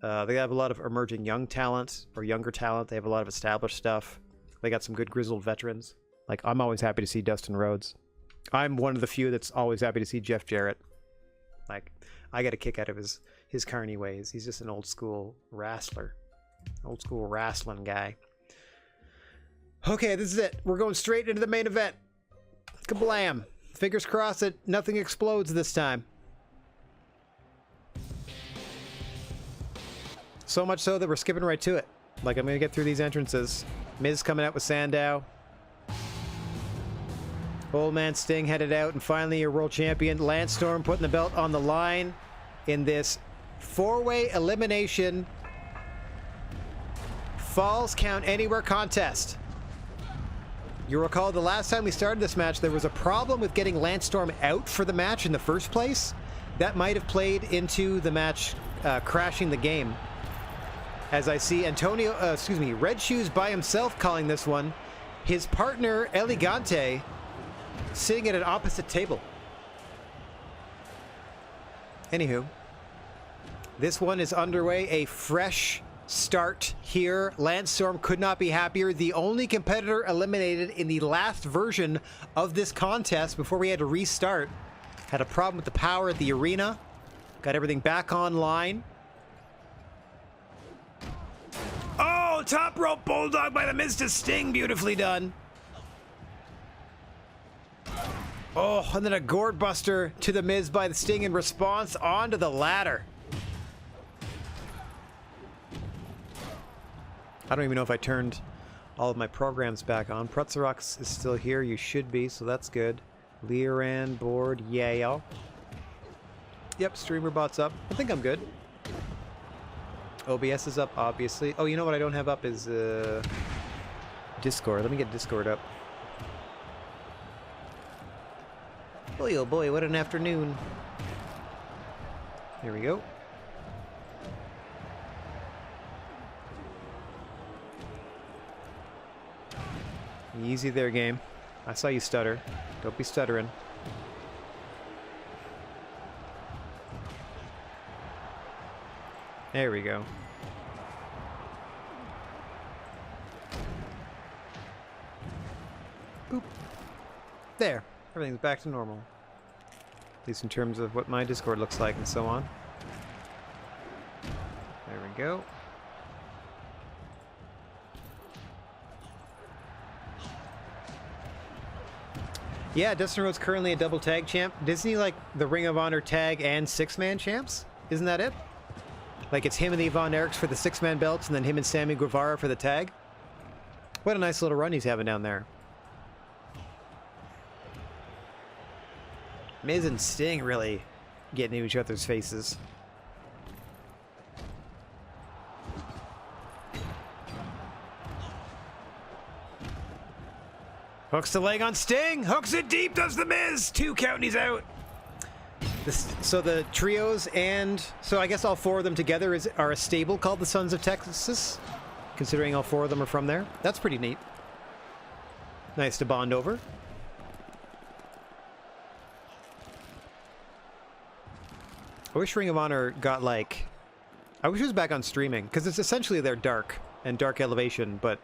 they have a lot of emerging young talent or younger talent. They have a lot of established stuff. They got some good grizzled veterans. Like, I'm always happy to see Dustin Rhodes. I'm one of the few that's always happy to see Jeff Jarrett. Like, I get a kick out of his carny ways. He's just an old school wrestler. Old school wrestling guy. Okay, this is it. We're going straight into the main event. Kablam. Fingers crossed that nothing explodes this time. So much so that we're skipping right to it. Like, I'm going to get through these entrances. Miz coming out with Sandow. Old Man Sting headed out, and finally your world champion, Lance Storm, putting the belt on the line in this four-way elimination Falls Count Anywhere contest. You recall the last time we started this match, there was a problem with getting Lance Storm out for the match in the first place. That might have played into the match crashing the game. As I see Red Shoes by himself calling this one. His partner, Elegante, sitting at an opposite table. Anywho, this one is underway. A fresh start here. Lance Storm could not be happier. The only competitor eliminated in the last version of this contest before we had to restart. Had a problem with the power at the arena. Got everything back online. Oh, top rope bulldog by the Miz to Sting. Beautifully done. Oh, and then a gourd buster to the Miz by the Sting in response onto the ladder. I don't even know if I turned all of my programs back on. Prutzerox is still here. You should be, so that's good. Leoran, board, yeah. Yep, streamer bot's up. I think I'm good. OBS is up, obviously. Oh, you know what I don't have up is Discord. Let me get Discord up. Boy, oh boy, what an afternoon. Here we go. Easy there, game. I saw you stutter. Don't be stuttering. There we go. Boop. There. Everything's back to normal. At least in terms of what my Discord looks like and so on. There we go. Yeah, Dustin Rhodes currently a double tag champ. Isn't he like the Ring of Honor tag and six-man champs? Isn't that it? Like it's him and the Von Erichs for the six-man belts and then him and Sammy Guevara for the tag? What a nice little run he's having down there. Miz and Sting really getting into each other's faces. Hooks the leg on Sting. Hooks it deep. Does the Miz. 2 count and he's out. So the trios and... So I guess all 4 of them together are a stable called the Sons of Texas. Considering all 4 of them are from there. That's pretty neat. Nice to bond over. I wish Ring of Honor got like... I wish it was back on streaming. Because it's essentially their Dark and Dark Elevation, but...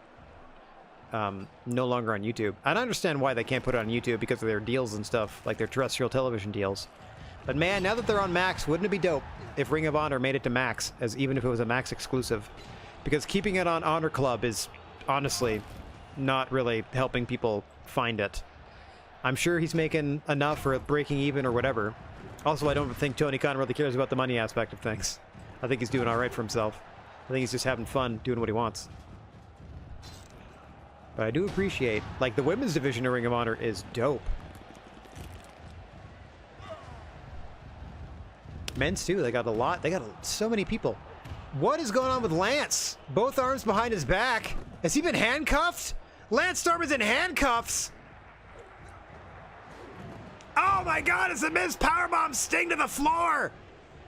no longer on YouTube. I don't understand why they can't put it on YouTube because of their deals and stuff, like their terrestrial television deals. But man, now that they're on Max, wouldn't it be dope if Ring of Honor made it to Max, as even if it was a Max exclusive? Because keeping it on Honor Club is honestly not really helping people find it. I'm sure he's making enough or breaking even or whatever. Also, I don't think Tony Khan really cares about the money aspect of things. I think he's doing all right for himself. I think he's just having fun doing what he wants. But I do appreciate, like, the women's division of Ring of Honor is dope. Men's too, they got a lot. They got so many people. What is going on with Lance? Both arms behind his back. Has he been handcuffed? Lance Storm is in handcuffs. Oh my God, it's a Miz powerbomb Sting to the floor.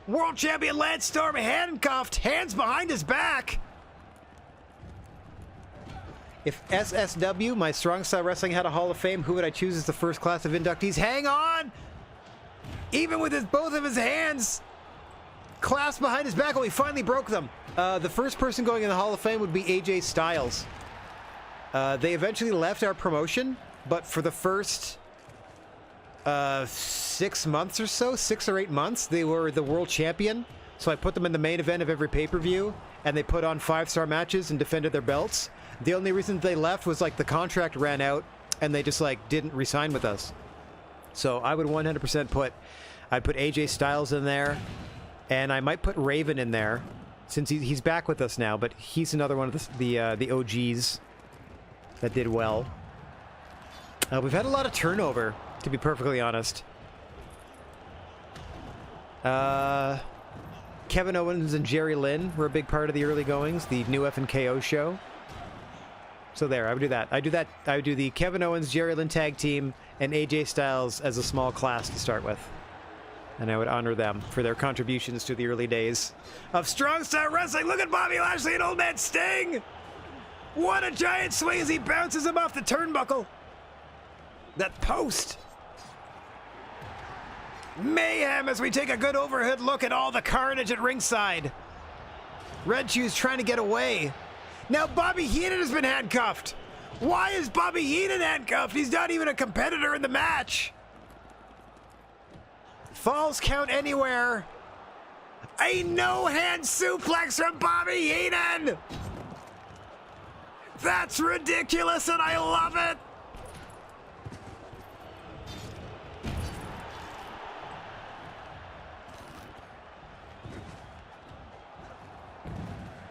World champion Lance Storm handcuffed, hands behind his back. If SSW, my Strong Style Wrestling, had a Hall of Fame, who would I choose as the first class of inductees? Hang on! Even with both of his hands clasped behind his back, oh, he finally broke them. The first person going in the Hall of Fame would be AJ Styles. They eventually left our promotion, but for the first 6 months or so, 6 or 8 months, they were the world champion. So I put them in the main event of every pay-per-view, and they put on 5-star matches and defended their belts. The only reason they left was like the contract ran out, and they just like didn't re-sign with us. So I would 100% I'd put AJ Styles in there, and I might put Raven in there, since he's back with us now. But he's another one of the OGs that did well. We've had a lot of turnover, to be perfectly honest. Kevin Owens and Jerry Lynn were a big part of the early goings, the new F&KO show. So there, I would do that. I would do the Kevin Owens, Jerry Lynn tag team, and AJ Styles as a small class to start with. And I would honor them for their contributions to the early days of Strong Style Wrestling. Look at Bobby Lashley and Old Man Sting! What a giant swing as he bounces him off the turnbuckle! That post! Mayhem as we take a good overhead look at all the carnage at ringside. Red Shoes trying to get away. Now Bobby Heenan has been handcuffed. Why is Bobby Heenan handcuffed? He's not even a competitor in the match. Falls count anywhere. A no-hand suplex from Bobby Heenan. That's ridiculous and I love it.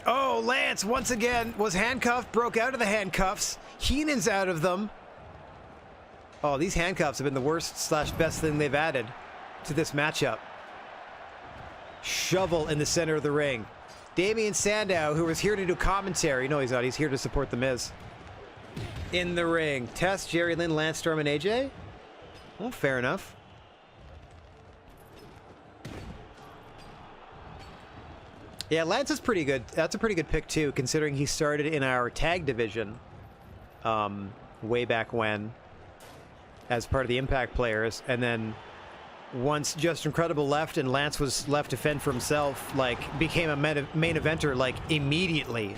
Oh, Lance once again was handcuffed, broke out of the handcuffs. Heenan's out of them. Oh, these handcuffs have been the worst / best thing they've added to this matchup. Shovel in the center of the ring. Damian Sandow, who was here to do commentary. No, he's not. He's here to support The Miz. In the ring. Test, Jerry Lynn, Lance Storm, and AJ? Well, fair enough. Yeah, Lance is pretty good. That's a pretty good pick, too, considering he started in our tag division way back when as part of the Impact players. And then once Just Incredible left and Lance was left to fend for himself, like, became a main eventer, like, immediately.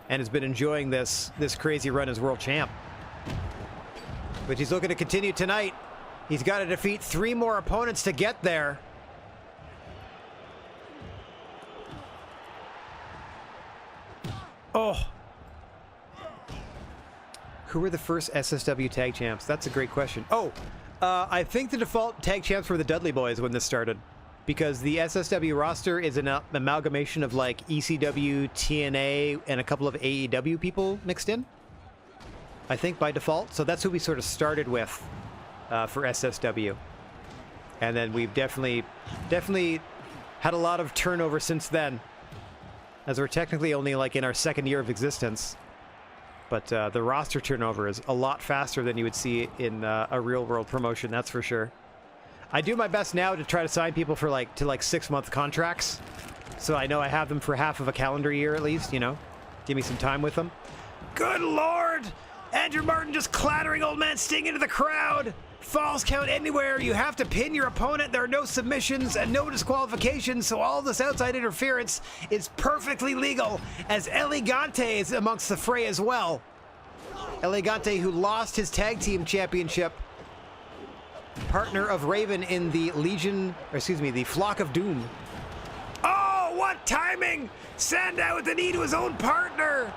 And has been enjoying this crazy run as world champ. But he's looking to continue tonight. He's got to defeat 3 more opponents to get there. Oh. Who were the first SSW tag champs? That's a great question. Oh, I think the default tag champs were the Dudley Boys when this started. Because the SSW roster is an amalgamation of like ECW, TNA, and a couple of AEW people mixed in. I think by default. So that's who we sort of started with for SSW. And then we've definitely had a lot of turnover since then. As we're technically only like in our 2nd year of existence. But the roster turnover is a lot faster than you would see in a real world promotion, that's for sure. I do my best now to try to sign people for like 6-month contracts. So I know I have them for half of a calendar year at least, you know. Give me some time with them. Good Lord! Andrew Martin just clattering Old Man Sting into the crowd. Falls count anywhere. You have to pin your opponent. There are no submissions and no disqualifications, so all this outside interference is perfectly legal, as Elegante is amongst the fray as well. Elegante, who lost his tag team championship, partner of Raven in the the Flock of Doom. Oh, what timing! Sandow with the knee to his own partner.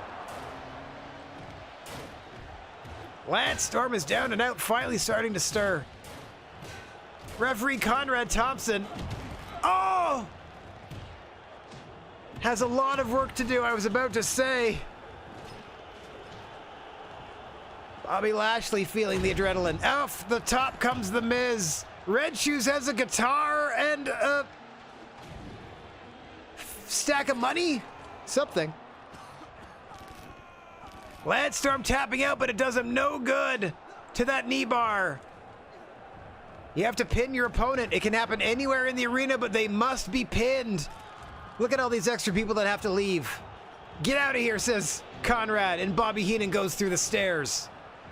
Lance Storm is down and out, finally starting to stir. Referee Conrad Thompson. Oh! Has a lot of work to do, I was about to say. Bobby Lashley feeling the adrenaline. Off the top comes The Miz. Red Shoes has a guitar and a stack of money? Something. Lance Storm tapping out, but it does him no good to that knee bar. You have to pin your opponent. It can happen anywhere in the arena, but they must be pinned. Look at all these extra people that have to leave. Get out of here, says Conrad, and Bobby Heenan goes through the stairs.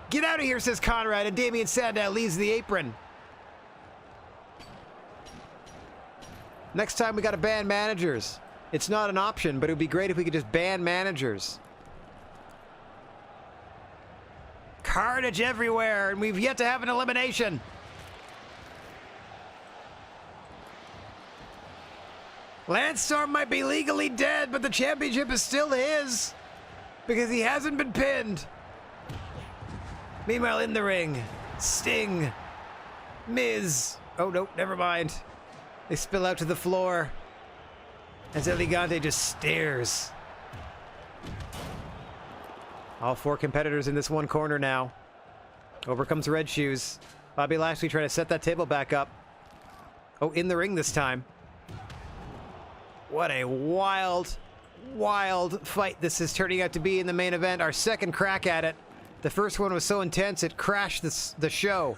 Get out of here, says Conrad, and Damian Sandow leaves the apron. Next time we gotta ban managers. It's not an option, but it would be great if we could just ban managers. Carnage everywhere, and we've yet to have an elimination. Landstorm might be legally dead, but the championship is still his because he hasn't been pinned. Meanwhile, in the ring, Sting, Miz. Oh, no, never mind. They spill out to the floor as Elegante just stares. All four competitors in this one corner now. Over comes Red Shoes. Bobby Lashley trying to set that table back up. Oh, in the ring this time. What a wild, wild fight this is turning out to be in the main event. Our second crack at it. The first one was so intense it crashed the show.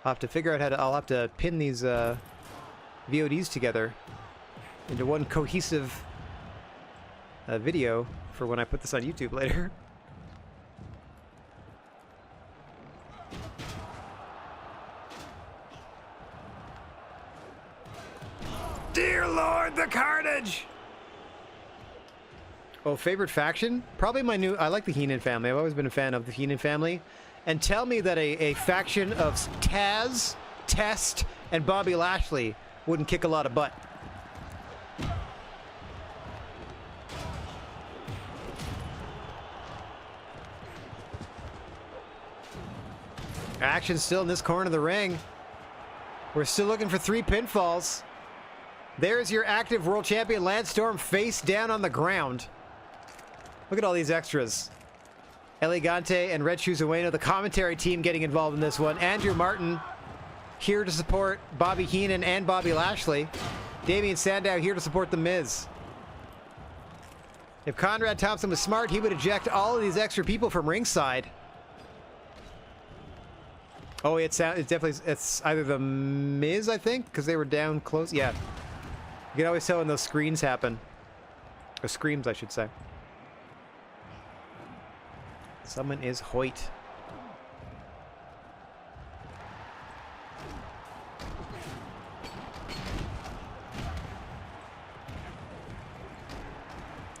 I'll have to figure out how to... I'll have to pin these VODs together into one cohesive video for when I put this on YouTube later. Dear Lord, the carnage! Oh, favorite faction? Probably my new... I like the Heenan family. I've always been a fan of the Heenan family. And tell me that a faction of Taz, Test, and Bobby Lashley wouldn't kick a lot of butt. Action still in this corner of the ring. We're still looking for 3 pinfalls. There's your active world champion Lance Storm face down on the ground. Look at all these extras. Elegante and Red Shoes Ueno, the commentary team getting involved in this one. Andrew Martin here to support Bobby Heenan and Bobby Lashley. Damian Sandow here to support The Miz. If Conrad Thompson was smart, he would eject all of these extra people from ringside. Oh, it's definitely, it's either The Miz, I think, because they were down close. Yeah. You can always tell when those screens happen. Or screams, I should say. Someone is Hoyt.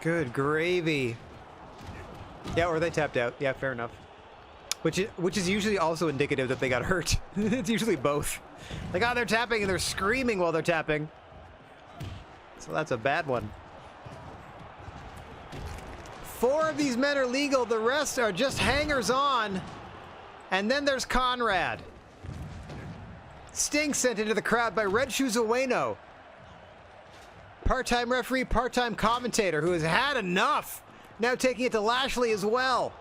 Good gravy. Yeah, or they tapped out. Yeah, fair enough. Which is usually also indicative that they got hurt. It's usually both. Like, oh, they're tapping and they're screaming while they're tapping. So that's a bad one. 4 of these men are legal. The rest are just hangers-on. And then there's Conrad. Sting sent into the crowd by Red Shoes Ueno. Part-time referee, part-time commentator who has had enough. Now taking it to Lashley as well.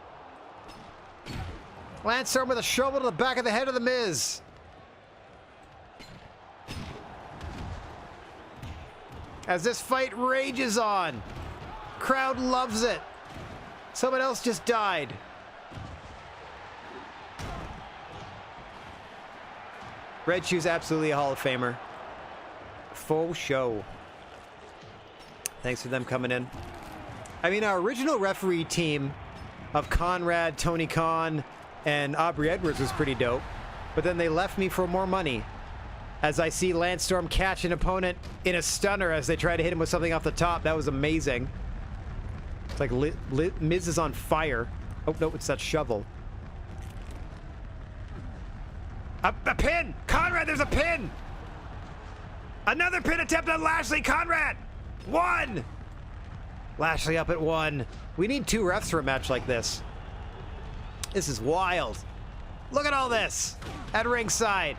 Lance Storm with a shovel to the back of the head of The Miz. As this fight rages on. Crowd loves it. Someone else just died. Red Shoes absolutely a Hall of Famer. Full show. Thanks for them coming in. I mean, our original referee team of Conrad, Tony Khan, and Aubrey Edwards was pretty dope. But then they left me for more money. As I see Lance Storm catch an opponent in a stunner as they try to hit him with something off the top. That was amazing. It's like Miz is on fire. Oh, no, it's that shovel. A pin! Conrad, there's a pin! Another pin attempt on Lashley. Conrad! 1! Lashley up at 1. We need 2 refs for a match like this. This is wild. Look at all this at ringside.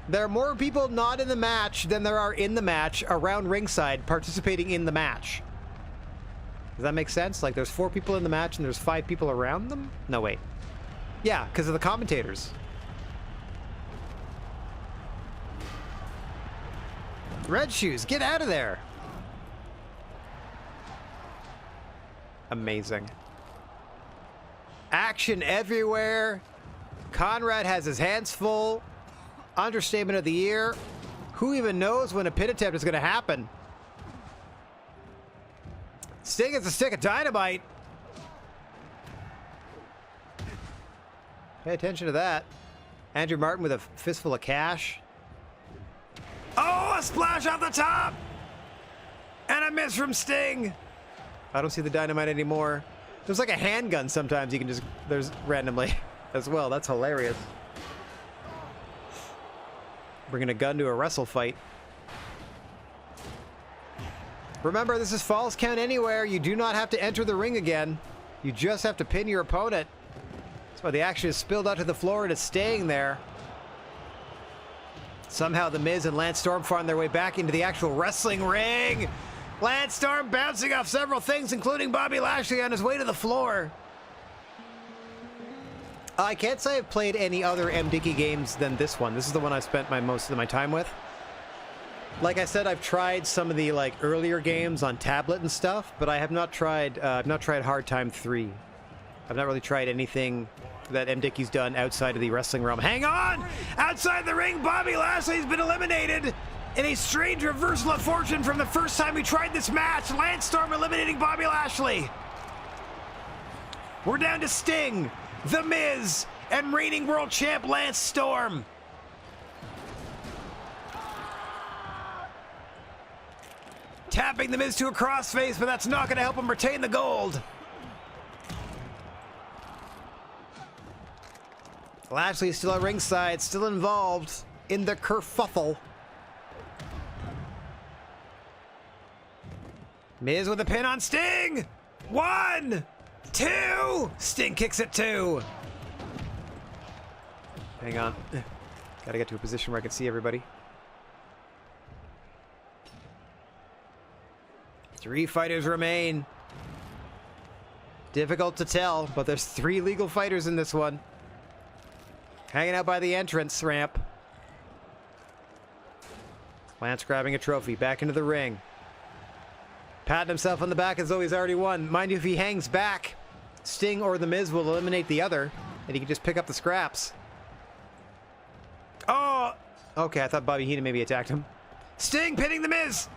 There are more people not in the match than there are in the match around ringside participating in the match. Does that make sense? Like there's 4 people in the match and there's 5 people around them? No, wait. Yeah, because of the commentators. Red Shoes, get out of there. Amazing. Action everywhere. Conrad has his hands full. Understatement of the year. Who even knows when a pin attempt is going to happen? Sting is a stick of dynamite. Pay attention to that. Andrew Martin with a fistful of cash. Oh, a splash off the top! And a miss from Sting. I don't see the dynamite anymore. There's like a handgun sometimes you can just, there's randomly as well. That's hilarious. Bringing a gun to a wrestle fight. Remember, this is Falls Count Anywhere. You do not have to enter the ring again. You just have to pin your opponent. That's why the action is spilled out to the floor and it's staying there. Somehow The Miz and Lance Storm find their way back into the actual wrestling ring. Lance Storm bouncing off several things, including Bobby Lashley on his way to the floor. I can't say I've played any other MDicky games than this one. This is the one I've spent most of my time with. Like I said, I've tried some of the like earlier games on tablet and stuff, but I have not tried. I've not tried Hard Time 3. I've not really tried anything that MDicky's done outside of the wrestling realm. Hang on! Outside the ring, Bobby Lashley's been eliminated in a strange reversal of fortune from the first time we tried this match. Lance Storm eliminating Bobby Lashley. We're down to Sting, The Miz, and reigning world champ Lance Storm. Tapping The Miz to a crossface, but that's not going to help him retain the gold. Lashley is still at ringside, still involved in the kerfuffle. Miz with a pin on Sting. 1, 2. Sting kicks it 2. Hang on. Gotta get to a position where I can see everybody. 3 fighters remain. Difficult to tell, but there's 3 legal fighters in this one. Hanging out by the entrance ramp. Lance grabbing a trophy, back into the ring. Patting himself on the back as though he's already won. Mind you, if he hangs back, Sting or The Miz will eliminate the other, and he can just pick up the scraps. Oh! Okay, I thought Bobby Heenan maybe attacked him. Sting pinning The Miz!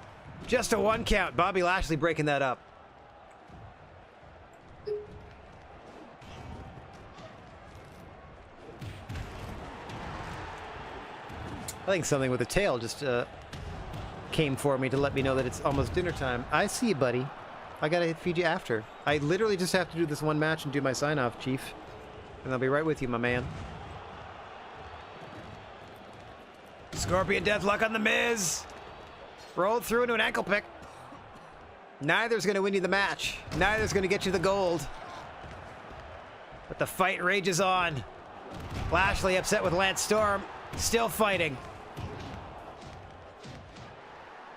Just a 1 count. Bobby Lashley breaking that up. I think something with a tail just came for me to let me know that it's almost dinner time. I see you, buddy. I gotta feed you after. I literally just have to do this one match and do my sign-off, Chief. And I'll be right with you, my man. Scorpion Deathlock on The Miz. Rolled through into an ankle pick. Neither's going to win you the match. Neither's going to get you the gold. But the fight rages on. Lashley upset with Lance Storm. Still fighting.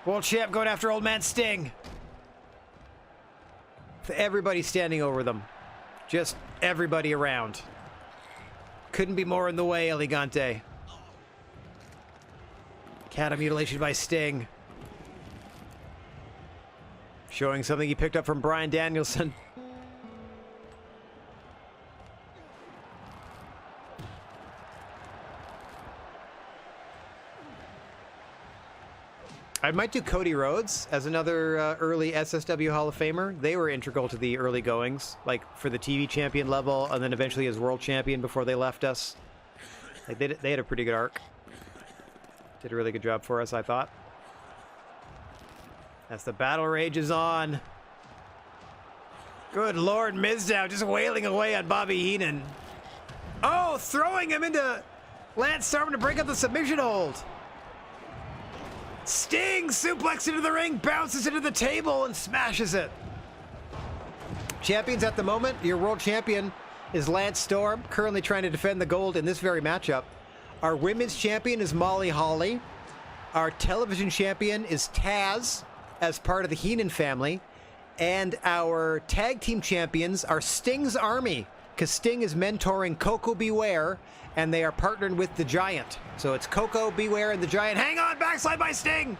World champ going after old man Sting. Everybody standing over them. Just everybody around. Couldn't be more in the way, Elegante. Cattle mutilation by Sting. Showing something he picked up from Bryan Danielson. I might do Cody Rhodes as another early SSW Hall of Famer. They were integral to the early goings, like for the TV champion level, and then eventually as world champion before they left us. Like they had a pretty good arc. Did a really good job for us, I thought. As the battle rages on. Good Lord, Mizdow just wailing away on Bobby Heenan. Oh, throwing him into Lance Storm to break up the submission hold. Sting suplex into the ring, bounces into the table, and smashes it. Champions at the moment, your world champion is Lance Storm, currently trying to defend the gold in this very matchup. Our women's champion is Molly Holly. Our television champion is Taz, as part of the Heenan family. And our tag team champions are Sting's Army, because Sting is mentoring Coco Beware, and they are partnered with the Giant. So it's Coco Beware and the Giant. Hang on, backslide by Sting!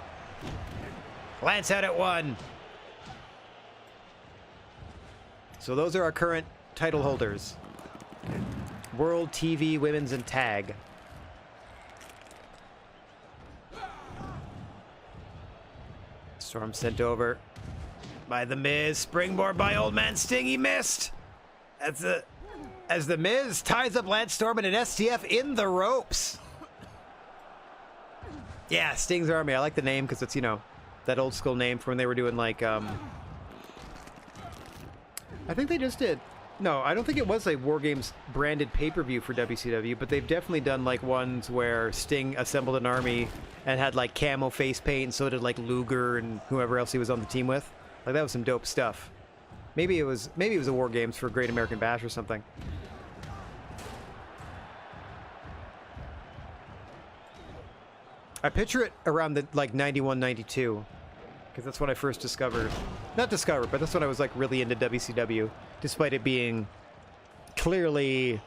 Lance out at 1. So those are our current title holders. World TV, Women's, and Tag. Storm sent over by The Miz. Springboard by old man Sting. He missed. As The Miz ties up Lance Storm in an STF in the ropes. Yeah, Sting's Army. I like the name because it's, you know, that old school name from when they were doing like I think they just did. No, I don't think it was a War Games branded pay-per-view for WCW, but they've definitely done like ones where Sting assembled an army and had like camo face paint, and so did like Luger and whoever else he was on the team with. Like that was some dope stuff. Maybe it was a War Games for Great American Bash or something. I picture it around the like 91, 92. Because that's when I first discovered, not discovered, but that's when I was like really into WCW, despite it being clearly,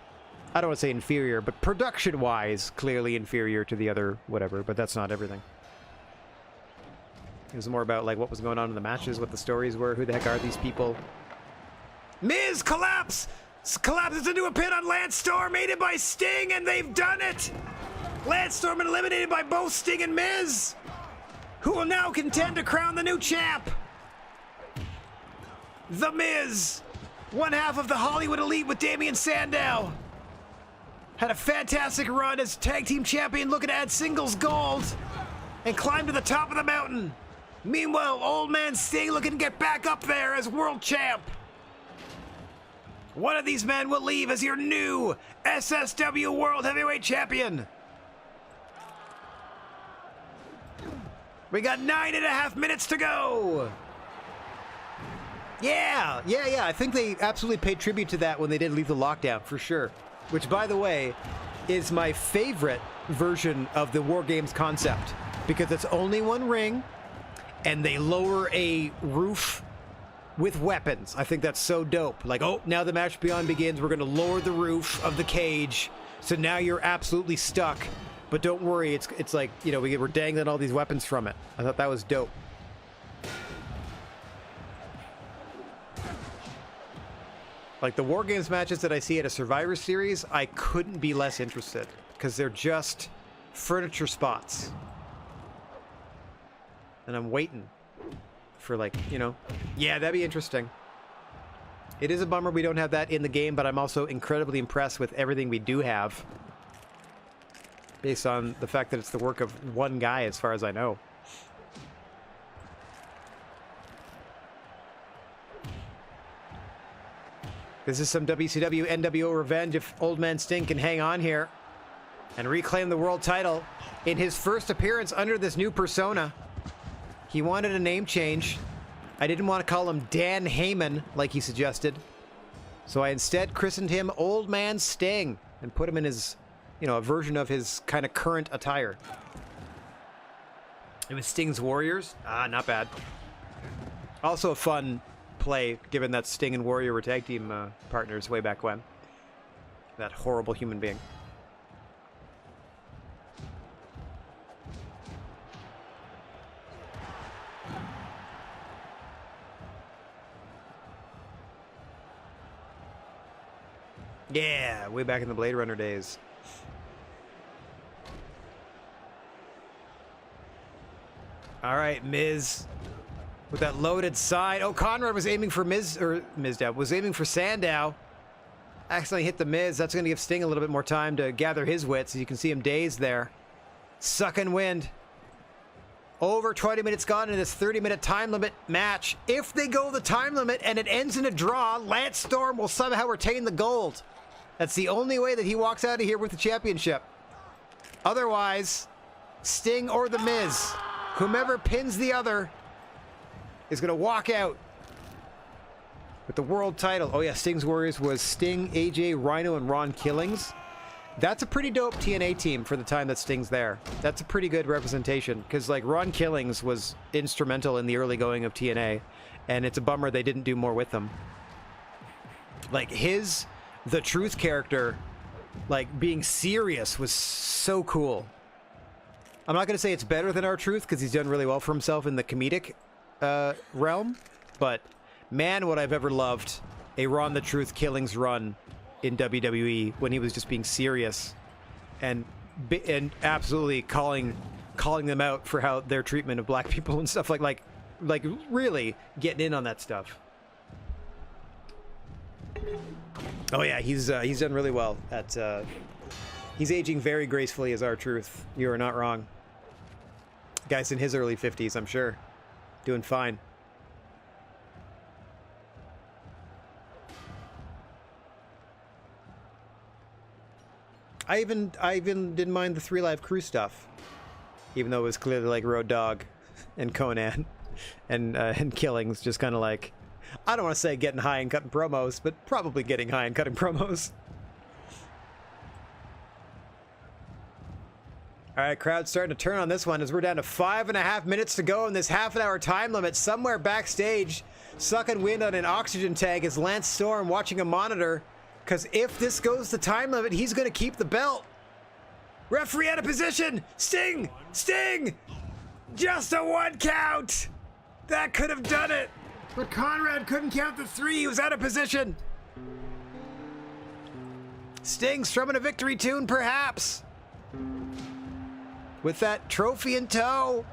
I don't want to say inferior, but production-wise, clearly inferior to the other whatever, but that's not everything. It was more about like what was going on in the matches, what the stories were, who the heck are these people. Miz collapse! Collapses into a pin on Lance Storm, aided by Sting, and they've done it! Lance Storm been eliminated by both Sting and Miz! Who will now contend to crown the new champ? The Miz, one half of the Hollywood Elite with Damian Sandow, had a fantastic run as tag team champion, looking to add singles gold and climb to the top of the mountain. Meanwhile, old man Sting looking to get back up there as world champ. One of these men will leave as your new SSW World Heavyweight Champion. We got 9.5 minutes to go. Yeah. I think they absolutely paid tribute to that when they did Lethal Lockdown, for sure. Which, by the way, is my favorite version of the War Games concept. Because it's only one ring, and they lower a roof with weapons. I think that's so dope. Like, oh, now the match beyond begins. We're going to lower the roof of the cage. So now you're absolutely stuck. But don't worry, it's like, you know, we're dangling all these weapons from it. I thought that was dope. Like the War Games matches that I see at a Survivor Series, I couldn't be less interested. Because they're just furniture spots. And I'm waiting for like, you know, yeah, that'd be interesting. It is a bummer we don't have that in the game, but I'm also incredibly impressed with everything we do have. Based on the fact that it's the work of one guy, as far as I know. This is some WCW NWO revenge if Old Man Sting can hang on here and reclaim the world title in his first appearance under this new persona. He wanted a name change. I didn't want to call him Dan Heyman like he suggested. So I instead christened him Old Man Sting and put him in his, you know, a version of his kind of current attire. It was Sting's Warriors. Ah, not bad. Also a fun play, given that Sting and Warrior were tag team partners way back when. That horrible human being. Yeah, way back in the Blade Runner days. All right, Miz with that loaded side. Oh, Conrad was aiming for Mizdow was aiming for Sandow. Accidentally hit the Miz. That's going to give Sting a little bit more time to gather his wits. You can see him dazed there. Sucking wind. Over 20 minutes gone in this 30-minute time limit match. If they go the time limit and it ends in a draw, Lance Storm will somehow retain the gold. That's the only way that he walks out of here with the championship. Otherwise, Sting or the Miz, whomever pins the other, is going to walk out with the world title. Oh yeah, Sting's Warriors was Sting, AJ, Rhino, and Ron Killings. That's a pretty dope TNA team for the time that Sting's there. That's a pretty good representation, because like Ron Killings was instrumental in the early going of TNA, and it's a bummer they didn't do more with them. Like his The Truth character, like being serious, was so cool. I'm not going to say it's better than R-Truth, because he's done really well for himself in the comedic realm, but man, would I've ever loved a Ron the Truth Killings run in WWE when he was just being serious and absolutely calling them out for how their treatment of black people and stuff like really getting in on that stuff. Oh yeah, he's done really well at he's aging very gracefully as R-Truth. You are not wrong. Guy's in his early 50s, I'm sure. Doing fine. I even didn't mind the 3 Live Crew stuff, even though it was clearly like Road Dogg and Conan and Killings, just kind of like, I don't want to say getting high and cutting promos, but probably getting high and cutting promos. All right, crowd's starting to turn on this one as we're down to 5.5 minutes to go in this half-an-hour time limit. Somewhere backstage, sucking wind on an oxygen tank is Lance Storm watching a monitor, because if this goes the time limit, he's going to keep the belt. Referee out of position. Sting! Sting! Just a 1 count! That could have done it. But Conrad couldn't count the 3. He was out of position. Sting strumming a victory tune, perhaps. With that trophy in tow.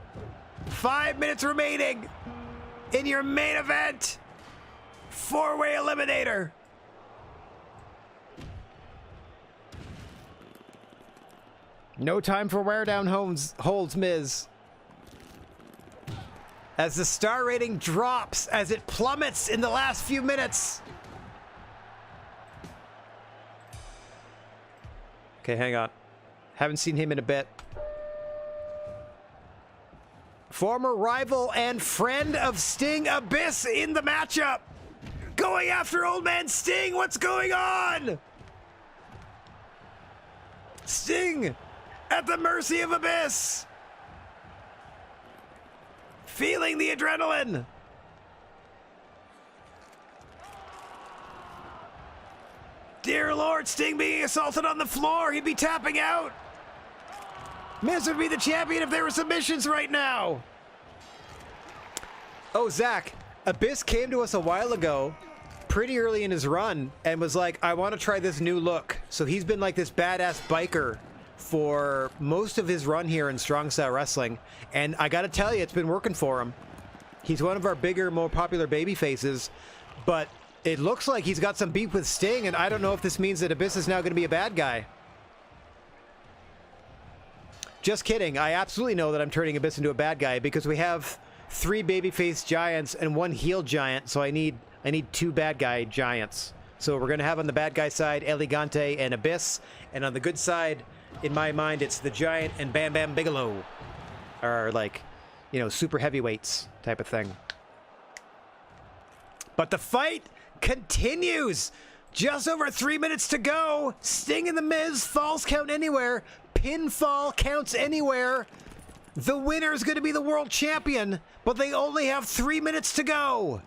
5 minutes remaining in your main event. 4-way eliminator. No time for wear down holds, Miz. As the star rating drops, as it plummets in the last few minutes. Okay, hang on. Haven't seen him in a bit. Former rival and friend of Sting, Abyss, in the matchup. Going after old man Sting. What's going on? Sting at the mercy of Abyss. Feeling the adrenaline. Dear Lord, Sting being assaulted on the floor. He'd be tapping out. Miz would be the champion if there were submissions right now. Oh, Zach, Abyss came to us a while ago, pretty early in his run, and was like, I want to try this new look. So he's been like this badass biker for most of his run here in Strong Style Wrestling. And I got to tell you, it's been working for him. He's one of our bigger, more popular baby faces, but it looks like he's got some beef with Sting, and I don't know if this means that Abyss is now going to be a bad guy. Just kidding. I absolutely know that I'm turning Abyss into a bad guy because we have 3 babyface giants and 1 heel giant, so I need 2 bad guy giants. So we're going to have on the bad guy side Elegante and Abyss, and on the good side, in my mind, it's the Giant and Bam Bam Bigelow, are like, you know, super heavyweights type of thing. But the fight continues. Just over 3 minutes to go. Sting and the Miz, falls count anywhere. Pinfall counts anywhere. The winner is going to be the world champion, but they only have 3 minutes to go.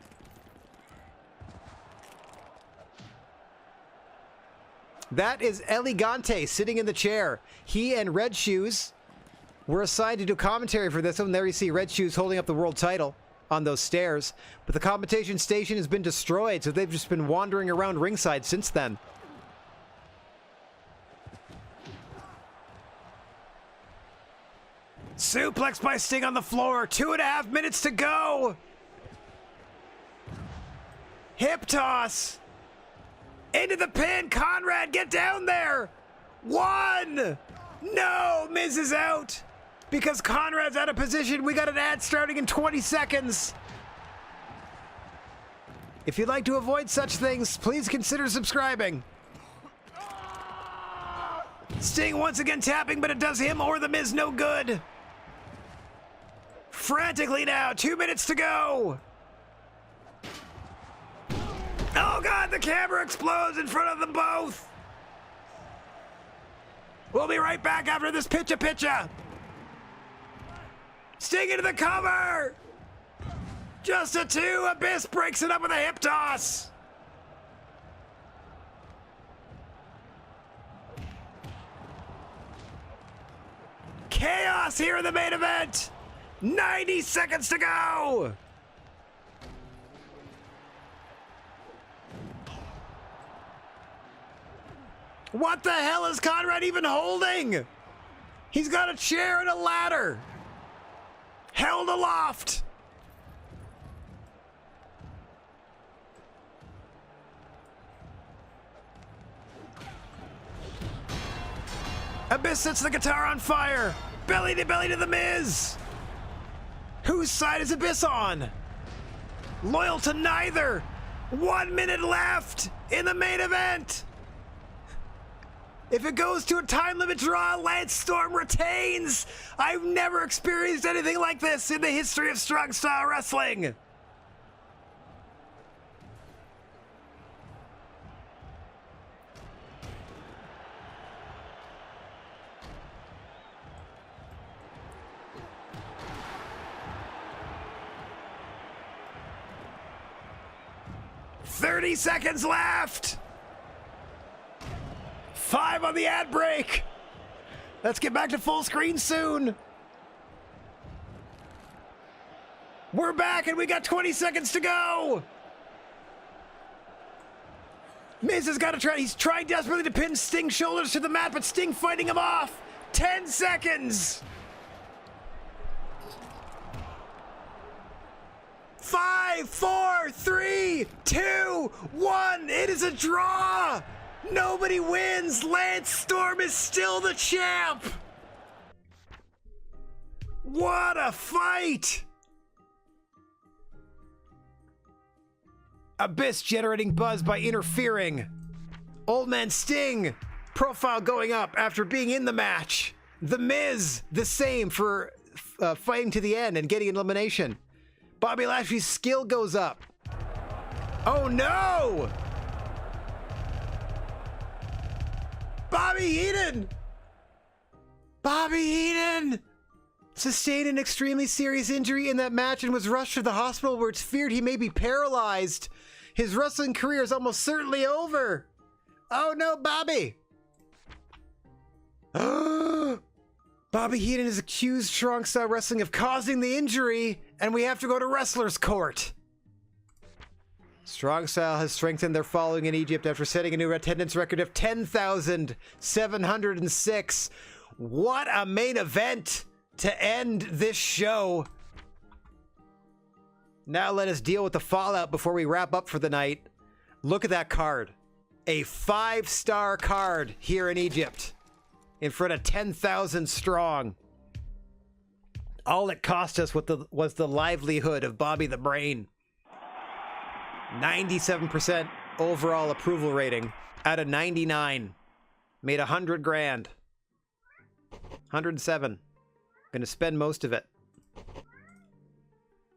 That is Elegante sitting in the chair. He and Red Shoes were assigned to do commentary for this one. There you see Red Shoes holding up the world title on those stairs. But the commentation station has been destroyed, so they've just been wandering around ringside since then. Suplex by Sting on the floor. 2.5 minutes to go. Hip toss. Into the pin. Conrad, get down there. 1. No, Miz is out. Because Conrad's out of position. We got an ad starting in 20 seconds. If you'd like to avoid such things, please consider subscribing. Sting once again tapping, but it does him or the Miz no good. Frantically now, 2 minutes to go. Oh God, the camera explodes in front of them both. We'll be right back after this pitcha. Sting into the cover. Just a 2, Abyss breaks it up with a hip toss. Chaos here in the main event. 90 seconds to go. What the hell is Conrad even holding? He's got a chair and a ladder. Held aloft. Abyss sets the guitar on fire. Belly to the Miz. Whose side is Abyss on? Loyal to neither. 1 minute left in the main event. If it goes to a time limit draw, Lance Storm retains! I've never experienced anything like this in the history of strong style wrestling! "30 seconds left! 5 on the ad break! Let's get back to full screen soon! We're back and we got 20 seconds to go! Miz has got to try. He's trying desperately to pin Sting's shoulders to the mat, but Sting fighting him off! 10 seconds! 5, 4, 3, 2, 1. It is a draw! Nobody wins! Lance Storm is still the champ! What a fight! Abyss generating buzz by interfering. Old Man Sting, profile going up after being in the match. The Miz, the same for fighting to the end and getting an elimination. Bobby Lashley's skill goes up. Oh no! Bobby Heenan! Bobby Heenan! Sustained an extremely serious injury in that match and was rushed to the hospital where it's feared he may be paralyzed. His wrestling career is almost certainly over. Oh no, Bobby! Bobby Heenan is accused strong style wrestling of causing the injury, and we have to go to wrestler's court. Strong Style has strengthened their following in Egypt after setting a new attendance record of 10,706. What a main event to end this show. Now let us deal with the fallout before we wrap up for the night. Look at that card. A 5-star card here in Egypt in front of 10,000 strong. All it cost us was the livelihood of Bobby the Brain. 97% overall approval rating out of 99. Made 100 grand. 107. Gonna spend most of it.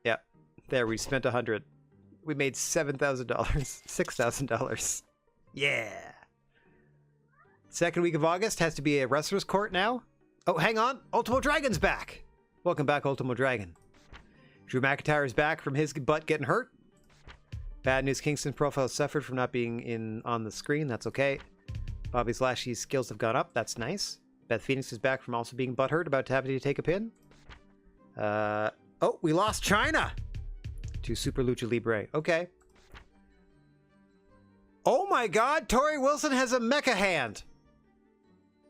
Yep. There, we spent 100. We made $7,000. $6,000. Yeah. Second week of August has to be a wrestler's court now. Oh, hang on. Ultimo Dragon's back. Welcome back, Ultimo Dragon. Drew McIntyre is back from his butt getting hurt. Bad news, Kingston's profile suffered from not being on the screen. That's okay. Bobby Lashley's skills have gone up. That's nice. Beth Phoenix is back from also being butthurt about having to take a pin. Oh, we lost China to Super Lucha Libre. Okay. Oh my god, Tori Wilson has a mecha hand.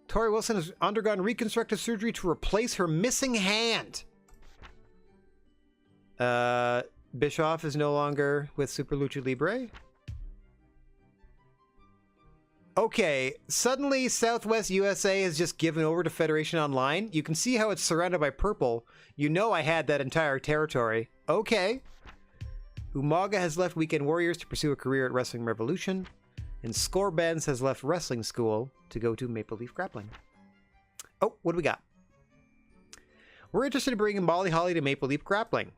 Tori Wilson has undergone reconstructive surgery to replace her missing hand. Bischoff is no longer with Super Lucha Libre. Okay, suddenly Southwest USA has just given over to Federation Online. You can see how it's surrounded by purple. You know I had that entire territory. Okay. Umaga has left Weekend Warriors to pursue a career at Wrestling Revolution. And Scorbenz has left Wrestling School to go to Maple Leaf Grappling. Oh, what do we got? We're interested in bringing Molly Holly to Maple Leaf Grappling.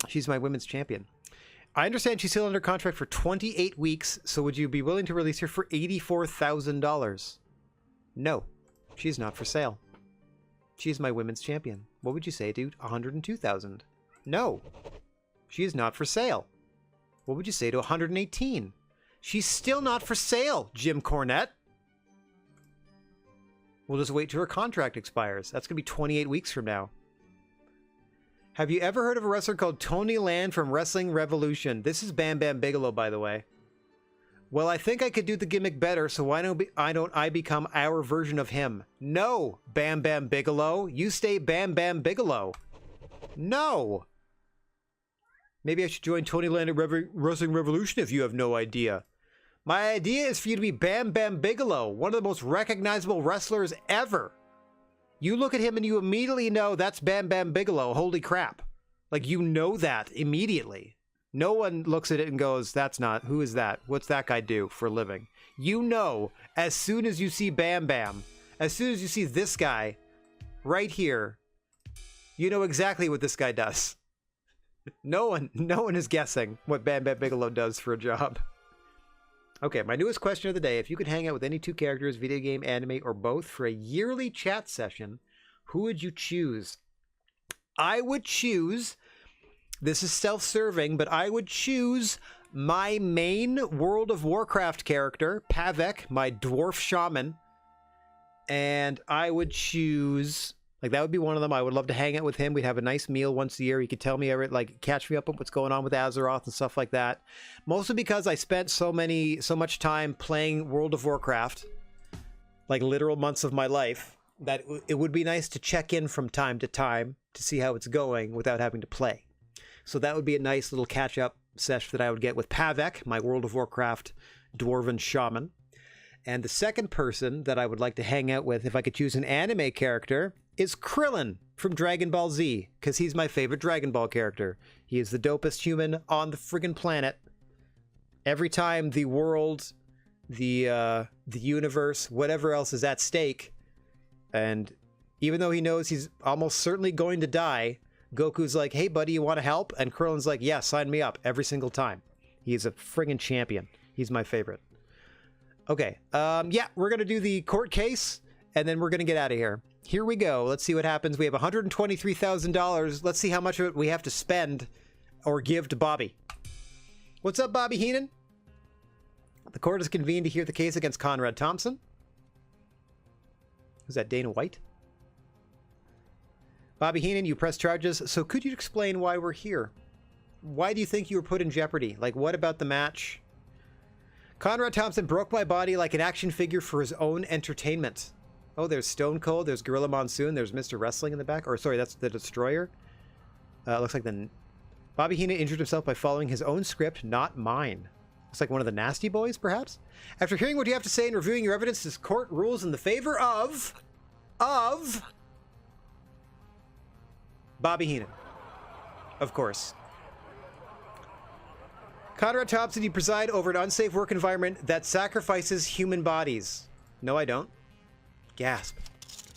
She's my women's champion. I understand she's still under contract for 28 weeks, so would you be willing to release her for $84,000? No, she's not for sale. She's my women's champion. What would you say, dude? $102,000? No, she is not for sale. What would you say to $118,000? She's still not for sale, Jim Cornette. We'll just wait till her contract expires. That's going to be 28 weeks from now. Have you ever heard of a wrestler called Tony Land from Wrestling Revolution? This is Bam Bam Bigelow, by the way. Well, I think I could do the gimmick better, so why don't I become our version of him? No, Bam Bam Bigelow. You stay Bam Bam Bigelow. No. Maybe I should join Tony Land at Wrestling Revolution if you have no idea. My idea is for you to be Bam Bam Bigelow, one of the most recognizable wrestlers ever. You look at him and you immediately know that's Bam Bam Bigelow. Holy crap. Like, you know that immediately. No one looks at it and goes, that's not, who is that? What's that guy do for a living? You know, as soon as you see Bam Bam, as soon as you see this guy right here, you know exactly what this guy does. No one is guessing what Bam Bam Bigelow does for a job. Okay, my newest question of the day. If you could hang out with any two characters, video game, anime, or both for a yearly chat session, who would you choose? I would choose, this is self-serving, but I would choose my main World of Warcraft character, Pavek, my dwarf shaman. And I would choose, like, that would be one of them. I would love to hang out with him. We'd have a nice meal once a year. He could tell me, like, catch me up on what's going on with Azeroth and stuff like that. Mostly because I spent so much time playing World of Warcraft, like literal months of my life, that it would be nice to check in from time to time to see how it's going without having to play. So that would be a nice little catch-up session that I would get with Pavek, my World of Warcraft dwarven shaman. And the second person that I would like to hang out with, if I could choose an anime character, is Krillin from Dragon Ball Z, because he's my favorite Dragon Ball character. He is the dopest human on the friggin' planet. Every time the world, the universe, whatever else is at stake, and even though he knows he's almost certainly going to die, Goku's like, hey buddy, you want to help? And Krillin's like, yeah, sign me up every single time. He's a friggin' champion. He's my favorite. Okay, yeah, we're going to do the court case, and then we're going to get out of here. Here we go. Let's see what happens. We have $123,000. Let's see how much of it we have to spend or give to Bobby. What's up, Bobby Heenan? The court is convened to hear the case against Conrad Thompson. Who's that, Dana White? Bobby Heenan, you press charges. So could you explain why we're here? Why do you think you were put in jeopardy? Like, what about the match? Conrad Thompson broke my body like an action figure for his own entertainment. Oh, there's Stone Cold, there's Gorilla Monsoon, there's Mr. Wrestling in the back. Or, sorry, that's the Destroyer. Looks like the... Bobby Heenan injured himself by following his own script, not mine. Looks like one of the Nasty Boys, perhaps? After hearing what you have to say and reviewing your evidence, this court rules in the favor of Bobby Heenan. Of course. Conrad Thompson, you preside over an unsafe work environment that sacrifices human bodies. No, I don't. Gasp.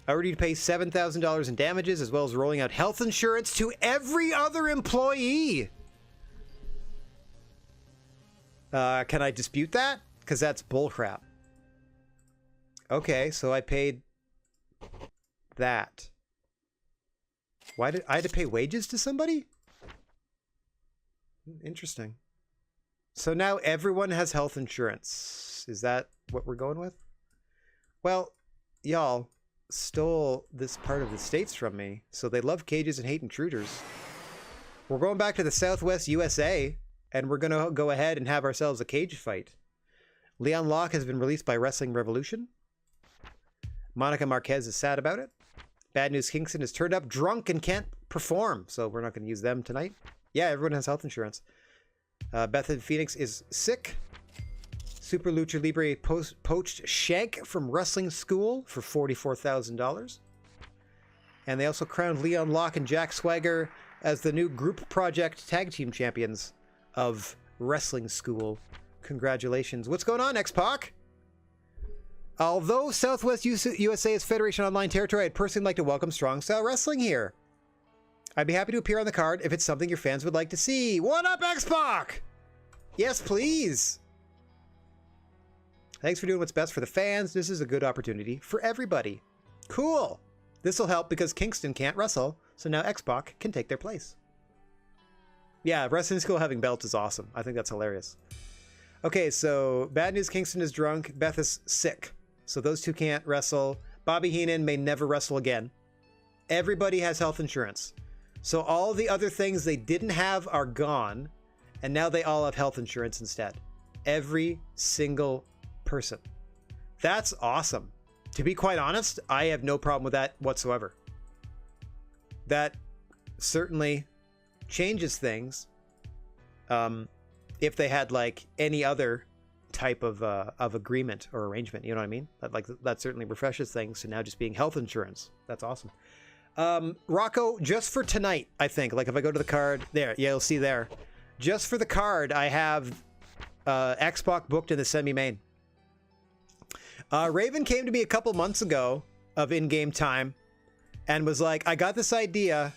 I ordered you to pay $7,000 in damages, as well as rolling out health insurance to every other employee. Can I dispute that? Because that's bullcrap. Okay, so I paid that. Why did I had to pay wages to somebody? Interesting. So now everyone has health insurance. Is that what we're going with? Well, y'all stole this part of the states from me, so they love cages and hate intruders. We're going back to the Southwest USA, and we're going to go ahead and have ourselves a cage fight. Leon Locke has been released by Wrestling Revolution. Monica Marquez is sad about it. Bad News Kingston is turned up drunk and can't perform, so we're not going to use them tonight. Yeah, everyone has health insurance. Beth and Phoenix is sick. Super Lucha Libre poached Shank from wrestling school for $44,000. And they also crowned Leon Locke and Jack Swagger as the new group project tag team champions of wrestling school. Congratulations. What's going on, X-Pac? Although Southwest USA is Federation Online territory, I'd personally like to welcome Strong Style Wrestling here. I'd be happy to appear on the card if it's something your fans would like to see. What up, X-Pac? Yes, please. Thanks for doing what's best for the fans. This is a good opportunity for everybody. Cool. This will help because Kingston can't wrestle, so now X-Pac can take their place. Yeah, wrestling school having belts is awesome. I think that's hilarious. Okay, so Bad News Kingston is drunk. Beth is sick. So those two can't wrestle. Bobby Heenan may never wrestle again. Everybody has health insurance. So all the other things they didn't have are gone, and now they all have health insurance instead. Every single person. That's awesome. To be quite honest, I have no problem with that whatsoever. That certainly changes things. If they had like any other type of agreement or arrangement, you know what I mean? That certainly refreshes things to now just being health insurance. That's awesome. Rocco, just for tonight, I think, like if I go to the card there, yeah, you'll see there, Just for the card, I have Xbox booked in the semi-main. Raven came to me a couple months ago of in-game time and was like, I got this idea.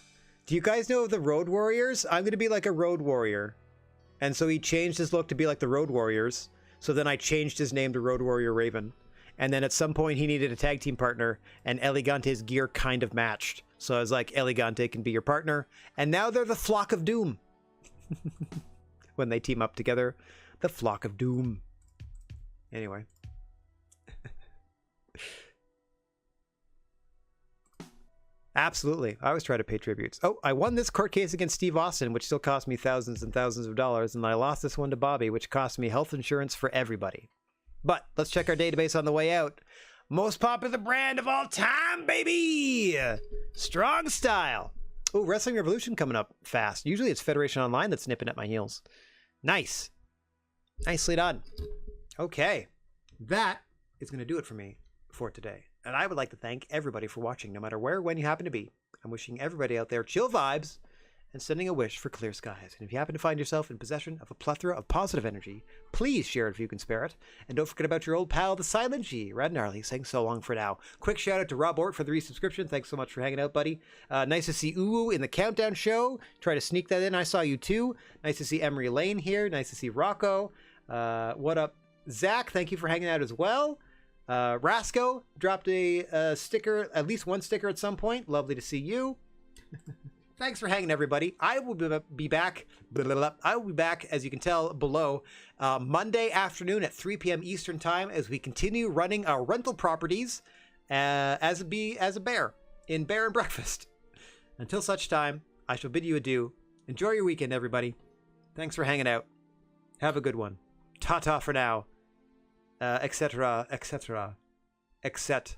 Do you guys know of the Road Warriors? I'm going to be like a Road Warrior. And so he changed his look to be like the Road Warriors. So then I changed his name to Road Warrior Raven. And then at some point he needed a tag team partner, and Elegante's gear kind of matched. So I was like, Elegante can be your partner. And now they're the Flock of Doom. When they team up together, the Flock of Doom. Anyway. Absolutely. I always try to pay tributes. Oh, I won this court case against Steve Austin, which still cost me thousands and thousands of dollars, and I lost this one to Bobby, which cost me health insurance for everybody. But let's check our database on the way out. Most popular brand of all time, baby! Strong Style. Oh, Wrestling Revolution coming up fast. Usually it's Federation Online that's nipping at my heels. Nice. Nicely done. Okay. That is going to do it for me for today. And I would like to thank everybody for watching, no matter where or when you happen to be. I'm wishing everybody out there chill vibes and sending a wish for clear skies. And if you happen to find yourself in possession of a plethora of positive energy, please share it if you can spare it. And don't forget about your old pal, the Silent G, Rad Gnarly, saying so long for now. Quick shout out to Rob Ort for the resubscription. Thanks so much for hanging out, buddy. Nice to see Uwu in the Countdown show. Try to sneak that in. I saw you too. Nice to see Emery Lane here. Nice to see Rocco. What up, Zach? Thank you for hanging out as well. Rasco dropped a sticker, at least one sticker at some point. Lovely to see you. Thanks for hanging, everybody. I will be back. I will be back, as you can tell below, Monday afternoon at 3 p.m. Eastern Time as we continue running our rental properties as a bear in Bear and Breakfast. Until such time, I shall bid you adieu. Enjoy your weekend, everybody. Thanks for hanging out. Have a good one. Ta-ta for now. Etc., etc., etc.